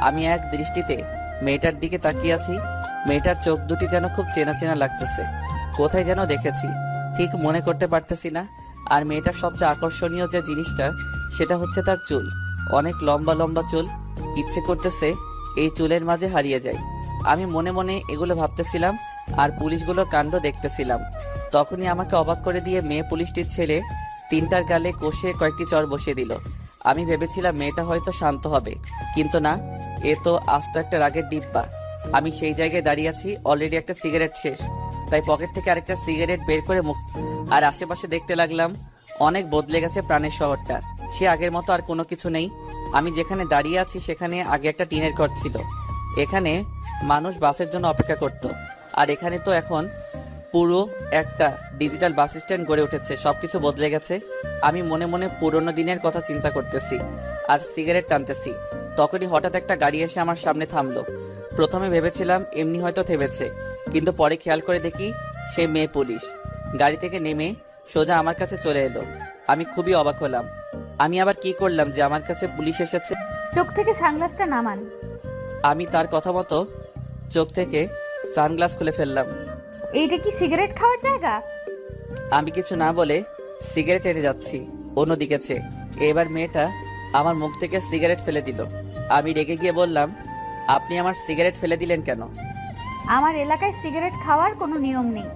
আমি এক দৃষ্টিতে মেয়েটার দিকে তাকিয়ে আছি। মেয়েটার চোখ দুটি যেন খুব চেনা চেনা লাগতেছে, কোথায় যেন দেখেছি, ঠিক মনে করতে পারতেছি না। আর মেয়েটার সবচেয়ে আকর্ষণীয় যে জিনিসটা সেটা হচ্ছে তার চুল, অনেক লম্বা লম্বা চুল। ইচ্ছে করতেছে এই চুলের মাঝে হারিয়ে যায়। আমি মনে মনে এগুলো ভাবতেছিলাম আর পুলিশগুলোর কাণ্ড দেখতেছিলাম। তখনই আমাকে অবাক করে দিয়ে মেয়ে পুলিশটির ছেলে 3টার গালে কষে কয়েকটি চর বসিয়ে দিল। আমি ভেবেছিলাম মেয়েটা হয়তো শান্ত হবে, কিন্তু না, এ তো আস্ত একটা রাগের ডিব্বা। আমি সেই জায়গায় দাঁড়িয়ে আছি, অলরেডি একটা সিগারেট শেষ, তাই পকেট থেকে আরেকটা সিগারেট বের করে মুখ আর আশেপাশে দেখতে লাগলাম। অনেক বদলে গেছে প্রাণের শহরটা, সে আগের মতো আর কোনো কিছু নেই। আমি যেখানে দাঁড়িয়ে আছি সেখানে আগে একটা টিনের ঘর ছিল। এখানে মানুষ বাসের জন্য অপেক্ষা করত, আর এখানে তো এখন পুরো একটা ডিজিটাল বাস স্ট্যান্ড গড়ে উঠেছে। সবকিছু বদলে গেছে। আমি মনে মনে পুরোনো দিনের কথা চিন্তা করতেছি আর সিগারেট টানতেছি। তখনই হঠাৎ একটা গাড়ি এসে আমার সামনে থামলো। প্রথমে ভেবেছিলাম এমনি হয়তো থেমেছে, কিন্তু পরে খেয়াল করে দেখি সে মেয়ে পুলিশ। গাড়ি থেকে নেমে সোজা আমার কাছে চলে এলো। আমি খুবই অবাক হলাম। আমি আবার কি করলাম যে আমার কাছে পুলিশ এসেছে? চোখ থেকে সানগ্লাসটা নামান। আমি তার কথা মতো চোখ থেকে সানগ্লাস খুলে ফেললাম। এইটা কি সিগারেট খাওয়ার জায়গা? আমি কিছু না বলে সিগারেট এনে যাচ্ছি অন্যদিকে চেয়ে। এবার মেয়েটা আমার মুখ থেকে সিগারেট ফেলে দিল। আমি রেগে গিয়ে বললাম, আপনি আমার সিগারেট ফেলে দিলেন কেন? আমার এলাকায় সিগারেট খাওয়ার কোনো নিয়ম নেই।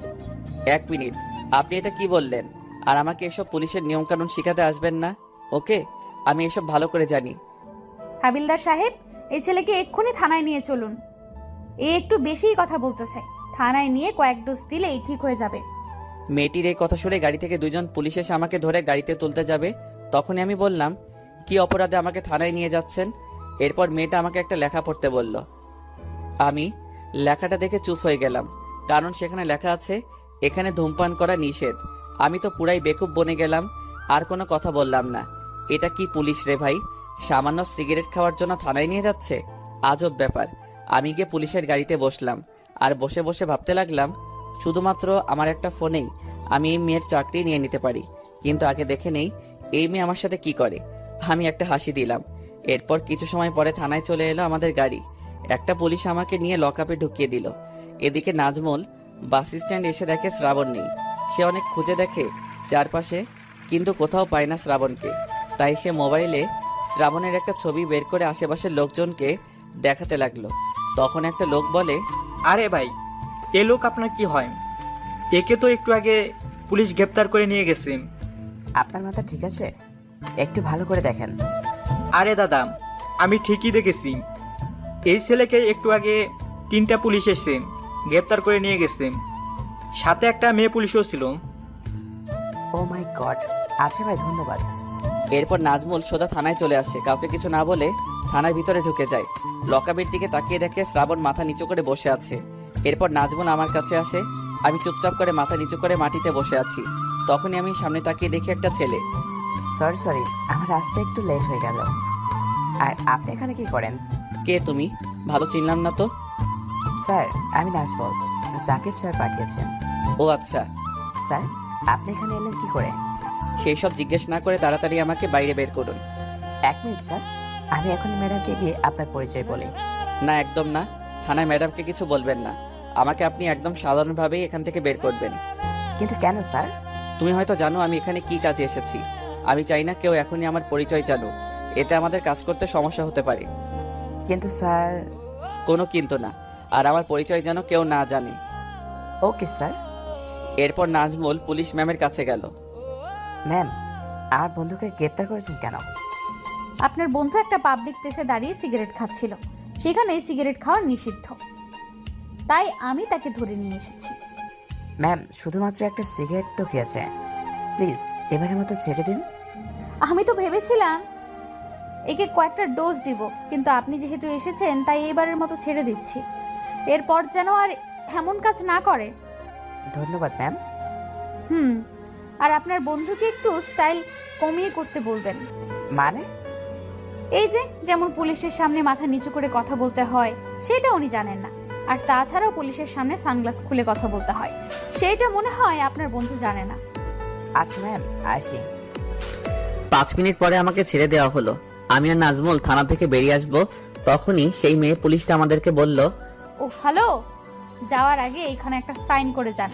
1 মিনিট, আপনি এটা কি বললেন? আর আমাকে এসব পুলিশের নিয়ম কানুন শিখাতে আসবেন না, ওকে? আমি এসব ভালো করে জানি। হাবিলদার সাহেব, এই ছেলেকে এক্ষুনি থানায় নিয়ে চলুন। এ একটু বেশিই কথা বলতেছে। থানায় নিয়ে কয়েক ডোজ দিলেই ঠিক হয়ে যাবে। মেয়েটির এই কথা শুনে গাড়ি থেকে 2 জন পুলিশ এসে আমাকে ধরে গাড়িতে তুলতে যাবে। তখনই আমি বললাম, কি অপরাধে আমাকে থানায় নিয়ে যাচ্ছেন? এরপর মেয়েটা আমাকে একটা লেখা পড়তে বলল। আমি লেখাটা দেখে চুপ হয়ে গেলাম, কারণ সেখানে লেখা আছে এখানে ধূমপান করা নিষেধ। আমি তো পুরাই বেকুব বনে গেলাম, আর কোনো কথা বললাম না। এটা কি পুলিশ রে ভাই, সামান্য সিগারেট খাওয়ার জন্য থানায় নিয়ে যাচ্ছে? আজব ব্যাপার। আমি গিয়ে পুলিশের গাড়িতে বসলাম আর বসে বসে ভাবতে লাগলাম, শুধুমাত্র আমার একটা ফোনেই আমি এই মেয়ের চাকরি নিয়ে নিতে পারি, কিন্তু আগে দেখে নেই এই মেয়ে আমার সাথে কি করে। আমি একটা হাসি দিলাম। এরপর কিছু সময় পরে থানায় চলে এলো আমাদের গাড়ি। একটা পুলিশ আমাকে নিয়ে লকআপে ঢুকিয়ে দিল। এদিকে নাজমুল বাস স্ট্যান্ড এসে দেখে শ্রাবণ নেই। সে অনেক খুঁজে দেখে চারপাশে, কিন্তু কোথাও পায় না শ্রাবণকে। তাই সে মোবাইলে শ্রাবণের একটা ছবি বের করে আশেপাশের লোকজনকে দেখাতে লাগলো। তখন একটা লোক বলে, আরে ভাই, এ লোক আপনার কি হয়? একে তো একটু আগে পুলিশ গ্রেপ্তার করে নিয়ে গেছে। আপনার মাথা ঠিক আছে? একটু ভালো করে দেখেন। আরে দাদা, আমি ঠিকই দেখেছি। এই ছেলেকে একটু আগে 3টা পুলিশ এসে গ্রেপ্তার করে নিয়ে গেছে, সাথে একটা মেয়ে পুলিশও ছিল। ও মাই গড। আচ্ছা ভাই, ধন্যবাদ। এরপর নাজমুল সোজা থানায় চলে আসে। কাউকে কিছু না বলে থানার ভিতরে ঢুকে যায়। লকআপের দিকে তাকিয়ে দেখে শ্রাবণ মাথা নিচু করে বসে আছে। এরপর নাজমুল আমার কাছে আসে। আমি চুপচাপ করে মাথা নিচু করে মাটিতে বসে আছি। তখনই আমি সামনে তাকিয়ে দেখি একটা ছেলে। সরি, আমার আসতে একটু লেট হয়ে গেল। আর আপনি এখানে কি করেন? কে তুমি? ভালো চিনলাম না তো। স্যার, আমি নাজমুল, জাকির স্যার পাঠিয়েছেন। ও আচ্ছা। স্যার, আপনি এখানে এলেন কি করে? সেই সব জিজ্ঞেস না করে তাড়াতাড়ি আমাকে বাইরে বের করুন। 1 মিনিট স্যার, আমি এখনই ম্যাডামকে গিয়ে আপনার পরিচয় বলি। না, একদম না। থানায় ম্যাডামকে কিছু বলবেন না। আমাকে আপনি একদম সাধারণভাবেই এখান থেকে বের করবেন। কিন্তু কেন স্যার? তুমি হয়তো জানো আমি এখানে কি কাজে এসেছি। আমি চাই না কেউ এখনই আমার পরিচয় জানুক, এতে আমাদের কাজ করতে সমস্যা হতে পারে। কিন্তু স্যার। কোনো কিন্তু না, আর আমার পরিচয় যেন কেউ না জানে। Okay sir. এরপর নাজমুল পুলিশ ম্যামের কাছে গেল। ম্যাম, আমার বন্ধুকে গ্রেপ্তার করেছেন কেন? আপনার বন্ধু একটা পাবলিক প্লেসে দাঁড়িয়ে সিগারেট খাচ্ছিল, সেখানে সিগারেট খাওয়া নিষিদ্ধ, তাই আমি তাকে ধরে নিয়ে এসেছি। ম্যাম, শুধুমাত্র একটা সিগারেট তো খেয়েছে, প্লিজ এবারের মতো ছেড়ে দিন। আমি তো ভেবেছিলাম একে কয়েকটা ডোজ দিব, কিন্তু আপনি যেহেতু এসেছেন তাই এবারের মতো ছেড়ে দিচ্ছি। এরপর যেন আর এমন কাজ না করে। ধন্যবাদ ম্যাম। হুম, আর আপনার বন্ধুকে একটু স্টাইল কমিয়ে করতে বলবেন। মানে? এই যে যেমন পুলিশের সামনে মাথা নিচু করে কথা বলতে হয় সেটা উনি জানেন না, আর তাছাড়াও পুলিশের সামনে সানগ্লাস খুলে কথা বলতে হয় সেটা মনে হয় আপনার বন্ধু জানে না। আচ্ছা ম্যাম, আসি। 5 মিনিট পরে আমাকে ছেড়ে দেওয়া হলো। আমি আর নাজমুল থানা থেকে বেরিয়ে আসবো, তখনই সেই মেয়ে পুলিশটা আমাদেরকে বলল, ও হ্যালো, যাওয়ার আগে এখানে একটা সাইন করে যান।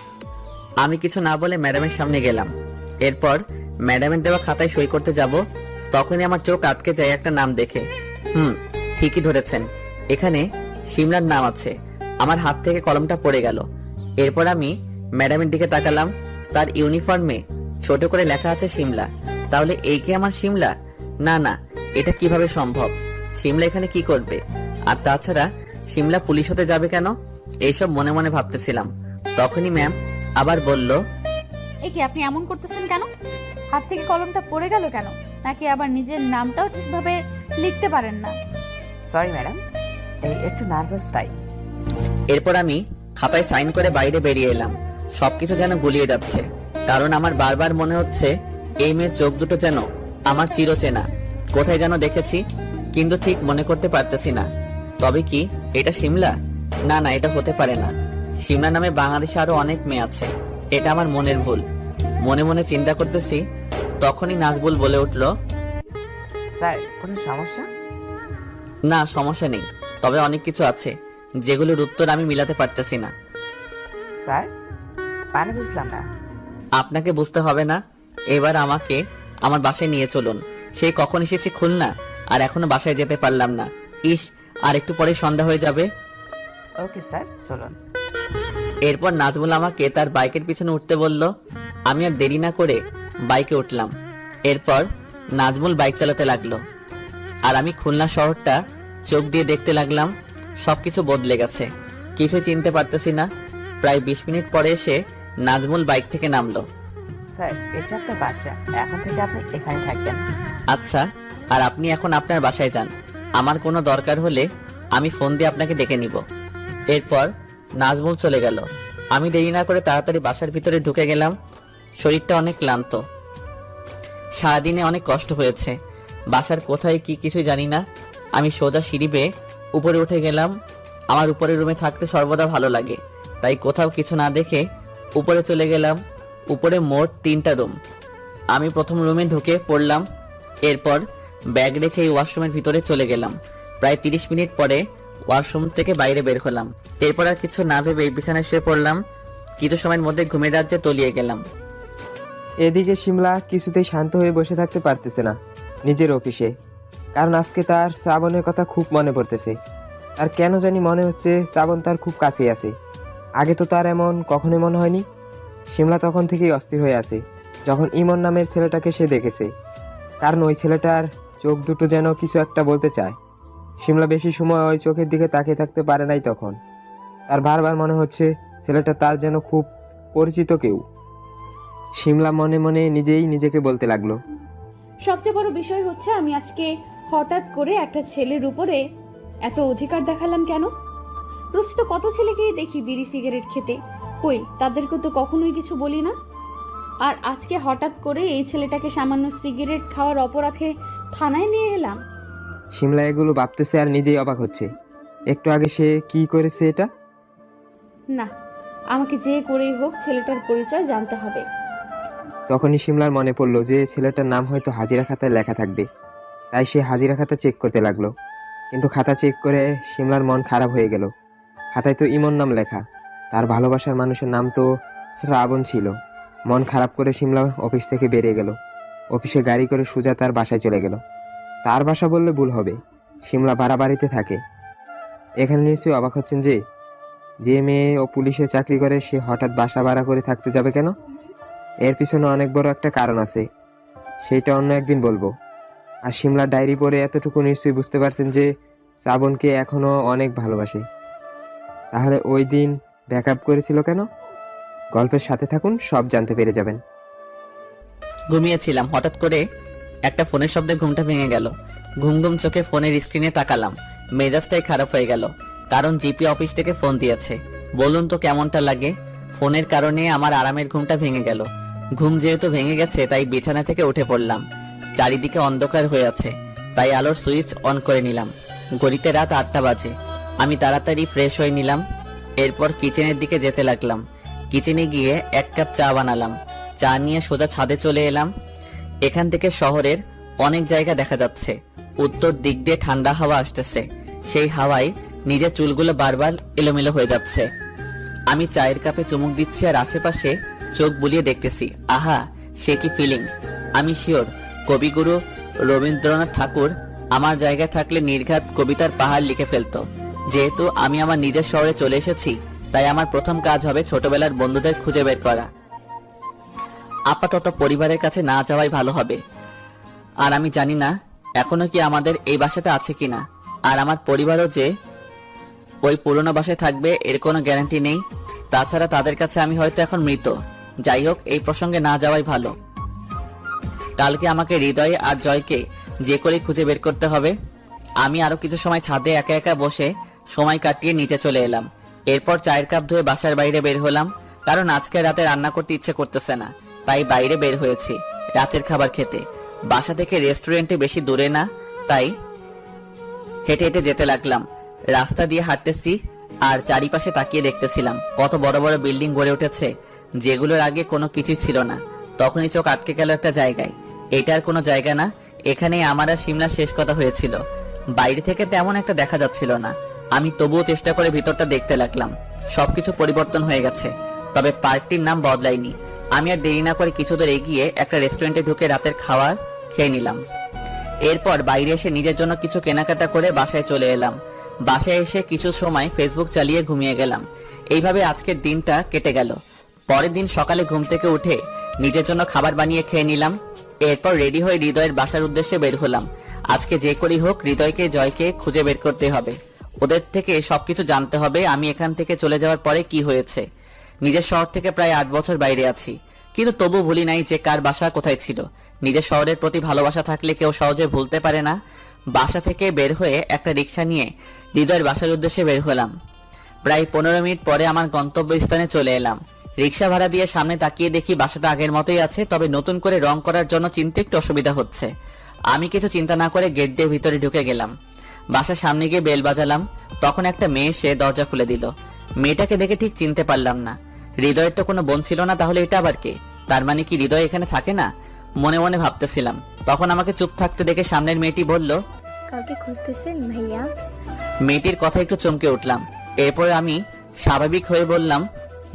আমি কিছু না বলে ম্যাডামের সামনে গেলাম। এরপর ম্যাডামের দেওয়া খাতায় সই করতে যাব, তখনই আমার চোখ আটকে যায় একটা নাম দেখে। ঠিকই ধরেছেন, এখানে সিমলার নাম আছে। আমার হাত থেকে কলমটা পড়ে গেল। এরপর আমি ম্যাডামের দিকে তাকালাম, তার ইউনিফর্মে ছোট করে লেখা আছে সিমলা। তাহলে এই কি আমার সিমলা? না না, এটা কিভাবে সম্ভব? সিমলা এখানে কি করবে? আর তাছাড়া সিমলা পুলিশ হতে যাবে কেন? এইসব মনে মনে ভাবতেছিলাম। তখনই ম্যাম আবার বলল, এ কি আপনি এমন করতেছেন কেন? হাত থেকে কলমটা পড়ে গেল কেন? নাকি আবার নিজের নামটাও ঠিকভাবে লিখতে পারেন না? সরি ম্যাডাম, একটু নার্ভাস তাই। এরপর আমি খাতায় সাইন করে বাইরে বেরিয়ে এলাম। সবকিছু যেন গুলিয়ে যাচ্ছে, কারণ আমার বারবার মনে হচ্ছে এই মেয়ের চোখ দুটো যেন আমার চিরচেনা, কোথায় যেন দেখেছি, কিন্তু ঠিক মনে করতে পারতেছি না। তবে কি এটা সিমলা? না না, এটা হতে পারে না। সিমলা নামে বাংলাদেশে আরো অনেক মেয়ে আছে, এটা আমার মনের ভুল। মনে মনে চিন্তা করতেছি, তখনই নাজবুল বলে উঠল, স্যার কোনো সমস্যা? না সমস্যা নেই, তবে অনেক কিছু আছে যেগুলোর উত্তর আমি মিলাতে পারতেছি না। স্যার মানে বুঝলাম না। আপনাকে বুঝতে হবে না, এবার আমাকে আমার বাসায় নিয়ে চলুন। সেই কখন এসেছি খুলনা, আর এখনো বাসায় যেতে পারলাম না। ইস, আর একটু পরে সন্ধ্যা হয়ে যাবে। ওকে স্যার, চলুন। এরপর নাজমুল আমাকে তার বাইকের পিছনে উঠতে বলল। আমি আর দেরি না করে বাইকে উঠলাম। এরপর নাজমুল বাইক চালাতে লাগলো, আর আমি খুলনা শহরটা চোখ দিয়ে দেখতে লাগলাম। সবকিছু বদলে গেছে, কিছু চিনতে পারতেছি না। প্রায় 20 মিনিট পরে এসে নাজমুল বাইক থেকে নামলো। স্যার এটা আপনার বাসা, এখন থেকে আপনি এখানে থাকবেন। আচ্ছা, আর আপনি এখন আপনার বাসায় যান। আমার কোনো দরকার হলে আমি ফোন দিয়ে আপনাকে ডেকে নিব। এরপর নাজমুল চলে গেল। আমি দেরি না করে তাড়াতাড়ি বাসার ভিতরে ঢুকে গেলাম। শরীরটা অনেক ক্লান্ত, সারাদিনে অনেক কষ্ট হয়েছে। বাসার কোথায় কি কিছুই জানি না। আমি সোজা সিঁড়ি বেয়ে উপরে উঠে গেলাম। আমার উপরের রুমে থাকতে সর্বদা ভালো লাগে, তাই কোথাও কিছু না দেখে উপরে চলে গেলাম। উপরে মোট 3টা রুম। আমি প্রথম রুমে ঢুকে পড়লাম। এরপর ব্যাগ রেখে ওয়াশরুমের ভিতরে চলে গেলাম। প্রায় 30 মিনিট পরে ওয়াশরুম থেকে বাইরে বের হলাম। এরপর আর কিছু না ভেবে বিছানায় শুয়ে পড়লাম। কিছু সময়ের মধ্যে ঘুমের রাজ্যে তলিয়ে গেলাম। এদিকে শিমলা কিছুতেই শান্ত হয়ে বসে থাকতে পারতেছে না নিজের অফিসে, কারণ আজকে তার শ্রাবণের কথা খুব মনে পড়তেছে। আর কেন জানি মনে হচ্ছে শ্রাবণ তার খুব কাছেই আছে। আগে তো তার এমন কখনোই মনে হয়নি। শিমলা তখন থেকেই অস্থির হয়ে আছে যখন ইমন নামের ছেলেটাকে সে দেখেছে, কারণ ওই ছেলেটার চোখ দুটো যেন কিছু একটা বলতে চায়। শিমলা বেশি সময় ওই চোখের দিকে তাকিয়ে থাকতে পারে নাই তখন। তার বারবার মনে হচ্ছে ছেলেটা তার যেন খুব পরিচিত কেউ। শিমলা মনে মনে নিজেই নিজেকে বলতে লাগলো, সবচেয়ে বড় বিষয় হচ্ছে আমি আজকে হঠাৎ করে একটা ছেলের উপরে এত অধিকার দেখালাম কেন? রোজ তো কত ছেলেকেই দেখি বিড়ি সিগারেট খেতে, কই তাদেরকে তো কখনোই কিছু বলি না। আর আজকে হঠাৎ করে এই ছেলেটাকে সামান্য সিগারেট খাওয়ার অপরাধে থানায় নিয়ে এলাম। শিমলা এগুলো ভাবতেছে আর নিজেই অবাক হচ্ছে। একটু আগে সে কি করেছে এটা? না, আমাকে যে করেই হোক ছেলেটার পরিচয় জানতে হবে। তখনই শিমলার মনে পড়লো যে ছেলেটার নাম হয়তো হাজিরা খাতায় লেখা থাকবে, তাই সে হাজিরা খাতা চেক করতে লাগলো। কিন্তু খাতা চেক করে শিমলার মন খারাপ হয়ে গেল। খাতায় তো ইমন নাম লেখা, তার ভালোবাসার মানুষের নাম তো শ্রাবণ ছিল। মন খারাপ করে শিমলা অফিস থেকে বেরিয়ে গেল। অফিসে গাড়ি করে সোজা তার বাসায় চলে গেল। তার বাসা বললে ভুল হবে, শিমলা ভাড়া বাড়িতে থাকে। এখানে নিশ্চয়ই অবাক হচ্ছেন যে মেয়ে ও পুলিশে চাকরি করে সে হঠাৎ বাসা ভাড়া করে থাকতে যাবে কেন? এর পিছনে অনেক বড় একটা কারণ আছে, সেইটা অন্য একদিন বলবো। আর শিমলার ডায়েরি পড়ে এতটুকু নিশ্চয়ই বুঝতে পারছেন যে শ্রাবণকে এখনো অনেক ভালোবাসে। তাহলে ওই দিন ব্যাকআপ করেছিল কেন? গল্পের সাথে থাকুন, সব জানতে পেরে যাবেন। ঘুমিয়েছিলাম, হঠাৎ করে একটা ফোনের শব্দে ঘুমটা ভেঙে গেল। ঘুম ঘুম চোখে ফোনের স্ক্রিনে তাকালাম। মেজাজটাই খারাপ হয়ে গেল, কারণ জিপি অফিস থেকে ফোন দিয়েছে। বলুন তো কেমনটা লাগে? ফোনের কারণে আমার আরামের ঘুমটা ভেঙে গেল। ঘুম যেহেতু ভেঙে গেছে তাই বিছানা থেকে উঠে পড়লাম। চারিদিকে অন্ধকার হয়ে আছে, তাই আলোর সুইচ অন করে নিলাম। ঘড়িতে রাত 8টা বাজে। আমি তাড়াতাড়ি ফ্রেশ হয়ে নিলাম। এরপর কিচেনের দিকে যেতে লাগলাম। কিচেনে গিয়ে 1 কাপ চা বানালাম। চা নিয়ে সোজা ছাদে চলে এলাম। এখান থেকে শহরের অনেক জায়গা দেখা যাচ্ছে। উত্তর দিক দিয়ে ঠান্ডা হাওয়া আসতেছে। সেই হাওয়ায় নিজের চুলগুলো বারবার এলোমেলো হয়ে যাচ্ছে। আমি চায়ের কাপে চুমুক দিচ্ছি আর আশেপাশে চোখ বুলিয়ে দেখতেছি। আহা, সে কি ফিলিংস! আমি শিওর কবিগুরু রবীন্দ্রনাথ ঠাকুর আমার জায়গায় থাকলে নির্ঘাত কবিতার পাহাড় লিখে ফেলতো। যেহেতু আমি আমার নিজের শহরে চলে এসেছি, তাই আমার প্রথম কাজ হবে ছোটবেলার বন্ধুদের খুঁজে বের করা। আপাতত পরিবারের কাছে না যাওয়াই ভালো হবে। আর আমি জানি না এখনো কি আমাদের এই বাসাটা আছে কিনা। আর আমার পরিবারও যে ওই পুরনো বাসায় থাকবে এর কোনো গ্যারান্টি নেই। তাছাড়া তাদের কাছে আমি হয়তো এখন মৃত। যাই হোক, এই প্রসঙ্গে না যাওয়াই ভালো। কালকে আমাকে হৃদয় আর জয়কে যে করে খুঁজে বের করতে হবে। আমি আরো কিছু সময় ছাদে একা একা বসে সময় কাটিয়ে নিচে চলে এলাম। এরপর চায়ের কাপ ধুয়ে বাসার বাইরে বের হলাম, কারণ আজকে রাতে রান্না করতে ইচ্ছে করতেছে না, তাই বাইরে বের হয়েছি রাতের খাবার খেতে। বাসা থেকে রেস্টুরেন্টে বেশি দূরে না, তাই হেঁটে হেঁটে যেতে লাগলাম। রাস্তা দিয়ে হাঁটতেছি আর চারিপাশে তাকিয়ে দেখতেছিলাম কত বড় বড় বিল্ডিং গড়ে উঠেছে, যেগুলোর আগে কোনো কিছু ছিল না। তখনই চোখ আটকে গেল একটা জায়গায়। এটার কোনো জায়গা না, এখানেই আমার আর সিমলা শেষ কথা হয়েছিল। বাইরে থেকে তেমন একটা দেখা যাচ্ছিল না। আমি তবুও চেষ্টা করে ভিতরটা দেখতে লাগলাম। সবকিছু পরিবর্তন হয়ে গেছে, তবে পার্কটির নাম বদলায়নি। আমি আর দেরি না করে কিছু দূর এগিয়ে একটা রেস্টুরেন্টে ঢুকে রাতের খাবার খেয়ে নিলাম। এরপর বাইরে এসে নিজের জন্য কিছু কেনাকাটা করে বাসায় চলে এলাম। বাসায় এসে কিছু সময় ফেসবুক চালিয়ে ঘুমিয়ে গেলাম। এইভাবে আজকের দিনটা কেটে গেল। পরের দিন সকালে ঘুম থেকে উঠে নিজের জন্য খাবার বানিয়ে খেয়ে নিলাম। এরপর রেডি হয়ে হৃদয়ের বাসার উদ্দেশ্যে বের হলাম। আজকে যে করেই হোক হৃদয়কে জয়কে খুঁজে বের করতে হবে। ওদের থেকে সবকিছু জানতে হবে আমি এখান থেকে চলে যাওয়ার পরে কি হয়েছে। নিজের শহর থেকে প্রায় 8 বছর বাইরে আছি, কিন্তু তবু ভুলি নাই যে কার বাসা কোথায় ছিল। নিজের শহরের প্রতি ভালোবাসা থাকলে কেউ সহজে ভুলতে পারে না। বাসা থেকে বের হয়ে একটা রিক্সা নিয়ে হৃদয়ের বাসার উদ্দেশ্যে বের হলাম। প্রায় 15 মিনিট পরে আমার গন্তব্যস্থানে চলে এলাম। রিক্সা ভাড়া দিয়ে সামনে তাকিয়ে দেখি বাসাটা আগের মতোই আছে, তবে নতুন করে রং করার জন্য চিনতে একটু অসুবিধা হচ্ছে। আমি কিছু চিন্তা না করে গেট দিয়ে ভিতরে ঢুকে গেলাম। বাসার সামনে গিয়ে বেল বাজালাম, তখন একটা মেয়ে এসে দরজা খুলে দিল। মেয়েটাকে দেখে ঠিক চিনতে পারলাম না। হৃদয়ের তো কোনো বোন ছিল না, তাহলে এটা আবার কে? তার মানে কি হৃদয় এখানে থাকে না? মনে মনে ভাবতেছিলাম। তখন আমাকে চুপ থাকতে দেখে সামনের মেয়েটি বলল, কাউকে খুঁজতেছেন ভাইয়া? মেয়েটির কথা একটু চমকে উঠলাম। এরপর আমি স্বাভাবিক হয়ে বললাম,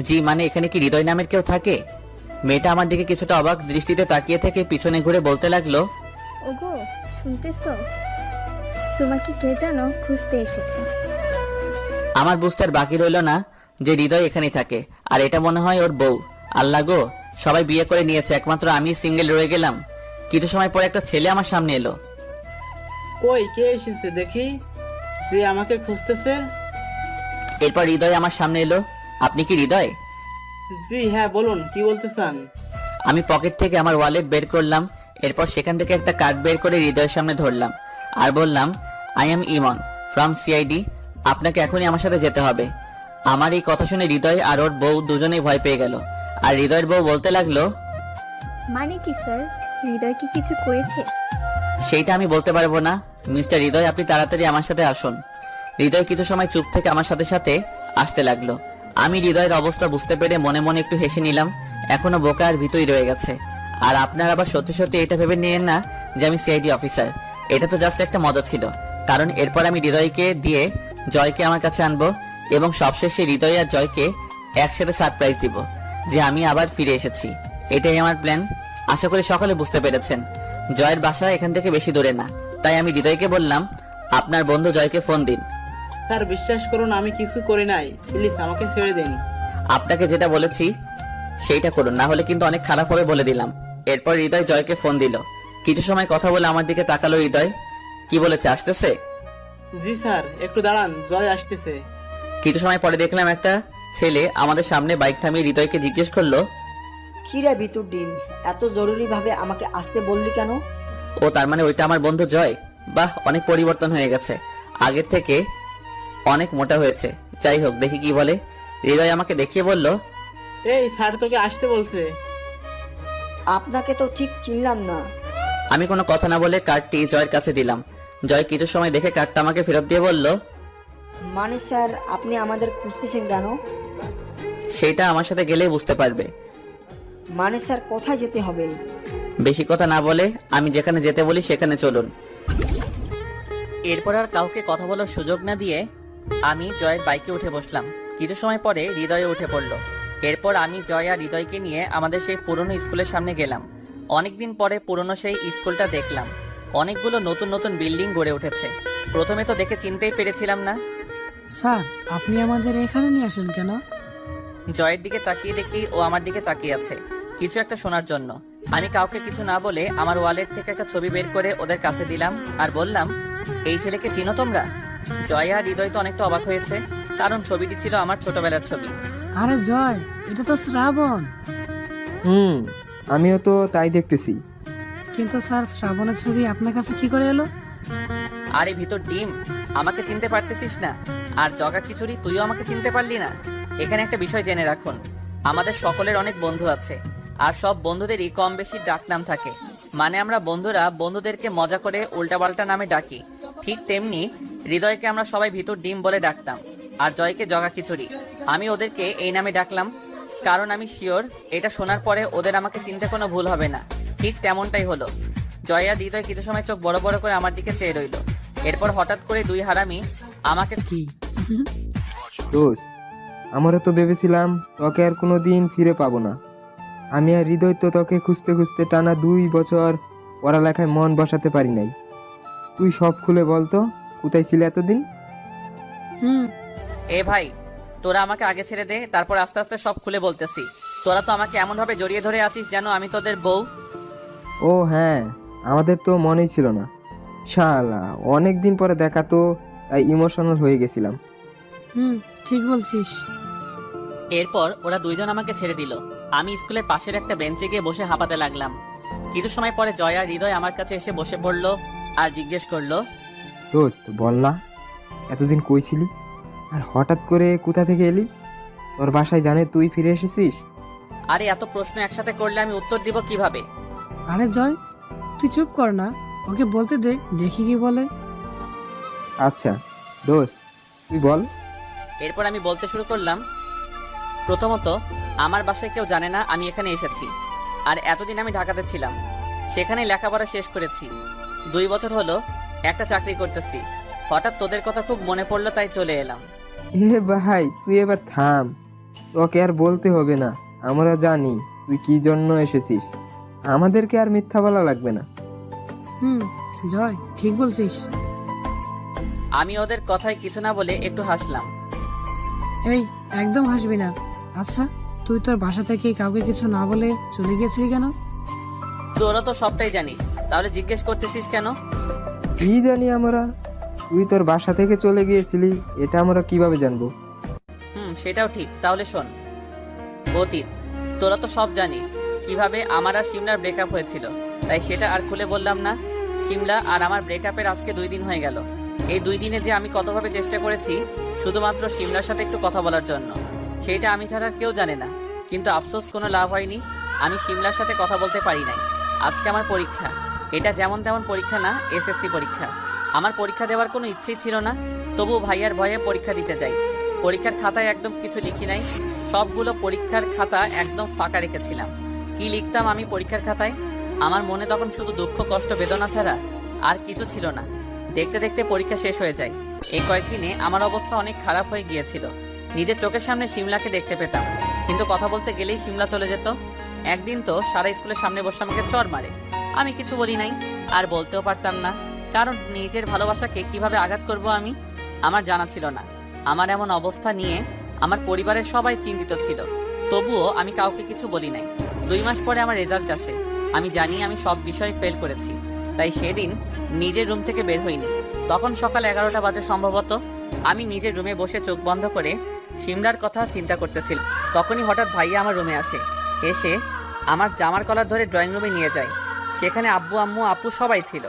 জি, মানে এখানে কি হৃদয় নামের কেউ থাকে? মেয়েটা আমার দিকে কিছুটা অবাক দৃষ্টিতে তাকিয়ে থেকে পিছনে ঘুরে বলতে লাগলো, ওগো শুনতেছো? তোমাকে কে জানো খুঁজতে এসেছে। আমার বুঝতে আর বাকি রইল না যে হৃদয় এখানেই থাকে, আর এটা মনে হয় ওর বউ। আল্লাহ গো, সবাই বিয়ে করে নিয়েছে, একমাত্র আমি সিঙ্গেল রয়ে গেলাম। কিছু সময় পরে একটা ছেলে আমার সামনে এলো। কই, কে এসেছে দেখি, যে আমাকে খুঁজতেছে? এরপর হৃদয় আমার সামনে এলো। আপনি কি হৃদয়? জি হ্যাঁ, বলুন কি বলতে চান? আমি পকেট থেকে আমার ওয়ালেট বের করলাম। এরপর সেখান থেকে একটা কার্ড বের করে হৃদয়ের সামনে ধরলাম আর বললাম, I am Emon from CID. আপনাকে এখনই আমার সাথে যেতে হবে। আমার এই কথা শুনে হৃদয় আর ওর বউ দুজনেই ভয় পেয়ে গেল। আর হৃদয়ের বউ বলতে লাগলো, মানে কি স্যার, হৃদয় কি কিছু করেছে? সেইটা আমি বলতে পারবো না মিস্টার হৃদয়, আপনি তাড়াতাড়ি আমার সাথে আসুন। হৃদয় কিছু সময় চুপ থেকে আমার সাথে সাথে আসতে লাগলো। আমি হৃদয়ের অবস্থা বুঝতে পেরে মনে মনে একটু হেসে নিলাম। এখনো বোকা আর ভীতই রয়ে গেছে। আর আপনার আবার সত্যি সত্যি এটা ভেবে নিয়েন না যে আমি সিআইডি অফিসার। এটা তো জাস্ট একটা মজা ছিল, কারণ এরপর আমি হৃদয়কে দিয়ে জয়কে আমার কাছে আনবো এবং সবশেষে হৃদয় আর জয়কে একসাথে সারপ্রাইজ দিব যে আমি আবার ফিরে এসেছি। এটাই আমার প্ল্যান। আশা করি সকলে বুঝতে পেরেছেন। জয়ের বাসা এখান থেকে বেশি দূরে না, তাই আমি হৃদয়কে বললাম, আপনার বন্ধু জয়কে ফোন দিন। স্যার বিশ্বাস করুন, আমি কিছু করি নাই, প্লিজ আমাকে ছেড়ে দিন। আপনাকে যেটা বলেছি সেইটা করুন, না হলে কিন্তু অনেক খারাপ হবে বলে দিলাম। এরপর হৃদয় জয়কে ফোন দিল। কিছু সময় কথা বলে আমার দিকে তাকালো হৃদয়। কি বলেছে, আসতেছে? জি স্যার, একটু দাঁড়ান, জয় আসতেছে। কিছু সময় পরে দেখলাম একটা ছেলে আমাদের সামনে বাইক থামিয়ে হৃদয়কে জিজ্ঞেস করলো, কিরে ভিতর ডিম, এত জরুরি ভাবে আমাকে আসতে বললি কেন? ও তার মানে ওইটা আমার বন্ধু জয়? বাহ, অনেক পরিবর্তন হয়ে গেছে, আগের থেকে অনেক মোটা হয়েছে। যাই হোক, দেখি কি বলে। হৃদয় আমাকে দেখিয়ে বলল, এই স্যার তোকে আসতে বলছে। আপনাকে তো ঠিক চিনলাম না। আমি কোনো কথা না বলে কার্ডটি জয়ের কাছে দিলাম। জয় কিছু সময় দেখে কার্ডটা আমাকে ফেরত দিয়ে বলল, মানে স্যার আপনি আমাদের খুঁজতেছেন কেন? সেইটা আমার সাথে গেলেই বুঝতে পারবে। মানে স্যার কোথায় যেতে হবে? বেশি কথা না বলে আমি যেখানে যেতে বলি সেখানে চলুন। এরপর আর কাউকে কথা বলার সুযোগ না দিয়ে আমি জয়ের বাইকে উঠে বসলাম। কিছু সময় পরে হৃদয়ে উঠে পড়লো। এরপর আমি জয় আর হৃদয়কে নিয়ে আমাদের সেই পুরনো স্কুলের সামনে গেলাম। অনেকদিন পরে পুরনো সেই স্কুলটা দেখলাম। অনেকগুলো নতুন নতুন বিল্ডিং গড়ে উঠেছে। প্রথমে তো দেখে চিনতেই পেরেছিলাম না। স্যার, আপনি আমাদের এখানে নিয়ে আসেন কেন? জয়ের দিকে তাকিয়ে দেখি ও আমার দিকে তাকিয়ে আছে কিছু একটা শোনার জন্য। আমি কাউকে কিছু না বলে আমার ওয়ালেট থেকে একটা ছবি বের করে ওদের কাছে দিলাম আর বললাম, এই ছেলেকে চিনো তোমরা? জয় আর হৃদয় তো অনেকটা অবাক হয়েছে, কারণ ছবিটি ছিল আমার ছোটবেলার ছবি। আরে জয়, এটা তো শ্রাবণ। আমিও তো তাই দেখতেছি। কিন্তু স্যার, শ্রাবণের ছবি আপনার কাছে কি করে এলো? আরে ভিতর ডিম, আমাকে চিনতে পারতেছিস না? আর জগা খিচুড়ি, তুইও আমাকে চিনতে পারলি না? এখানে একটা বিষয় জেনে রাখুন, আমাদের সকলের অনেক বন্ধু আছে, আর সব বন্ধুদেরই কম বেশি ডাকনাম থাকে। মানে আমরা বন্ধুরা বন্ধুদেরকে মজা করে উল্টাপাল্টা নামে ডাকি। ঠিক তেমনি হৃদয়কে আমরা সবাই ভিতর ডিম বলে ডাকতাম, আর জয়কে জগা খিচুড়ি। আমি ওদেরকে এই নামে ডাকলাম কারণ আমি শিওর এটা শোনার পরে ওদের আমাকে চিনতে কোনো ভুল হবে না। ঠিক তেমনটাই হলো। জয় আর হৃদয় কিছু সময় চোখ বড় বড় করে আমার দিকে চেয়ে রইল। এরপর হঠাৎ করে দুই হারামি আমাকে কি দোস্ত, আমারও তো ভেবেছিলাম তোকে আর কোনোদিন ফিরে পাবো না। আমি আর হৃদয় তো তোকে খুঁজতে খুঁজতে টানা 2 বছর পড়ালেখায় মন বসাতে পারি নাই। তুই সব খুলে বলতো, কোথায় ছিলে এতদিন? এ ভাই, তোরা আমাকে আগে ছেড়ে দে, তারপর আস্তে আস্তে সব খুলে বলতেছি। তোরা তো আমাকে এমন ভাবে জড়িয়ে ধরে আছিস যেন আমি তোদের বউ। ও হ্যাঁ, আমাদের তো মনেই ছিল না। শালা, অনেকদিন পরে দেখা তো, তাই ইমোশনাল হয়ে গেছিলাম। ঠিক বলছিস। এরপর ওরা দুইজন আমাকে ছেড়ে দিল। আমি স্কুলের পাশের একটা বেঞ্চে গিয়ে বসে হাঁপাতে লাগলাম। কিছু সময় পরে জয় আর হৃদয় আমার কাছে এসে বসে পড়লো আর জিজ্ঞেস করলো, দোস্ত বল না, এতদিন কই ছিলি আর হঠাৎ করে কোথা থেকে এলি? তোর বাসায় জানে তুই ফিরে এসেছিস? আরে এত প্রশ্ন একসাথে করলে আমি উত্তর দিব কিভাবে? আরে জয়, তুই চুপ কর না, ওকে বলতে দে, দেখি কি বলে। আচ্ছা দোস্ত, তুই বল। এরপর আমি বলতে শুরু করলাম, প্রথমত আমার বাসায় কেউ জানে না আমি এখানে এসেছি। আর এতদিন আমি ঢাকাতে ছিলাম, সেখানে লেখাপড়া শেষ করেছি। 2 বছর হলো একটা চাকরি করতেছি। হঠাৎ তোদের কথা খুব মনে পড়লো, তাই চলে এলাম। এ ভাই, তুই এবার থাম, তোকে আর বলতে হবে না, আমরা জানি তুই কি জন্য এসেছিস। আমাদেরকে আর মিথ্যা বলা লাগবে না। জয়, ঠিক বলছিস। আমি ওদের কথায় কিছু না বলে একটু হাসলাম। এই, একদম হাসবি না। আচ্ছা, তুই তোর বাসা থেকে কাউকে কিছু না বলে চলে গেছিলি কেন? তোরা তো সবটাই জানিস, তাহলে জিজ্ঞেস করতেছিস কেন? কি জানি আমরা? তুই তোর বাসা থেকে চলে গিয়েছিলি, এটা আমরা কিভাবে জানবো? সেটাও ঠিক। তাহলে শোন, অতীত, তোরা তো সব জানিস কিভাবে আমার আর সিমলার ব্রেকআপ হয়েছিল, তাই সেটা আর খুলে বললাম না। সিমলা আর আমার ব্রেকআপের আজকে 2 দিন হয়ে গেল। এই 2 দিনে যে আমি কতভাবে চেষ্টা করেছি শুধুমাত্র সিমলার সাথে একটু কথা বলার জন্য, সেইটা আমি ছাড়া কেউ জানে না। কিন্তু আফসোস, কোনো লাভ হয়নি। আমি সিমলার সাথে কথা বলতে পারি নাই। আজকে আমার পরীক্ষা। এটা যেমন তেমন পরীক্ষা না, এসএসসি পরীক্ষা। আমার পরীক্ষা দেওয়ার কোনো ইচ্ছেই ছিল না, তবু ভাইয়ার ভয়ে পরীক্ষা দিতে যাই। পরীক্ষার খাতায় একদম কিছু লিখি নাই, সবগুলো পরীক্ষার খাতা একদম ফাঁকা রেখেছিলাম। কি লিখতাম আমি পরীক্ষার খাতায়? আমার মনে তখন শুধু দুঃখ, কষ্ট, বেদনা ছাড়া আর কিছু ছিল না। দেখতে দেখতে পরীক্ষা শেষ হয়ে যায়। এই কয়েকদিনে আমার অবস্থা অনেক খারাপ হয়ে গিয়েছিল। নিজের চোখের সামনে সিমলাকে দেখতে পেতাম, কিন্তু কথা বলতে গেলেই সিমলা চলে যেত। একদিন তো সারা স্কুলের সামনে বসে আমাকে চড় মারে। আমি কিছু বলি নাই, আর বলতেও পারতাম না, কারণ নিজের ভালোবাসাকে কিভাবে আঘাত করব আমি আমার জানা ছিল না। আমার এমন অবস্থা নিয়ে আমার পরিবারের সবাই চিন্তিত ছিল, তবুও আমি কাউকে কিছু বলি নাই। 2 মাস পরে আমার রেজাল্ট আসে। আমি জানি আমি সব বিষয়ে ফেল করেছি, তাই সেদিন নিজের রুম থেকে বের হইনি। তখন সকাল 11টা বাজে সম্ভবত। আমি নিজের রুমে বসে চোখ বন্ধ করে সিমলার কথা চিন্তা করতেছিলাম। তখনই হঠাৎ ভাইয়া আমার রুমে আসে। এসে আমার জামার কলার ধরে ড্রয়িং রুমে নিয়ে যায়। সেখানে আব্বু, আম্মু, আপু সবাই ছিল।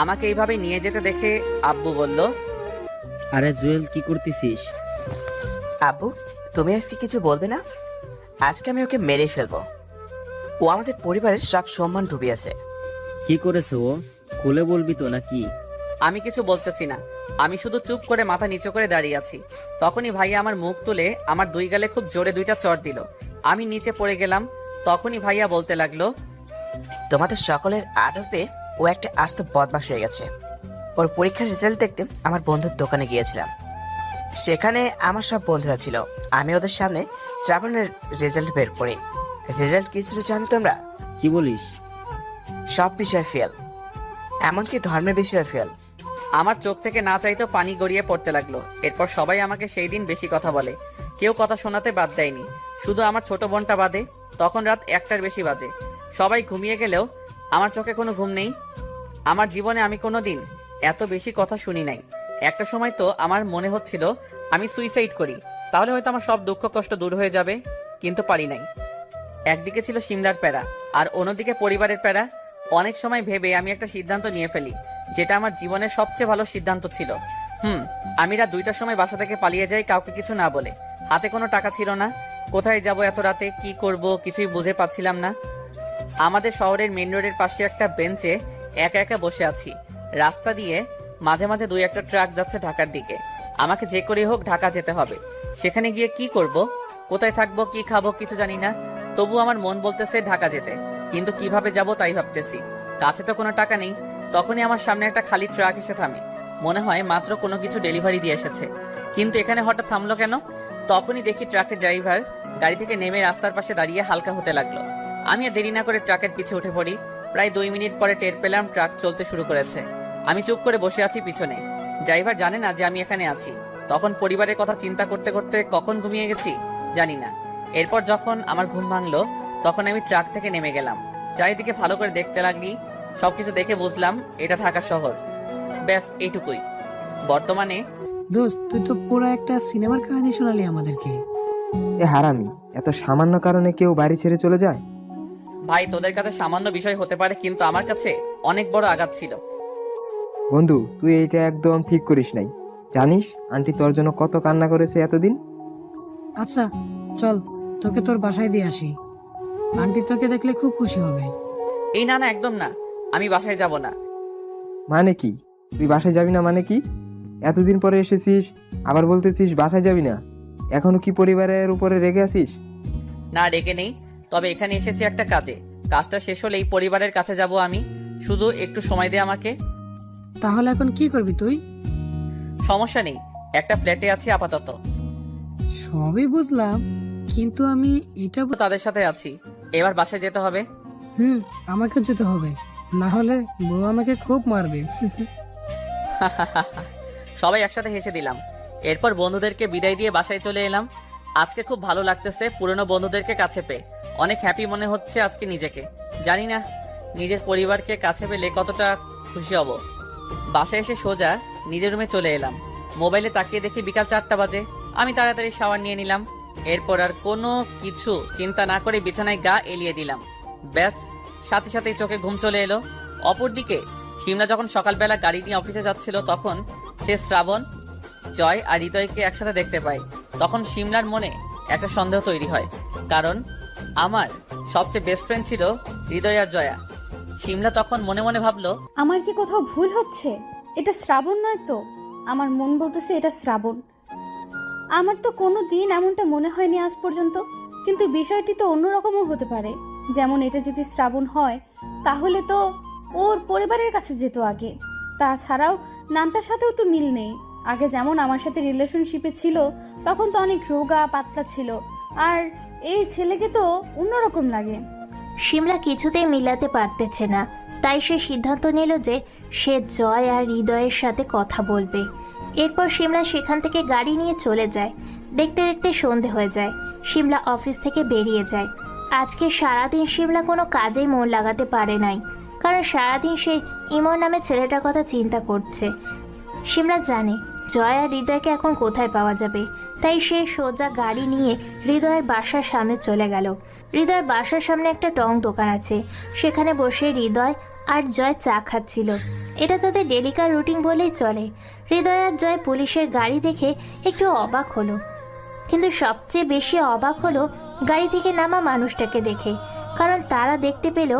আমাকে এইভাবে নিয়ে যেতে দেখে আব্বু বলল, আরে জুয়েল, কি করতেছিস? আব্বু, তুমি আজকে কিছু বলবে না? আজকে আমি ওকে মেরেই ফেলবো। ও আমাদের পরিবারের সব সম্মান ডুবিয়েছে। কি করেছে ও? খুলে বলবি তো নাকি? আমি কিছু বলতেছি না, আমি শুধু চুপ করে মাথা নিচু করে দাঁড়িয়ে আছি। তখনই ভাইয়া আমার মুখ তুলে আমার 2 গালে খুব জোরে 2টা চড় দিল। আমি নিচে পড়ে গেলাম। তখনই ভাইয়া বলতে লাগলো, তোমাদের সকলের আদর পেয়ে ও একটা আস্ত বদমাশ হয়ে গেছে। ওর পরীক্ষার রেজাল্ট দেখতে আমার বন্ধুর দোকানে গিয়েছিলাম। সেখানে আমার সব বন্ধুরা ছিল। আমি ওদের সামনে শ্রাবণের রেজাল্ট বের করি। রেজাল্ট কি ছিল জানো তোমরা? কি বলিস? সব বিষয়ে ফেল, এমনকি ধর্মের বিষয়ে ফেল। আমার চোখ থেকে না চাইতেও পানি গড়িয়ে পড়তে লাগলো। এরপর সবাই আমাকে সেই দিন বেশি কথা বলে। কেউ কথা শোনাতে বাদ দেয়নি, শুধু আমার ছোট বোনটা বাদে। তখন রাত 1টার বেশি বাজে। সবাই ঘুমিয়ে গেলেও আমার চোখে কোনো ঘুম নেই। আমার জীবনে আমি কোনো দিন এত বেশি কথা শুনি নাই। একটা সময় তো আমার মনে হচ্ছিল আমি সুইসাইড করি, তাহলে হয়তো আমার সব দুঃখ কষ্ট দূর হয়ে যাবে, কিন্তু পারি নাই। একদিকে ছিল সিমলার প্যারা আর অন্যদিকে পরিবারের প্যারা। অনেক সময় ভেবে আমি একটা সিদ্ধান্ত নিয়ে ফেলি, যেটা আমার জীবনের সবচেয়ে ভালো সিদ্ধান্ত ছিল। আমি রাত 2টার সময় বাসা থেকে পালিয়ে যাই, কাউকে কিছু না বলে। হাতে কোনো টাকা ছিল না, কোথায় যাব এত রাতে, কি করব কিছুই বুঝে পাচ্ছিলাম না। আমাদের শহরের মেন রোডের পাশে একটা বেঞ্চে একা একা বসে আছি। রাস্তা দিয়ে মাঝে মাঝে 2-1টা ট্রাক যাচ্ছে ঢাকার দিকে। আমাকে যে করে হোক ঢাকা যেতে হবে। সেখানে গিয়ে কি করব, কোথায় থাকবো, কি খাবো কিছু জানি না। তবু আমার মন বলতেছে ঢাকা যেতে, কিন্তু কিভাবে যাব তাই ভাবতেছি। কাছে তো কোনো টাকা নেই। তখনই আমার সামনে একটা খালি ট্রাক এসে থামে। মনে হয় মাত্র কোনো কিছু ডেলিভারি দিয়ে এসেছে, কিন্তু এখানে হঠাৎ থামলো কেন? তখনই দেখি ট্রাকের ড্রাইভার গাড়ি থেকে নেমে রাস্তার পাশে দাঁড়িয়ে হালকা হতে লাগলো। আমি আর দেরি না করে ট্রাকের পিছে উঠে পড়ি। প্রায় 2 মিনিট পরে টের পেলাম ট্রাক চলতে শুরু করেছে। আমি চুপ করে বসে আছি পিছনে। ড্রাইভার জানে না যে আমি এখানে আছি। তখন পরিবারের কথা চিন্তা করতে করতে কখন ঘুমিয়ে গেছি জানি না। এরপর যখন আমার ঘুম ভাঙলো, তখন আমি ট্রাক থেকে নেমে গেলাম। চারিদিকে ভালো করে দেখতে লাগলি। সবকিছু দেখে বুঝলাম এটা ঢাকা শহর। ব্যাস এইটুকুই। বর্তমানে দোস্ত, তুই তো পুরো একটা সিনেমার কাহিনী শোনালি আমাদেরকে। এ হারামি, এত সামান্য কারণে কেউ বাড়ি ছেড়ে চলে যায়? ভাই, তোদের কাছে সামান্য বিষয় হতে পারে, কিন্তু আমার কাছে অনেক বড় আঘাত ছিল। বন্ধু, তুই এইটা একদম ঠিক করিস নাই। জানিস আন্টি তোর জন্য কত কান্না করেছে এতদিন? আচ্ছা চল, তোকে তোর বাসায় দিয়ে আসি। আন্টি তোকে দেখলে খুব খুশি হবে। এই না না, একদম না, আমি বাসায় যাব না। মানে কি? তুই বাসায় যাবি না মানে কি? এতদিন পরে এসেছিস, আবার বলতেছিস বাসায় যাবি না? এখনো কি পরিবারের উপরে রেগে আছিস? না, রেগে নেই, তবে এখানে এসেছি একটা কাজে। কাজটা শেষ হলেই পরিবারের কাছে যাব আমি। শুধু একটু সময় দে আমাকে। তাহলে এখন কি করবি তুই? সমস্যা নেই, একটা ফ্ল্যাটে আছি আপাতত। সবই বুঝলাম, কিন্তু আমি এটা তাদের সাথে আছি। এবার বাসায় যেতে হবে। আমাকে যেতে হবে, না হলে বউ আমাকে খুব মারবে। সবাই একসাথে হেসে দিলাম। এরপর বন্ধুদেরকে বিদায় দিয়ে বাসায় চলে এলাম। আজকে খুব ভালো লাগতেছে পুরনো বন্ধুদেরকে কাছে পেয়ে। অনেক হ্যাপি মনে হচ্ছে আজকে নিজেকে। জানি না নিজের পরিবারকে কাছে পেলে কতটা খুশি হব। বাসায় এসে সোজা নিজের রুমে চলে এলাম। মোবাইলে তাকিয়ে দেখি বিকাল 4টা বাজে। আমি তাড়াতাড়ি শাওয়ার নিয়ে নিলাম। এরপর আর কোনো কিছু চিন্তা না করে বিছানায় গা এলিয়ে দিলাম। ব্যাস, সাথে সাথেই চোখে ঘুম চলে এলো। অপরদিকে সিমলা যখন সকালবেলা গাড়ি নিয়ে অফিসে যাচ্ছিল, তখন সে শ্রাবণ, জয় আর হৃদয়কে একসাথে দেখতে পায়। তখন সিমলার মনে একটা সন্দেহ তৈরি হয়, কারণ আমার সবচেয়ে বেস্ট ফ্রেন্ড ছিল হৃদয় আর জয়া। সিমলা তখন মনে মনে ভাবলো, আমার কি কোথাও ভুল হচ্ছে? এটা শ্রাবণ নয় তো? আমার মন বলতেছে এটা শ্রাবণ। আমার তো কোনো দিন এমনটা মনে হয়নি আজ পর্যন্ত, কিন্তু বিষয়টি তো অন্যরকমও হতে পারে। যেমন এটা যদি শ্রাবণ হয়, তাহলে তো ওর পরিবারের কাছে যেত আগে। তাছাড়াও নামটার সাথেও তো মিল নেই। আগে যেমন আমার সাথে রিলেশনশিপে ছিল, তখন তো অনেক রোগা পাতলা ছিল, আর এই ছেলেকে তো অন্যরকম লাগে। সিমলা কিছুতেই মিলাতে পারতেছে না, তাই সে সিদ্ধান্ত নিল যে সে জয় আর হৃদয়ের সাথে কথা বলবে। এরপর সিমলা সেখান থেকে গাড়ি নিয়ে চলে যায়। দেখতে দেখতে সন্ধে হয়ে যায়। সিমলা অফিস থেকে বেরিয়ে যায়। আজকে সারাদিন সিমলা কোনো কাজেই মন লাগাতে পারে নাই, কারণ সারাদিন সে ইমন নামে ছেলেটার কথা চিন্তা করছে। সিমলা জানে জয় আর হৃদয়কে এখন কোথায় পাওয়া যাবে, তাই সে সোজা গাড়ি নিয়ে হৃদয়ের বাসার সামনে চলে গেল। হৃদয়ের বাসার সামনে একটা টং দোকান আছে, সেখানে বসে হৃদয় আর জয় চা খাচ্ছিল। এটা তাদের ডেলিকার রুটিন বলেই চলে। হৃদয় আর জয় পুলিশের গাড়ি দেখে একটু অবাক হলো। কিন্তু সবচেয়ে বেশি অবাক হলো গাড়ি থেকে নামা মানুষটাকে দেখে, কারণ তারা দেখতে পেল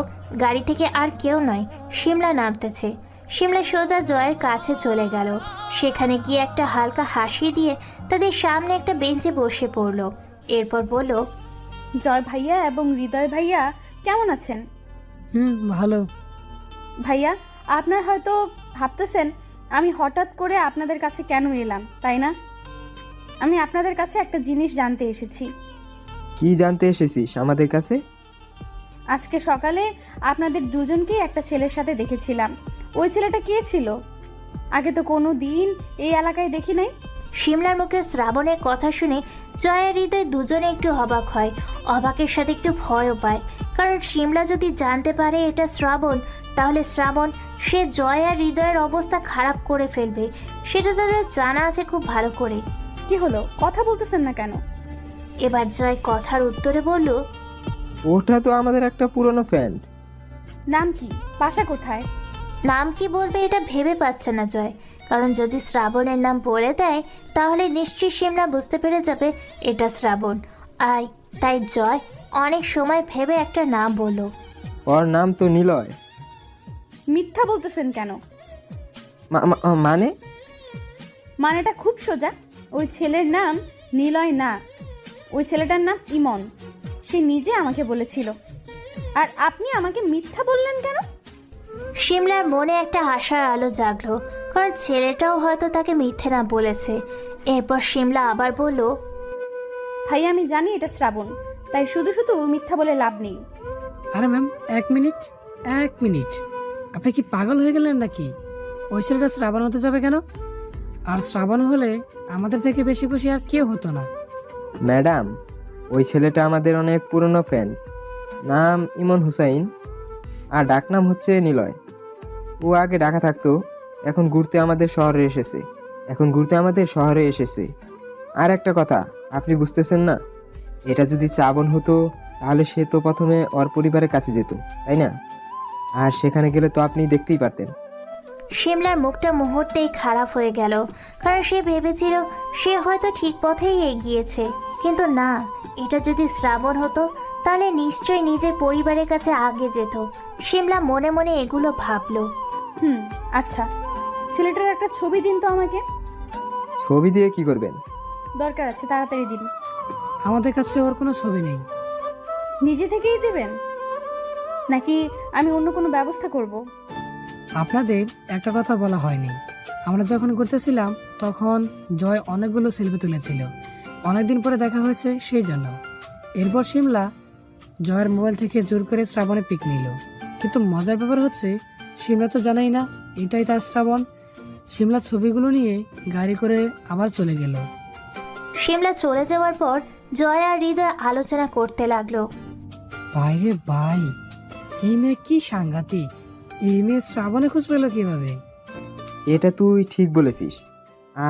গাড়ি থেকে আর কেউ নয়, শিমলা নামতেছে। শিমলা সোজা জয়ের কাছে চলে গেল। সেখানে গিয়ে একটা হালকা হাসি দিয়ে তাদের সামনে একটা বেঞ্চে বসে পড়ল। এরপর বলল, জয় ভাইয়া এবং হৃদয় ভাইয়া কেমন আছেন? ভালো। ভাইয়া, আপনার হয়তো ভাবতেছেন আমি হঠাৎ করে আপনাদের কাছে কেন এলাম, তাই না? আমি আপনাদের কাছে একটা জিনিস জানতে এসেছি। কি জানতে এসেছিস আমাদের কাছে? আজকে সকালে আপনাদের দুজনকেই একটা ছেলের সাথে দেখেছিলাম। ওই ছেলেটা কে ছিল? আগে তো কোনো দিন এই এলাকায় দেখি নাই। শিমলার মুখে শ্রাবণের কথা শুনে জয় আর হৃদয় দুজনে একটু অবাক হয়, অবাকের সাথে একটু ভয়ও পায়। কারণ শিমলা যদি জানতে পারে এটা শ্রাবণ, তাহলে শ্রাবণ সে জয় আর হৃদয়ের অবস্থা খারাপ করে ফেলবে, সেটা তাদের জানা আছে খুব ভালো করে। কি হলো, কথা বলতেছেন না কেন? এবার জয় কথার উত্তরে বলল, ওটা তো আমাদের একটা পুরনো ফ্রেন্ড। নাম কি? বাসা কোথায়? নাম কি বলবে এটা ভেবে পাচ্ছে না জয়, কারণ যদি শ্রাবণের নাম বলে দেয় তাহলে নিশ্চয়ই শিমলা বুঝতে পেরে যাবে এটা শ্রাবণ। তাই জয় অনেক সময় ভেবে একটা নাম বলল। ওর নাম তো নিলয়। মিথ্যা বলতেছেন কেন? মানেটা খুব সোজা। ওই ছেলের নাম নিলয় না, ওই ছেলেটার নাম ইমন। সে নিজে আমাকে বলেছিল। আর আপনি আমাকে মিথ্যা বললেন কেন? শিমলার মনে একটা আশার আলো জাগলো, কারণ ছেলেটাও হয়তো তাকে মিথ্যে না বলেছে। এরপর শিমলা আবার বলল, ভাই আমি জানি এটা শ্রাবণ, তাই শুধু শুধু মিথ্যা বলে লাভ নেই। আরে ম্যাম, এক মিনিট, আপনি কি পাগল হয়ে গেলেন নাকি? ওই ছেলেটা শ্রাবণ হতে যাবে কেন? আর শ্রাবণ হলে আমাদের থেকে বেশি খুশি আর কেউ হতো না। ম্যাডাম, ওই ছেলেটা আমাদের অনেক পুরনো ফ্রেন্ড। নাম ইমন হুসাইন আর ডাকনাম হচ্ছে নিলয়। ও আগে ঢাকা থাকতো, এখন ঘুরতে আমাদের শহরে এসেছে। আর একটা কথা আপনি বুঝতেছেন না, এটা যদি শ্রাবণ হতো তাহলে সে তো প্রথমে ওর পরিবারের কাছে যেত, তাই না? আর সেখানে গেলে তো আপনি দেখতেই পারতেন। শিমলার মুখটা মুহূর্তেই খারাপ হয়ে গেল, কারণ সে ভেবেছিল সে হয়তো ঠিক পথেই এগিয়েছে। কিন্তু না, এটা যদি শ্রাবণ হতো তাহলে নিশ্চয়ই নিজের পরিবারের কাছে আগে যেত। শিমলা মনে মনে এগুলো ভাবলো। আচ্ছা, ছেলেটার একটা ছবি দিন তো আমাকে। ছবি দিয়ে কি করবেন? দরকার আছে, তাড়াতাড়ি দিন। আমাদের কাছে ওর কোনো ছবি নেই। নিজে থেকেই দেবেন নাকি আমি অন্য কোনো ব্যবস্থা করব? আপনাদের একটা কথা বলা হয়নি। আমরা যখন ঘুরতেছিলাম তখন জয় অনেকগুলো সেলফি তুলেছিল, অনেকদিন পরে দেখা হয়েছে সেই জন্য। এরপর শিমলা জয়ের মোবাইল থেকে জোর করে শ্রাবণে পিক নিল। কিন্তু মজার ব্যাপার হচ্ছে শিমলা তো জানাই না এটাই তার শ্রাবণ। শিমলা ছবিগুলো নিয়ে গাড়ি করে আবার চলে গেল। শিমলা চলে যাওয়ার পর জয় আর হৃদয় আলোচনা করতে লাগলো। বাইরে ভাই, এই মেয়ে কি সাংঘাতিক! এই মেয়ে শ্রাবণে খোঁজ পেল কিভাবে? এটা তুই ঠিক বলেছিস।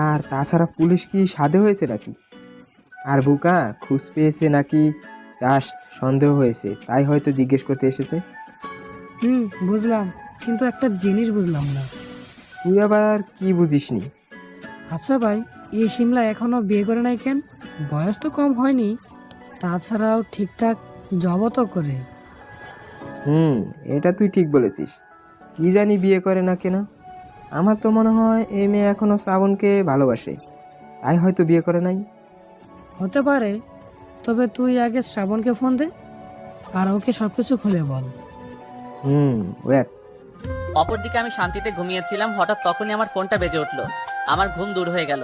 আর তাছাড়া পুলিশ কি সাধে হয়েছে নাকি? আর বুকা খোঁজ পেয়েছে নাকি জাস্ট সন্দেহ হয়েছে, তাই হয়তো জিজ্ঞেস করতে এসেছে। বুঝলাম, কিন্তু একটা জিনিস বুঝলাম না। তুই আবার কি বুঝিসনি? আচ্ছা ভাই, এই শিমলা এখনো বিয়ে করে নাই কেন? বয়স তো কম হয়নি, তাছাড়াও ঠিকঠাক জবও তো করে। এটা তুই ঠিক বলেছিস। কি জানি বিয়ে করে না কেন। আমার তো মনে হয় এই মেয়ে এখনো শ্রাবণকে ভালোবাসে, তাই হয়তো বিয়ে করে নাই। হতে পারে, তবে তুই আগে শ্রাবণকে ফোন দে আর ওকে সবকিছু খুলে বল। ওয়েট। অপরদিকে আমি শান্তিতে ঘুমিয়েছিলাম, হঠাৎ তখনই আমার ফোনটা বেজে উঠলো। আমার ঘুম দূর হয়ে গেল।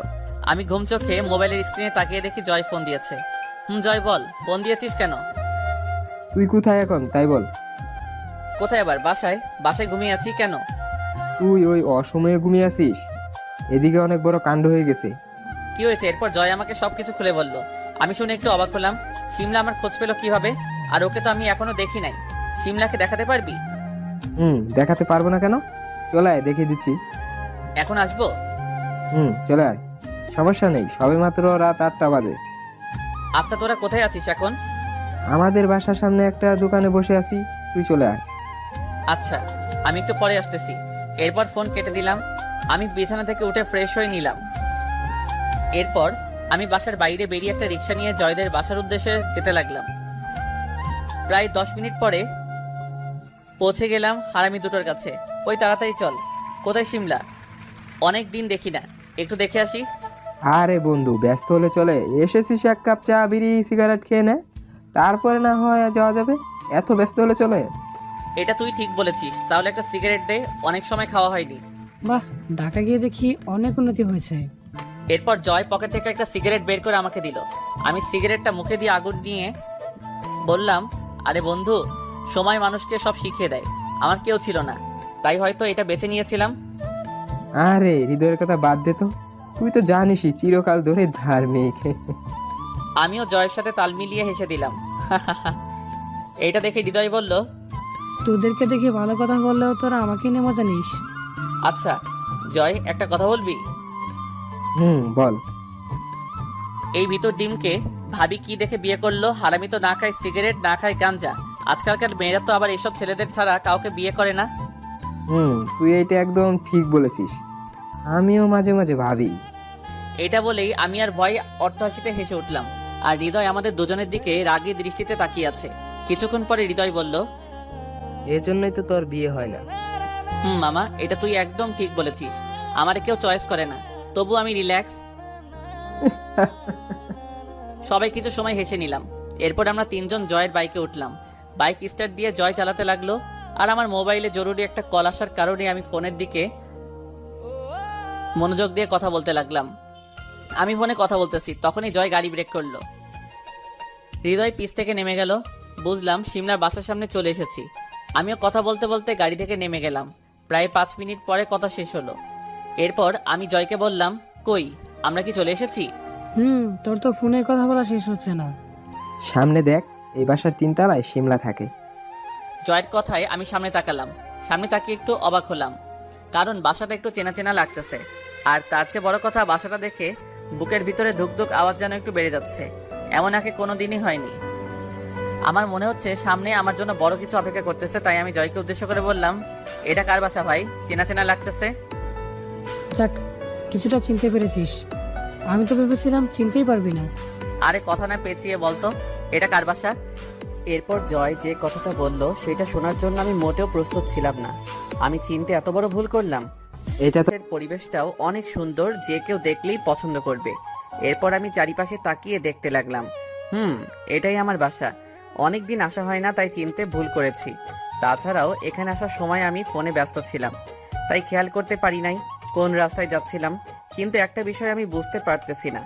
আমি ঘুম চোখে মোবাইলের স্ক্রিনে তাকিয়ে দেখি জয় ফোন দিয়েছে। জয় বল, ফোন দিয়েছিস কেন? তুই কোথায় এখন তাই বল। কোথায় আবার? বাসায় ঘুমিয়ে আছি। কেন? তুই ওই অসময়ে ঘুমিয়ে আছিস? এদিকে অনেক বড় কাণ্ড হয়ে গেছে। কি হয়েছে? এরপর জয় আমাকে সবকিছু খুলে বলল। আমি শুনে একটু অবাক হলাম। শিমলা আমার খোঁজ পেল কিভাবে? আর ওকে তো আমি এখনো দেখি নাই। শিমলাকে দেখাতে পারবি? দেখাতে পারবো না কেন, চলে আয়, দেখিয়ে দিচ্ছি। এখন আসবো? চলে আয়, সমস্যা নেই, সবে মাত্র রাত 8টা বাজে। আচ্ছা, তোরা কোথায় আছিস এখন? আমাদের বাসার সামনে একটা দোকানে বসে আছি, তুই চলে আয়। আচ্ছা, আমি একটু পরে আসতেছি। এরপর ফোন কেটে দিলাম। আমি বিছানা থেকে উঠে ফ্রেশ হয়ে নিলাম। এরপর আমি বাসার বাইরে বেরিয়ে একটা রিক্সা নিয়ে জয়দের বাসার উদ্দেশ্যে যেতে লাগলাম। প্রায় 10 মিনিট পরে পৌঁছে গেলাম হারামি দুটোর কাছে। ওই তাড়াতাড়ি চল। কোথায় শিমলা? অনেক দিন দেখি না, একটু দেখে আসি। আরে বন্ধু, ব্যস্ত হলে চলে, এসেছিস এক কাপ চা বিড়ি সিগারেট খেয়ে নে, তারপরে না হয় যাওয়া যাবে। এত ব্যস্ত হলে চলে? এটা তুই ঠিক বলেছিস, তাহলে একটা সিগারেট দে, অনেক সময় খাওয়া হয়নি। বাহ, ঢাকা গিয়ে দেখি অনেক উন্নতি হয়েছে। এরপর জয় পকেট থেকে একটা সিগারেট বের করে আমাকে দিল। আমি সিগারেটটা মুখে দিয়ে আগুন নিয়ে বললাম, আরে বন্ধু, সময় মানুষকে সব শিখিয়ে দেয়। আমার কেউ ছিল না, তাই হয়তো এটা বেছে নিয়েছিলাম। আরে হৃদয়ের কথা বাদ দে তো, তুই তো জানিসই চিরকাল ধরে ধার্মিক। আমিও জয়ের সাথে তাল মিলিয়ে হেসে দিলাম। এটা দেখে হৃদয় বলল, তোদেরকে দেখে ভালো কথা বললেও তোরা আমাকে নিয়ে মজা নিস। আচ্ছা জয়, একটা কথা বলবি? বল। এই ভিতর ডিমকে ভাবি কি দেখে বিয়ে করলো? হারামি তো না খায় সিগারেট, না খায় গাঞ্জা। আজকালকার মেয়েরা তো আবার এসব ছেলেদের ছাড়া কাউকে বিয়ে করে না। তুই এটা একদম ঠিক বলেছিস, আমিও মাঝে মাঝে ভাবি। এটা বলেই আমি আর ভয় অট্টহাসিতে হেসে উঠলাম, আর হৃদয় আমাদের দুজনের দিকে রাগী দৃষ্টিতে তাকিয়ে আছে। কিছুক্ষণ পরে হৃদয় বলল, এর জন্যই তো তোর বিয়ে হয় না। মামা, এটা তুই একদম ঠিক বলেছিস। আমার কেউ চয়েস করে না, তবু আমি রিল্যাক্স। সবাই কিছু সময় হেসে নিলাম। এরপর আমরা তিনজন জয়ের বাইকে উঠলাম। বাইক স্টার্ট দিয়ে জয় চালাতে লাগলো, আর আমার মোবাইলে জরুরি একটা কল আসার কারণে আমি ফোনের দিকে মনোযোগ দিয়ে কথা বলতে লাগলাম। আমি ফোনে কথা বলতেছি, তখনই জয় গাড়ি ব্রেক করলো। হৃদয় পিছ থেকে নেমে গেল। বুঝলাম শিমলার বাসার সামনে চলে এসেছি। আমিও কথা বলতে বলতে গাড়ি থেকে নেমে গেলাম। প্রায় 5 মিনিট পরে কথা শেষ হলো। এরপর আমি জয়কে বললাম, কই, আমরা কি চলে এসেছি? তোর তো ফোনে কথা বলা শেষ হচ্ছে না। সামনে দেখ, এই বাসার 3 তলায় শিমলা থাকে। জয়ের কথায় আমি সামনে তাকালাম। সামনে তাকিয়ে একটু অবাক হলাম, কারণ বাসাটা একটু চেনা চেনা লাগতেছে। আর তার চেয়ে বড় কথা, বাসাটা দেখে বুকের ভিতরে ধুকধুক আওয়াজ যেন একটু বেড়ে যাচ্ছে। এমন আগে কোনোদিনই হয়নি। আমার মনে হচ্ছে সামনে আমার জন্য বড় কিছু অপেক্ষা করতেছে। তাই আমি জয়কে উদ্দেশ্য করে বললাম, এটা কার বাসা ভাই? চেনা চেনা লাগতেছে। যাক, কিছুটা চিনতে পেরেছিস। আমি তো ভেবেছিলাম চিনতেই পারবি না। আরে কথা না পেঁচিয়ে বলতো, এটা কার বাসা? এরপর জয় যে কথাটা বলল সেটা শোনার জন্য আমি মোটেও প্রস্তুত ছিলাম না। আমি চিনতে এত বড় ভুল করলাম। এটা তো পরিবেশটাও অনেক সুন্দর, যে কেউ দেখলেই পছন্দ করবে। এরপর আমি চারিপাশে তাকিয়ে দেখতে লাগলাম। এটাই আমার বাসা। অনেকদিন আসা হয় না, তাই চিনতে ভুল করেছি। তাছাড়াও এখানে আসার সময় আমি ফোনে ব্যস্ত ছিলাম, তাই খেয়াল করতে পারি নাই কোন রাস্তায় যাচ্ছিলাম। কিন্তু একটা বিষয় আমি বুঝতে পারতেছি না,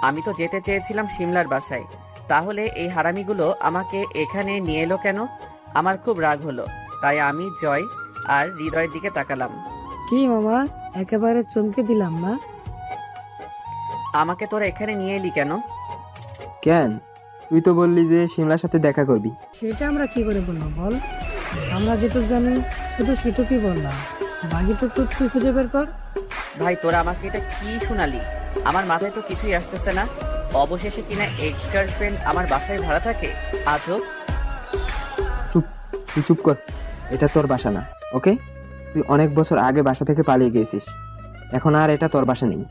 আমি তো যেতে চেয়েছিলাম শিমলার বাসায়, তাহলে এই হারামিগুলো আমাকে এখানে নিয়ে এলো কেন? আমার খুব রাগ হলো, তাই আমি জয় আর হৃদয়ের দিকে তাকালাম। কি মামা, একেবারে চমকে দিলাম না? আমাকে তোরা এখানে নিয়ে এলি কেন? কেন, তুই তো বললি যে শিমলার সাথে দেখা করবি। সেটা আমরা কি করে বলবো বল? আমরা যেটুকু জানি শুধু সেটুকুই বললাম, বাকিটুকু তুই খুঁজে বের কর। ভাই, তোরা আমাকে এটা কি শোনালি? আমার মাথায় তো কিছুই আসতেছে না। অবশেষে কিনা এক্স গার্লফ্রেন্ড আমার বাসায় ভাড়া থাকে? আজব। তুই চুপ কর, এটা তোর বাসা না, ওকে? তুই অনেক বছর আগে বাসা থেকে পালিয়ে গেছিস, এখন আর এটা তোর বাসা নেই।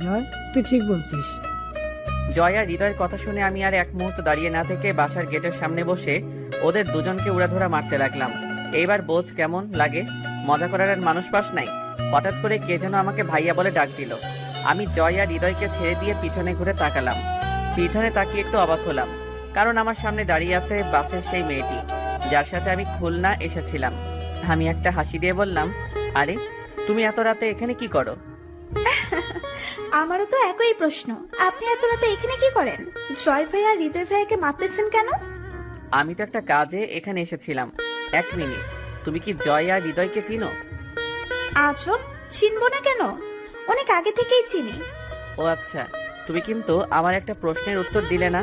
জয়, তুই ঠিক বলছিস। জয় আর হৃদয়ের কথা শুনে আমি আর এক মুহূর্ত দাঁড়িয়ে না থেকে বাসার গেটের সামনে বসে ওদের দুজনকে উড়াধরা মারতে লাগলাম। এইবার বোঝ কেমন লাগে। মজা করার আর মানুষ পাস নাই। হঠাৎ করে কে যেন আমাকে ভাইয়া বলে ডাক দিল। আমি জয় আর হৃদয়কে ছেড়ে দিয়ে পিছনে ঘুরে তাকালাম। পিছনে তাকিয়ে একটু অবাক হলাম, কারণ আমার সামনে দাঁড়িয়ে আছে বাসের সেই মেয়েটি যার সাথে আমি খুলনা এসেছিলাম। আমি একটা হাসি দিয়ে বললাম, আরে তুমি এত রাতে এখানে কি করো? আমারও তো একই প্রশ্ন, আপনি এত রাতে এখানে কি করেন? জয় ভাইয়া হৃদয় ভাইয়াকে মারতেছেন কেন? আমি তো একটা কাজে এখানে এসেছিলাম। 1 মিনিট, তুমি কি জয় আর হৃদয়কে চিনো? আজব, চিনবো না কেন? অনেক আগে থেকেই চিনি। ও আচ্ছা, তুমি কিন্তু আমার একটা প্রশ্নের উত্তর দিলে না।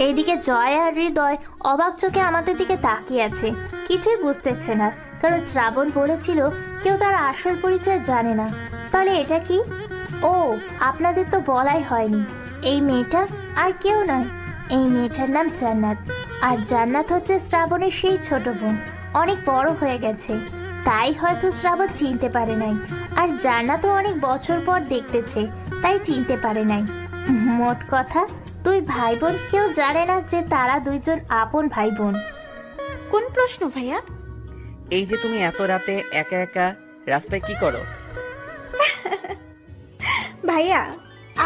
এইদিকে জয় আর হৃদয় অবাক চোখে আমাদের দিকে তাকিয়ে আছে, কিছুই বুঝতেছে না, কারণ শ্রাবণ বলেছিল কেউ তার আসল পরিচয় জানে না। তাহলে এটা কি? ও, আপনাদের তো বলাই হয়নি, এই মেয়েটা আর কেউ নয়, এই মেয়েটার নাম জান্নাত। আর জান্নাত হচ্ছে শ্রাবণের সেই ছোট বোন, অনেক বড় হয়ে গেছে, তাই হয়তো শ্রাবণ চিনতে পারে নাই। আর জান্নাতও অনেক বছর পর দেখতেছে, তাই চিনতে পারে নাই। মোট কথা তুই ভাই বোন কেউ জানে না যে তারা দুইজন আপন ভাই বোন। কোন প্রশ্ন ভাইয়া? এই যে তুমি এত রাতে একা একা রাস্তায় কি করো? ভাইয়া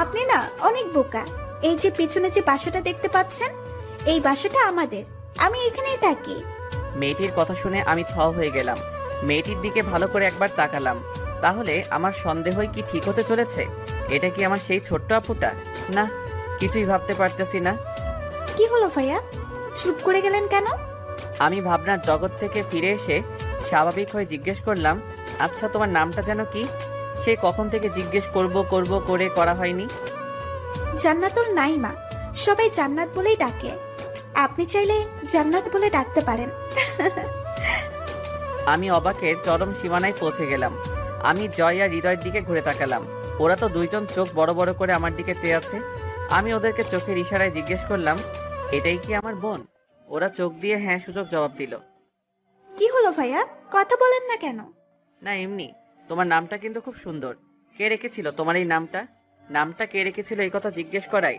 আপনি না অনেক বোকা। এই যে পিছনে যে বাসাটা দেখতে পাচ্ছেন, এই বাসাটা আমাদের, আমি এখানেই থাকি। মেয়েটির কথা শুনে আমি থ হয়ে গেলাম। মেয়েটির দিকে ভালো করে একবার তাকালাম। তাহলে আমার সন্দেহই কি ঠিক হতে চলেছে? এটা কি আমার সেই ছোট্ট আপুটা? না, কিছুই ভাবতে পারতেছি না। কি হলো ভাইয়া, চুপ করে গেলেন কেন? আমি ভাবনার জগৎ থেকে ফিরে এসে স্বাভাবিক হয়ে জিজ্ঞেস করলাম, আচ্ছা তোমার নামটা যেন কি? সে কখন থেকে জিজ্ঞেস করব করে করা হয়নি। জান্নাতুল নাইমা, সবাই জান্নাত বলেই ডাকে, আপনি চাইলে জান্নাত বলে ডাকতে পারেন। আমি অবাকের চরম সীমানায় পৌঁছে গেলাম। আমি জয় আর হৃদয়ের দিকে ঘুরে তাকালাম। ওরা তো দুইজন চোখ বড় বড় করে আমার দিকে চেয়ে আছে। আমি ওদেরকে চোখের ইশারায় জিজ্ঞেস করলাম, এটাই কি আমার বোন? ওরা চোখ দিয়ে হ্যাঁ সূচক জবাব দিল। কি হলো ভাইয়া, কথা বলেন না কেন? না এমনি। তোমার নামটা কিন্তু খুব সুন্দর। কে রেখেছিল তোমার এই নামটা? নামটা কে রেখেছিল এই কথা জিজ্ঞেস করাই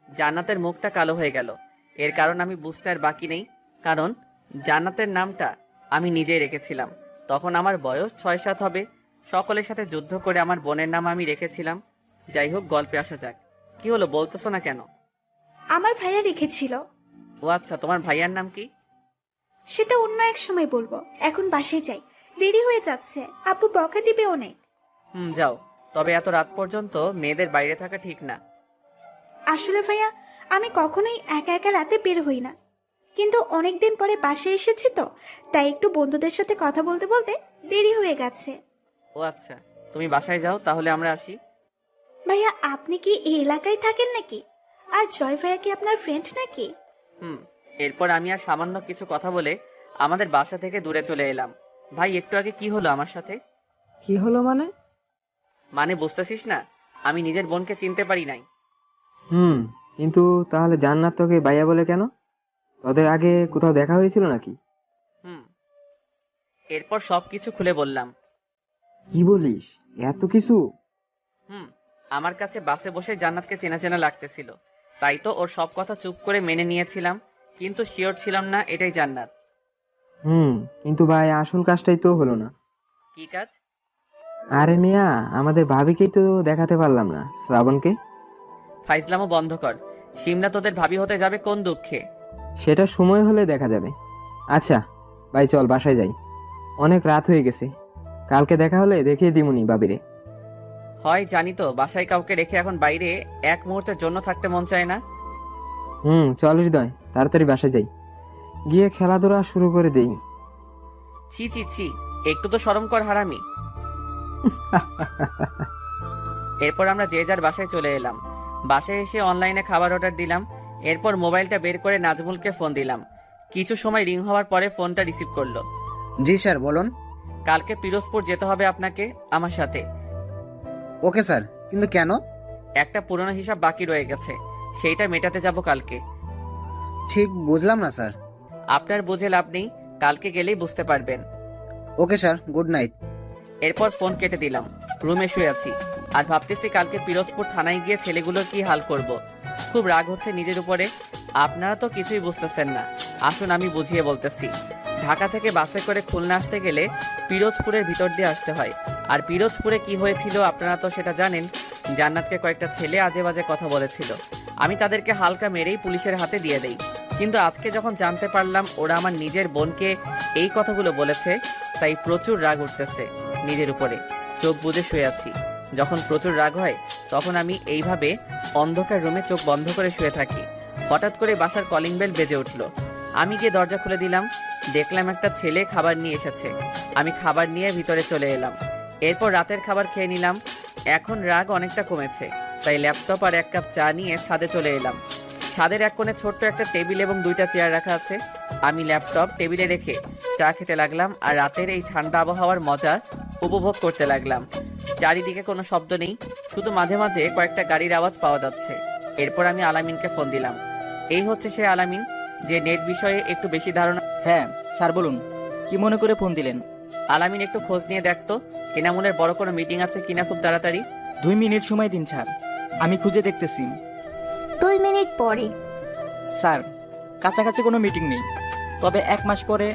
জান্নাতের মুখটা কালো হয়ে গেল। এর কারণ আমি বুঝতে আর বাকি নেই। কারণ জান্নাতের নামটা আমি নিজেই রেখেছিলাম। তখন আমার বয়স 6-7 হবে। সকলের সাথে যুদ্ধ করে আমার বোনের নাম আমি রেখেছিলাম। যাই হোক, গল্পে আসা যাক। কি হলো, বলতেছো না কেন? আমার ভাইয়া রেখেছিল। ও আচ্ছা, তোমার ভাইয়ার নাম কি? সেটা অন্য এক সময় বলবো, এখন বাসায় যাই, দেরি হয়ে যাচ্ছে, আপু বকা দিবে অনেক। যাও। তবে এত রাত পর্যন্ত মেয়েদের বাইরে থাকা ঠিক না। আসলে ভাইয়া আমি কখনোই একা একা রাতে বের হই না, কিন্তু অনেকদিন পরে বাসায় এসেছি তো, তাই একটু বন্ধুদের সাথে কথা বলতে বলতে দেরি হয়ে গেছে। ও আচ্ছা, তুমি বাসায় যাও, তাহলে আমরা আসি। ভাইয়া আপনি কি এই এলাকায় থাকেন নাকি? আর জয় ভাইয়া কি আপনার ফ্রেন্ড নাকি? এরপর আমি আর সামান্য কিছু কথা বলে আমাদের বাসা থেকে দূরে চলে এলাম। ভাই, একটু আগে কি হলো আমার সাথে? কি হলো মানে? মানে বুঝতেছিস না? আমি নিজের বোনকে চিনতে পারি নাই। কিন্তু তাহলে জান্নাত তোকে বাইয়া বলে কেন? তোদের আগে কোথাও দেখা হয়েছিল নাকি? এরপর সবকিছু খুলে বললাম। কি বলিস, এত কিছু? আমার কাছে বাসে বসে জান্নাতকে চেনা চেনা লাগতেছিল, তাই তো ওর সব কথা চুপ করে মেনে নিয়েছিলাম। কিন্তু শিওর ছিলাম না এটাই জান্নাত। কিন্তু ভাই আসল কাজটাই তো হলো না। কি কাজ? আরে মিয়া, আমাদের ভাবিকেই তো দেখাতে পারলাম না, শ্রাবণকে। ফাইজলামও বন্ধ কর। সিমরা তোদের ভাবি হতে যাবে কোন দুঃখে? সেটা সময় হলে দেখা যাবে। আচ্ছা ভাই, চল বাসায় যাই, অনেক রাত হয়ে গেছে। কালকে দেখা হলে দেখিয়ে দিমুনি ভাবিরে। হয় জানি তো, বাসায় কাউকে রেখে এখন বাইরে এক মুহূর্তের জন্য থাকতে মন চায় না। চল হৃদয়, তাড়াতাড়ি বাসায় যাই, গিয়ে খেলাধুলা শুরু করে দেই। ছি ছি ছি, একটু তো শরম কর হারামি। এরপর আমরা যে যার বাসায় চলে এলাম। বাসায় এসে অনলাইনে খাবার অর্ডার দিলাম। এরপর মোবাইলটা বের করে নাজমুলকে ফোন দিলাম। কিছু সময় রিং হওয়ার পরে ফোনটা রিসিভ করলো। জি স্যার, বলুন। কালকে পিরোজপুর যেতে হবে আপনাকে আমার সাথে। ওকে স্যার, কিন্তু কেন? একটা পুরনো হিসাব বাকি রয়ে গেছে, সেইটা মেটাতে যাব কালকে। ঠিক বুঝলাম না স্যার। আপনার বুঝে লাভ নেই, কালকে গেলেই বুঝতে পারবেন। Okay sir, good night. এরপর ফোন কেটে দিলাম। রুমে শুয়ে আছি আর ভাবতেছি কালকে পিরোজপুর থানায় গিয়ে ছেলেগুলোর কি হাল করব। খুব রাগ হচ্ছে নিজের উপরে। আপনারা তো কিছুই বুঝতেছেন না, আসুন আমি বুঝিয়ে বলতেছি। ঢাকা থেকে বাসে করে খুলনা আসতে গেলে পিরোজপুরের ভিতর দিয়ে আসতে হয়। আর পিরোজপুরে কি হয়েছিল আপনারা তো সেটা জানেন। জান্নাতকে কয়েকটা ছেলে আজে বাজে কথা বলেছিল। আমি তাদেরকে হালকা মেরেই পুলিশের হাতে দিয়ে দেই। কিন্তু আজকে যখন জানতে পারলাম ওরা আমার নিজের বোনকে এই কথাগুলো বলেছে, তাই প্রচুর রাগ উঠতেছে নিজের উপরে। চোখ বুজে শুয়ে আছি। যখন প্রচুর রাগ হয় তখন আমি এইভাবে অন্ধকার রুমে চোখ বন্ধ করে শুয়ে থাকি। হঠাৎ করে বাসার কলিং বেল বেজে উঠল। আমি গিয়ে দরজা খুলে দিলাম। দেখলাম একটা ছেলে খাবার নিয়ে এসেছে। আমি খাবার নিয়ে ভিতরে চলে এলাম। এরপর রাতের খাবার খেয়ে নিলাম। এখন রাগ অনেকটা কমেছে, তাই ল্যাপটপ আর 1 কাপ চা নিয়ে ছাদে চলে এলাম। ছাদের এক কোণে ছোট্ট একটা টেবিল এবং 2টা চেয়ার রাখা আছে। আমি ল্যাপটপ টেবিলে রেখে চা খেতে লাগলাম আর রাতের এই ঠান্ডা আবহাওয়ার মজা উপভোগ করতে লাগলাম। চারিদিকে কোনো শব্দ নেই, শুধু মাঝে মাঝে কয়েকটা গাড়ির আওয়াজ পাওয়া যাচ্ছে। এরপর আমি আলামিনকে ফোন দিলাম। এই হচ্ছে সে আলামিন যে নেট বিষয়ে একটু বেশি ধারণা। হ্যাঁ স্যার, বলুন, কি মনে করে ফোন দিলেন? আলামিন, একটু খোঁজ নিয়ে দেখতো এনামুলের বড় কোনো মিটিং আছে কিনা খুব তাড়াতাড়ি। 2 মিনিট সময় দিন স্যার, আমি খুঁজে দেখতেছি। 2 মিনিট পরে। স্যার, কাছাকাছি কোনো মিটিং নেই, তবে 1 মাস পরে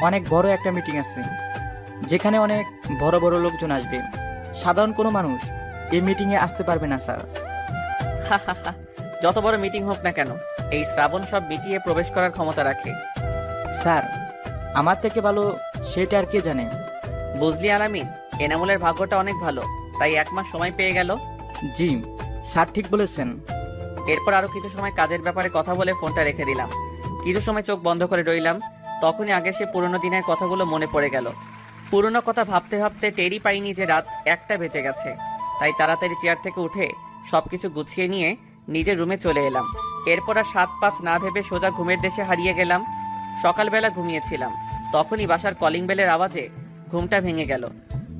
অনেক বড় একটা মিটিং আছে, যেখানে অনেক বড় বড় লোকজন আসবে। সাধারণ কোনো মানুষ এই মিটিংয়ে আসতে পারবে না স্যার। যত বড় মিটিং হোক না কেন, এই শ্রাবণ সব মিটিয়ে প্রবেশ করার ক্ষমতা রাখে। স্যার, আমার থেকে ভালো সেটা আর কে জানে। বুঝলি আলামিন, এনামুলের ভাগ্যটা অনেক ভালো, তাই 1 মাস সময় পেয়ে গেল। জি স্যার, ঠিক বলেছেন। এরপর আরো কিছু সময় কাজের ব্যাপারে কথা বলে ফোনটা রেখে দিলাম। কিছু সময় চোখ বন্ধ করে রইলাম, তখনই আগে সে পুরনো দিনের কথাগুলো মনে পড়ে গেল। পুরনো কথা ভাবতে ভাবতে টেরই পাইনি যে রাত 1টা বেজে গেছে। তাই তাড়াতাড়ি চেয়ার থেকে উঠে সবকিছু গুছিয়ে নিয়ে নিজের রুমে চলে এলাম। এরপর আর 7-5 না ভেবে সোজা ঘুমের দেশে হারিয়ে গেলাম। সকালবেলা ঘুমিয়েছিলাম, তখনই বাসার কলিং বেলের আওয়াজে ঘুমটা ভেঙে গেল।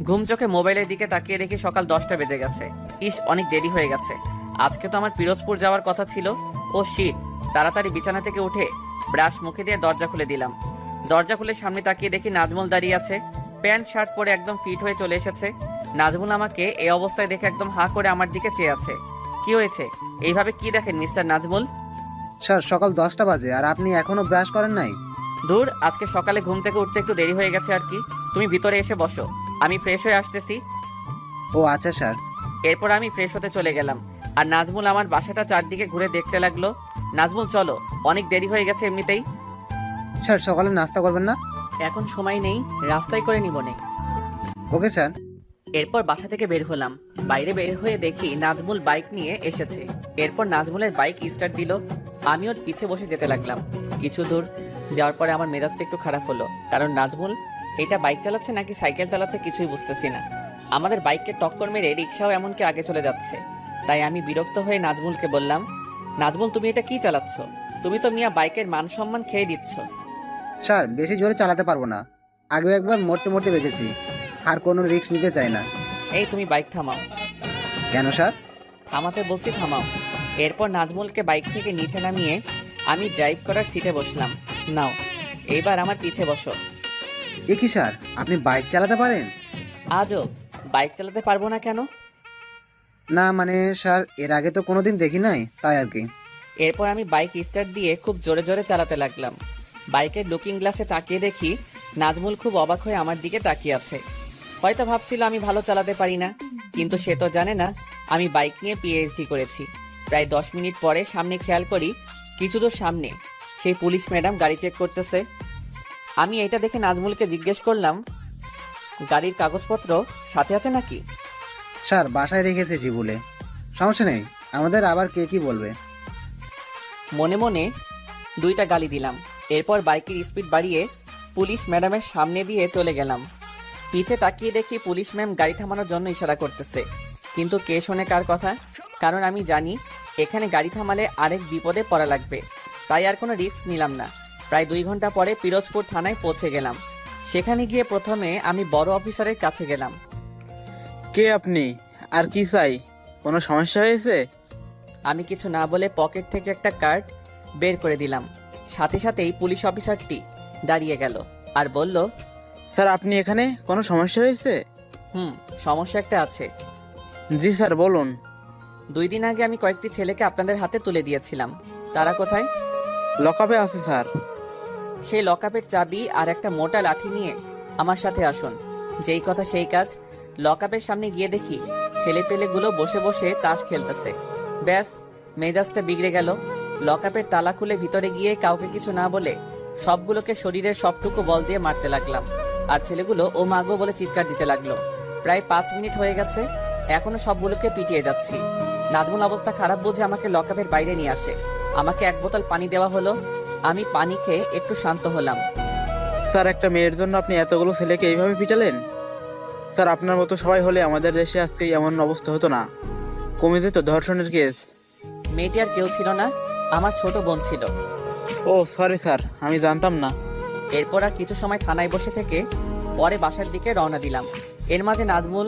ঘুম চোখে মোবাইলের দিকে তাকিয়ে দেখি সকাল 10টা বেজে গেছে। ইস, অনেক দেরি হয়ে গেছে। আজকে তো আমার পিরোজপুর যাওয়ার কথা ছিল। ও শিট! তাড়াতাড়ি বিছানা থেকে উঠে ব্রাশ মুখে দিয়ে দরজা খুলে দিলাম। দরজা খুলে সামনে তাকিয়ে দেখি নাজমুল দাঁড়িয়ে আছে, প্যান্ট শার্ট পরে একদম ফিট হয়ে চলে এসেছে। নাজমুল আমাকে এই অবস্থায় দেখে একদম হাঁ করে আমার দিকে চেয়ে আছে। কি হয়েছে? এইভাবে কি দেখেন মিস্টার নাজমুল? স্যার, সকাল 10টা বাজে আর আপনি এখনো ব্রাশ করেন নাই? দূর, আজকে সকালে ঘুম থেকে উঠতে একটু দেরি হয়ে গেছে আর কি। তুমি ভিতরে এসে বসো, আমি ফ্রেশ হয়ে আসতেছি। ও আচ্ছা স্যার। এরপর আমি ফ্রেশ হতে চলে গেলাম, আর নাজমুল আমার বাসাটা চারদিকে ঘুরে দেখতে লাগলো। নাজমুল, চলো, অনেক দেরি হয়ে গেছে এমনিতেই। স্যার, সকালে নাস্তা করবেন না? এখন সময় নেই, রাস্তায় করে নিব নে। Okay sir. এরপর বাসা থেকে বের হলাম। বাইরে বের হয়ে দেখি নাজমুল বাইক নিয়ে এসেছে। এরপর নাজমুলের বাইক স্টার্ট দিল, আমি ওর পিছে বসে যেতে লাগলাম। কিছু দূর যাওয়ার পরে আমার মেজাজটা একটু খারাপ হলো, কারণ নাজমুল এটা বাইক চালাচ্ছে নাকি সাইকেল চালাচ্ছে কিছুই বুঝতেছি না। আমাদের বাইককে টক্কর মেরে রিক্সাও এমনকি আগে চলে যাচ্ছে। তাই আমি বিরক্ত হয়ে নাজমুলকে বললাম, নাজমুল, তুমি এটা কি চালাচ্ছ? তুমি তো মিয়া বাইকের মান সম্মান খেয়ে দিচ্ছ। স্যার, বেশি জোরে চালাতে পারবো না, আগেও একবার মরতে মরতে বেঁচেছি, আর কোনো রিস্ক নিতে চাই না। এই, তুমি বাইক থামাও। কেন স্যার? থামাতে বলছি, থামাও। এরপর নাজমুলকে বাইক থেকে নিচে নামিয়ে আমি ড্রাইভ করার সিটে বসলাম। নাও, এইবার আমার পিছে বসো। এ কি স্যার, আপনি বাইক চালাতে পারেন? আজব, বাইক চালাতে পারবো না কেন? না মানে স্যার, এর আগে তো কোনোদিন দেখি নাই, তাই আর কি। এরপর আমি বাইক স্টার্ট দিয়ে খুব জোরে জোরে চালাতে লাগলাম। বাইকের লুকিং গ্লাসে তাকিয়ে দেখি নাজমুল খুব অবাক হয়ে আমার দিকে তাকিয়ে আছে। হয়তো ভাবছিল আমি ভালো চালাতে পারি না, কিন্তু সে তো জানে না আমি বাইক নিয়ে পিএইচডি করেছি। প্রায় 10 মিনিট পরে সামনে খেয়াল করি কিছু দূর সামনে সেই পুলিশ ম্যাডাম গাড়ি চেক করতেছে। আমি এটা দেখে নাজমুলকে জিজ্ঞেস করলাম, গাড়ির কাগজপত্র সাথে আছে নাকি? স্যার, বাসায় রেখেছি বলে। সমস্যা নেই, আমাদের আবার কে কি বলবে। মনে মনে 2টা গালি দিলাম। এরপর বাইকের স্পিড বাড়িয়ে পুলিশ ম্যাডামের সামনে দিয়ে চলে গেলাম। পিছে তাকিয়ে দেখি পুলিশ ম্যাম গাড়ি থামানোর জন্য ইশারা করতেছে, কিন্তু কে শোনে কার কথা? কারণ আমি জানি এখানে গাড়ি থামালে আরেক বিপদে পড়া লাগবে, তাই আর কোনো রিস্ক নিলাম না। প্রায় 2 ঘন্টা পরে পিরোজপুর থানায় পৌঁছে গেলাম। সেখানে গিয়ে প্রথমে আমি বড় অফিসারের কাছে গেলাম। কে আপনি, আর কি চাই? কোনো সমস্যা হয়েছে? আমি কিছু না বলে পকেট থেকে একটা কার্ড বের করে দিলাম। সাথে সাথেই পুলিশ অফিসারটি দাঁড়িয়ে গেল আর বলল, স্যার, আপনি এখানে? কোনো সমস্যা হয়েছে? সমস্যা একটা আছে। জি স্যার, বলুন। 2 দিন আগে আমি কয়েকটি ছেলেকে আপনাদের হাতে তুলে দিয়েছিলাম, তারা কোথায়? লকআপে আছে স্যার। সেই লকআপের চাবি আর একটা মোটা লাঠি নিয়ে আমার সাথে আসুন। যেই কথা সেই কাজ। লকআপের সামনে গিয়ে দেখি ছেলেপেলেগুলো বসে বসে তাস খেলতেছে। ব্যাস, মেজাজটা বিগড়ে গেল। লকআপের তালা খুলে ভিতরে গিয়ে কাউকে কিছু না বলে সবগুলোকে শরীরের সবটুকু বল দিয়ে মারতে লাগলাম। আর ছেলেগুলো ও মাগো বলে চিৎকার দিতে লাগলো। প্রায় 5 মিনিট হয়ে গেছে, এখনো সবগুলোকে পিটিয়ে যাচ্ছি। নাজমুল অবস্থা খারাপ বুঝে আমাকে লকআপের বাইরে নিয়ে আসে। আমাকে 1 বোতল পানি দেওয়া হলো। আমি পানি খেয়ে একটু শান্ত হলাম। স্যার, একটা মেয়ের জন্য আপনি এতগুলো ছেলেকে এইভাবে পিটালেন? স্যার, আপনার মতো সবাই হলে আমাদের দেশে আজকে এমন অবস্থা হতো না, কমে যেত ধর্ষণের কেস। মেয়েটি আর কেউ ছিল না, আমার ছোট বোন ছিল। ও সরি স্যার, আমি জানতাম না। এরপর আর কিছু সময় থানায় বসে থেকে পরে বাসার দিকে রওনা দিলাম। এর মাঝে নাজমুল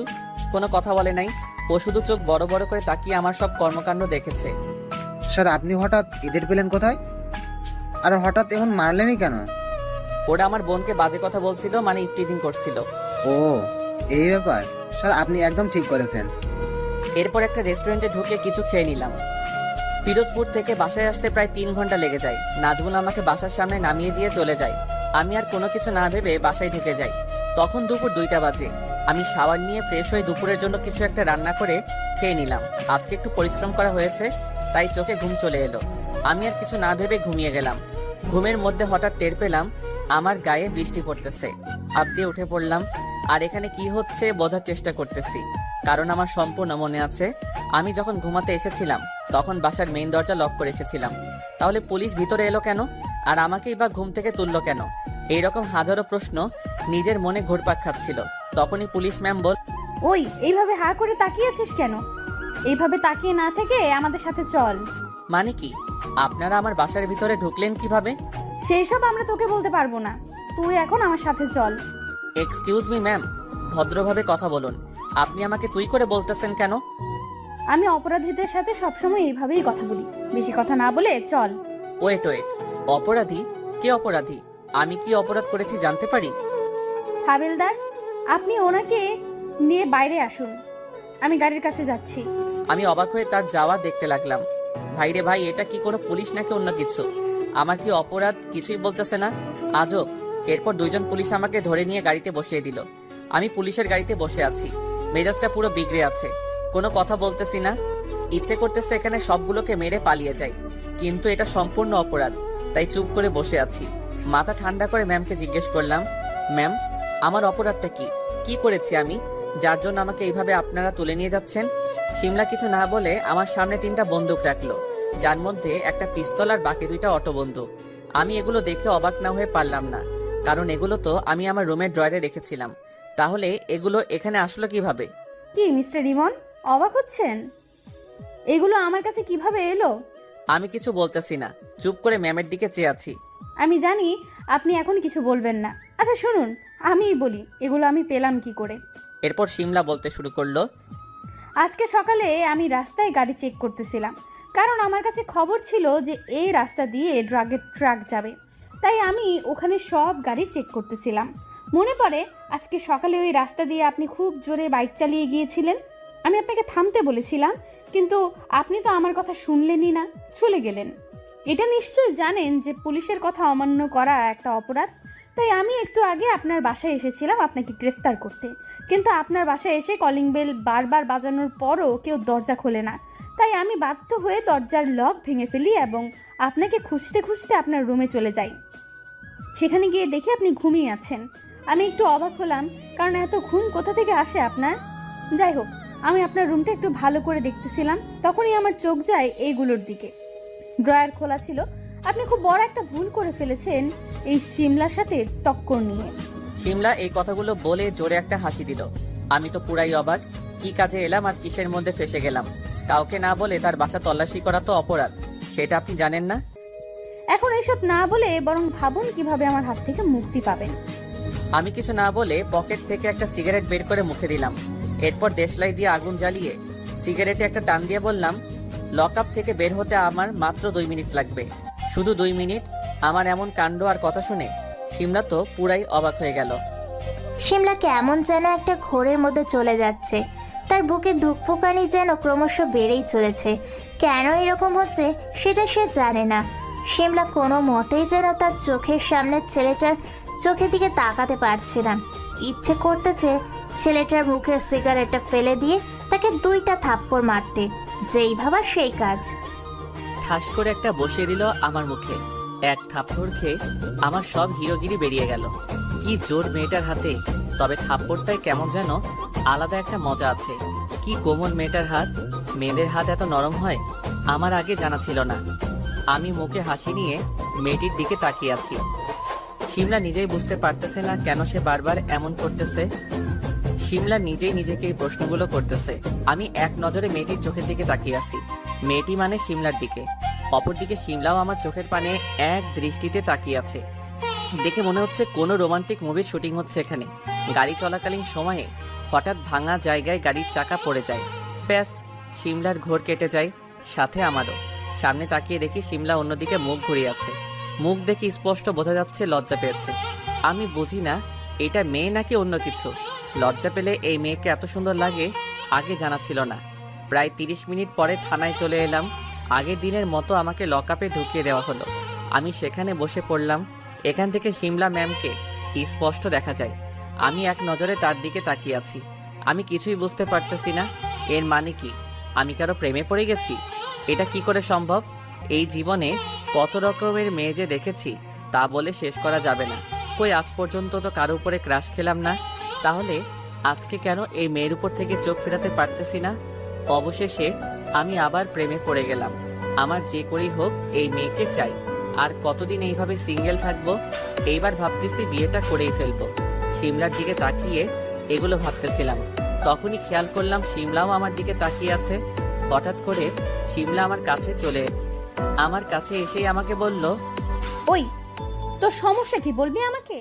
কোনো কথা বলে নাই, ও শুধু চোখ বড় বড় করে তাকিয়ে আমার সব কর্মকাণ্ড দেখেছে। স্যার, আপনি হঠাৎ এদের পেলেন কোথায়? আর হঠাৎ এমন মারলেনই কেন? ওরা আমার বোনকে বাজে কথা বলছিল, মানে ইফটিজিং করছিল। ও, এই ব্যাপার। স্যার, আপনি একদম ঠিক করেছেন। এরপর একটা রেস্টুরেন্টে ঢুকে কিছু খেয়ে নিলাম। পিরোজপুর থেকে বাসায় আসতে প্রায় 3 ঘন্টা লেগে যায়। নাজমুল আমাকে বাসার সামনে নামিয়ে দিয়ে চলে যায়। আমি আর কোনো কিছু না ভেবে বাসায় ঢুকে যাই। তখন দুপুর 2টা বাজে। আমি শাওয়ার নিয়ে ফ্রেশ হয়ে দুপুরের জন্য কিছু একটা রান্না করে খেয়ে নিলাম। আজকে একটু পরিশ্রম করা হয়েছে, তাই চোখে ঘুম চলে এলো। আমি আর কিছু না ভেবে ঘুমিয়ে গেলাম। ঘুমের মধ্যে হঠাৎ টের পেলাম আমার গায়ে বৃষ্টি পড়তেছে। হাঁপ দিয়ে উঠে পড়লাম আর এখানে কি হচ্ছে বোঝার চেষ্টা করতেছি, কারণ আমার সম্পূর্ণ মনে আছে আমি যখন ঘুমাতে এসেছিলাম তখন বাসার মেইন দরজা লক করে এসেছিলাম। তাহলে পুলিশ ভিতরে এলো কেন, আর আমাকেই বা ঘুম থেকে তুললো কেন? এইরকম হাজারো প্রশ্ন নিজের মনে ঘুরপাক খাচ্ছিল। তখনই পুলিশ ম্যাম বল, ওই এইভাবে হা করে তাকিয়ে আছিস কেন? এইভাবে তাকিয়ে না থেকে আমাদের সাথে চল। মানে কি? আপনারা আমার বাসার ভিতরে ঢুকলেন কিভাবে? সেই সব আমরা তোকে বলতে পারবো না, তুই এখন আমার সাথে চল। এক্সকিউজ মি ম্যাম, ভদ্রভাবে কথা বলুন। আপনি আমাকে তুই করে বলতেছেন কেন? আমি অপরাধীদের সাথে সবসময় এইভাবেই কথা বলি, বেশি কথা না বলে চল। ওয়েট, অপরাধী? কে অপরাধী? আমি কি অপরাধ করেছি জানতে পারি? হাবিলদার, আপনি ওনাকে নিয়ে বাইরে আসুন, আমি গাড়ির কাছে যাচ্ছি। আমি অবাক হয়ে তার যাওয়া দেখতে লাগলাম। ভাইরে ভাই, এটা কি কোনো পুলিশ নাকি অন্য কিছু? আমার কি অপরাধ কিছুই বলতেছে না, আজব। এরপর 2জন পুলিশ আমাকে ধরে নিয়ে গাড়িতে বসিয়ে দিল। আমি পুলিশের গাড়িতে বসে আছি, মেজাজটা পুরো বিগড়ে আছে, কোনো কথা বলতেছি না। ইচ্ছে করতেছে এখানে সবগুলোকে মেরে পালিয়ে যাই, কিন্তু এটা সম্পূর্ণ অপরাধ, তাই চুপ করে বসে আছি। মাথা ঠান্ডা করে ম্যামকে জিজ্ঞেস করলাম, ম্যাম আমার অপরাধটা কি? কি করেছি আমি যার জন্য আমাকে এইভাবে আপনারা তুলে নিয়ে যাচ্ছেন? শিমলা কিছু না বলে আমার সামনে 3টা বন্দুক রাখলো, যার মধ্যে একটা পিস্তল আর বাকি 2টা অটো বন্দুক। আমি এগুলো দেখে অবাক না হয়ে পারলাম না, কারণ এগুলো তো আমি আমার রুমের ড্রয়ারে রেখেছিলাম। তাহলে এগুলো এখানে আসলো কিভাবে? কি মিস্টার রিমন, অবাক হচ্ছেন? এগুলো আমার কাছে কিভাবে এলো? আমি কিছু বলতেছি না, চুপ করে ম্যামের দিকে চেয়ে আছি। আমি জানি আপনি এখন কিছু বলবেন না। আচ্ছা শুনুন, আমিই বলি এগুলো আমি পেলাম কি করে। এরপর শিমলা বলতে শুরু করলো, আজকে সকালে আমি রাস্তায় গাড়ি চেক করতেছিলাম, কারণ আমার কাছে খবর ছিল যে এই রাস্তা দিয়ে ড্রাগের ট্রাক যাবে, তাই আমি ওখানে সব গাড়ি চেক করতেছিলাম। মনে পড়ে আজকে সকালে ওই রাস্তা দিয়ে আপনি খুব জোরে বাইক চালিয়ে গিয়েছিলেন। আমি আপনাকে থামতে বলেছিলাম, কিন্তু আপনি তো আমার কথা শুনলেনই না, চলে গেলেন। এটা নিশ্চয়ই জানেন যে পুলিশের কথা অমান্য করা একটা অপরাধ, তাই আমি একটু আগে আপনার বাসায় এসেছিলাম আপনাকে গ্রেফতার করতে, কিন্তু আপনার বাসায় এসে কলিং বেল বারবার বাজানোর পরও কেউ দরজা খোলে না, তাই আমি বাধ্য হয়ে দরজার লক ভেঙে ফেলি এবং আপনাকে খুঁজতে খুঁজতে আপনার রুমে চলে যাই। সেখানে গিয়ে দেখি আপনি ঘুমিয়ে আছেন। আমি একটু অবাক হলাম, কারণ এত ঘুম কোথা থেকে আসে আপনার। যাই হোক, আমি আপনার রুমটা একটু ভালো করে দেখতেছিলাম, তখনই আমার চোখ যায় এইগুলোর দিকে। ড্রয়ার খোলা ছিল। আপনি খুব বড় একটা ভুল করে ফেলেছেন এই শিমলার সাথে টক্কর নিয়ে। শিমলা এই কথাগুলো বলে জোরে একটা হাসি দিল। আমি তো পুরাই অবাক, কি কাজে এলাম আর কিসের মধ্যে ফেসে গেলাম। কাউকে না বলে তার বাসা তল্লাশি করা তো অপরাধ, সেটা আপনি জানেন না? এখন এসব না বলে বরং ভাবুন কিভাবে আমার হাত থেকে মুক্তি পাবেন। আমি কিছু না বলে পকেট থেকে একটা সিগারেট বের করে মুখে দিলাম। এরপর দেশলাই দিয়ে আগুন জ্বালিয়ে সিগারেটে একটা টান দিয়ে বললাম, লকআপ থেকে বের হতে আমার মাত্র 2 মিনিট লাগবে, শুধু 2 মিনিট। আমার এমন কাণ্ড আর কথা শুনে শিমলা তো পুরাই অবাক হয়ে গেল। শিমলা কেমন যেন একটা ঘোরের মধ্যে চলে যাচ্ছে, তার বুকে ধুকপুকানি যেন ক্রমশ বেড়েই চলেছে। কেন এরকম হচ্ছে সেটা সে জানে না। শিমলা কোনো মতেই যেন তার চোখের সামনে ছেলেটার চোখের দিকে তাকাতে পারছে না। ইচ্ছে করতেছে ছেলেটার মুখের সিগারেটটা ফেলে দিয়ে তাকে 2টা থাপ্পড় মারতে, যেই ভাবা সেই কাজ। ঠাস করে একটা বসিয়ে দিল আমার মুখে। এক থাপ্পড় খেয়ে আমার সব হিরোগিরি বেরিয়ে গেল। কি জোর মেয়েটার হাতে, তবে থাপ্পড়টায় কেমন যেন আলাদা একটা মজা আছে। কি কোমল মেয়েটার হাত, মেয়েদের হাত এত নরম হয় আমার আগে জানা ছিল না। আমি মুখে হাসি নিয়ে মেয়েটির দিকে তাকিয়ে আছি। শিমলা নিজেই বুঝতে পারতেছে না কেন সে বারবার এমন করতেছে। শিমলা নিজেই নিজেকে এই প্রশ্নগুলো করতেছে। আমি এক নজরে মেয়েটির চোখের দিকে তাকিয়ে আছি। মেয়েটি মানে শিমলার দিকে। অপরদিকে শিমলাও আমার চোখের পানে এক দৃষ্টিতে তাকিয়ে আছে। দেখে মনে হচ্ছে কোনো রোমান্টিক মুভির শুটিং হচ্ছে এখানে। গাড়ি চলাকালীন সময়ে হঠাৎ ভাঙা জায়গায় গাড়ির চাকা পড়ে যায়, ব্যাস শিমলার ঘোর কেটে যায়, সাথে আমারও। সামনে তাকিয়ে দেখি শিমলা অন্যদিকে মুখ ঘুরিয়ে আছে। মুখ দেখে স্পষ্ট বোঝা যাচ্ছে লজ্জা পেয়েছে। আমি বুঝি না এটা মেয়ে নাকি অন্য কিছু। লজ্জা পেলে এই মেয়েকে এত সুন্দর লাগে আগে জানা ছিল না। প্রায় 30 মিনিট পরে থানায় চলে এলাম। আগের দিনের মতো আমাকে লকআপে ঢুকিয়ে দেওয়া হলো। আমি সেখানে বসে পড়লাম। এখান থেকে শিমলা ম্যামকে স্পষ্ট দেখা যায়। আমি এক নজরে তার দিকে তাকিয়ে আছি। আমি কিছুই বুঝতে পারতেছি না। এর মানে কি? আমি কারো প্রেমে পড়ে গেছি? এটা কি করে সম্ভব? এই জীবনে কত রকমের মেয়ে যে দেখেছি তা বলে শেষ করা যাবে না। কই আজ পর্যন্ত তো কারো উপরে ক্রাশ খেলাম না, তাহলে আজকে কেন এই মেয়ের উপর থেকে চোখ ফেরাতে পারতেছি না? অবশেষে আমি আবার প্রেমে পড়ে গেলাম। আমার যে করেই হোক এই মেয়েকে চাই। আর কতদিন এইভাবে সিঙ্গেল থাকবো? এইবার ভাবতেছি বিয়েটা করেই ফেলবো। শিমলার দিকে তাকিয়ে এগুলো ভাবতেছিলাম, তখনই খেয়াল করলাম শিমলাও আমার দিকে তাকিয়ে আছে। হঠাৎ করে শিমলা আমার কাছে এসেই আমাকে বলল, ওই তোর সমস্যা কি বলবি আমাকে?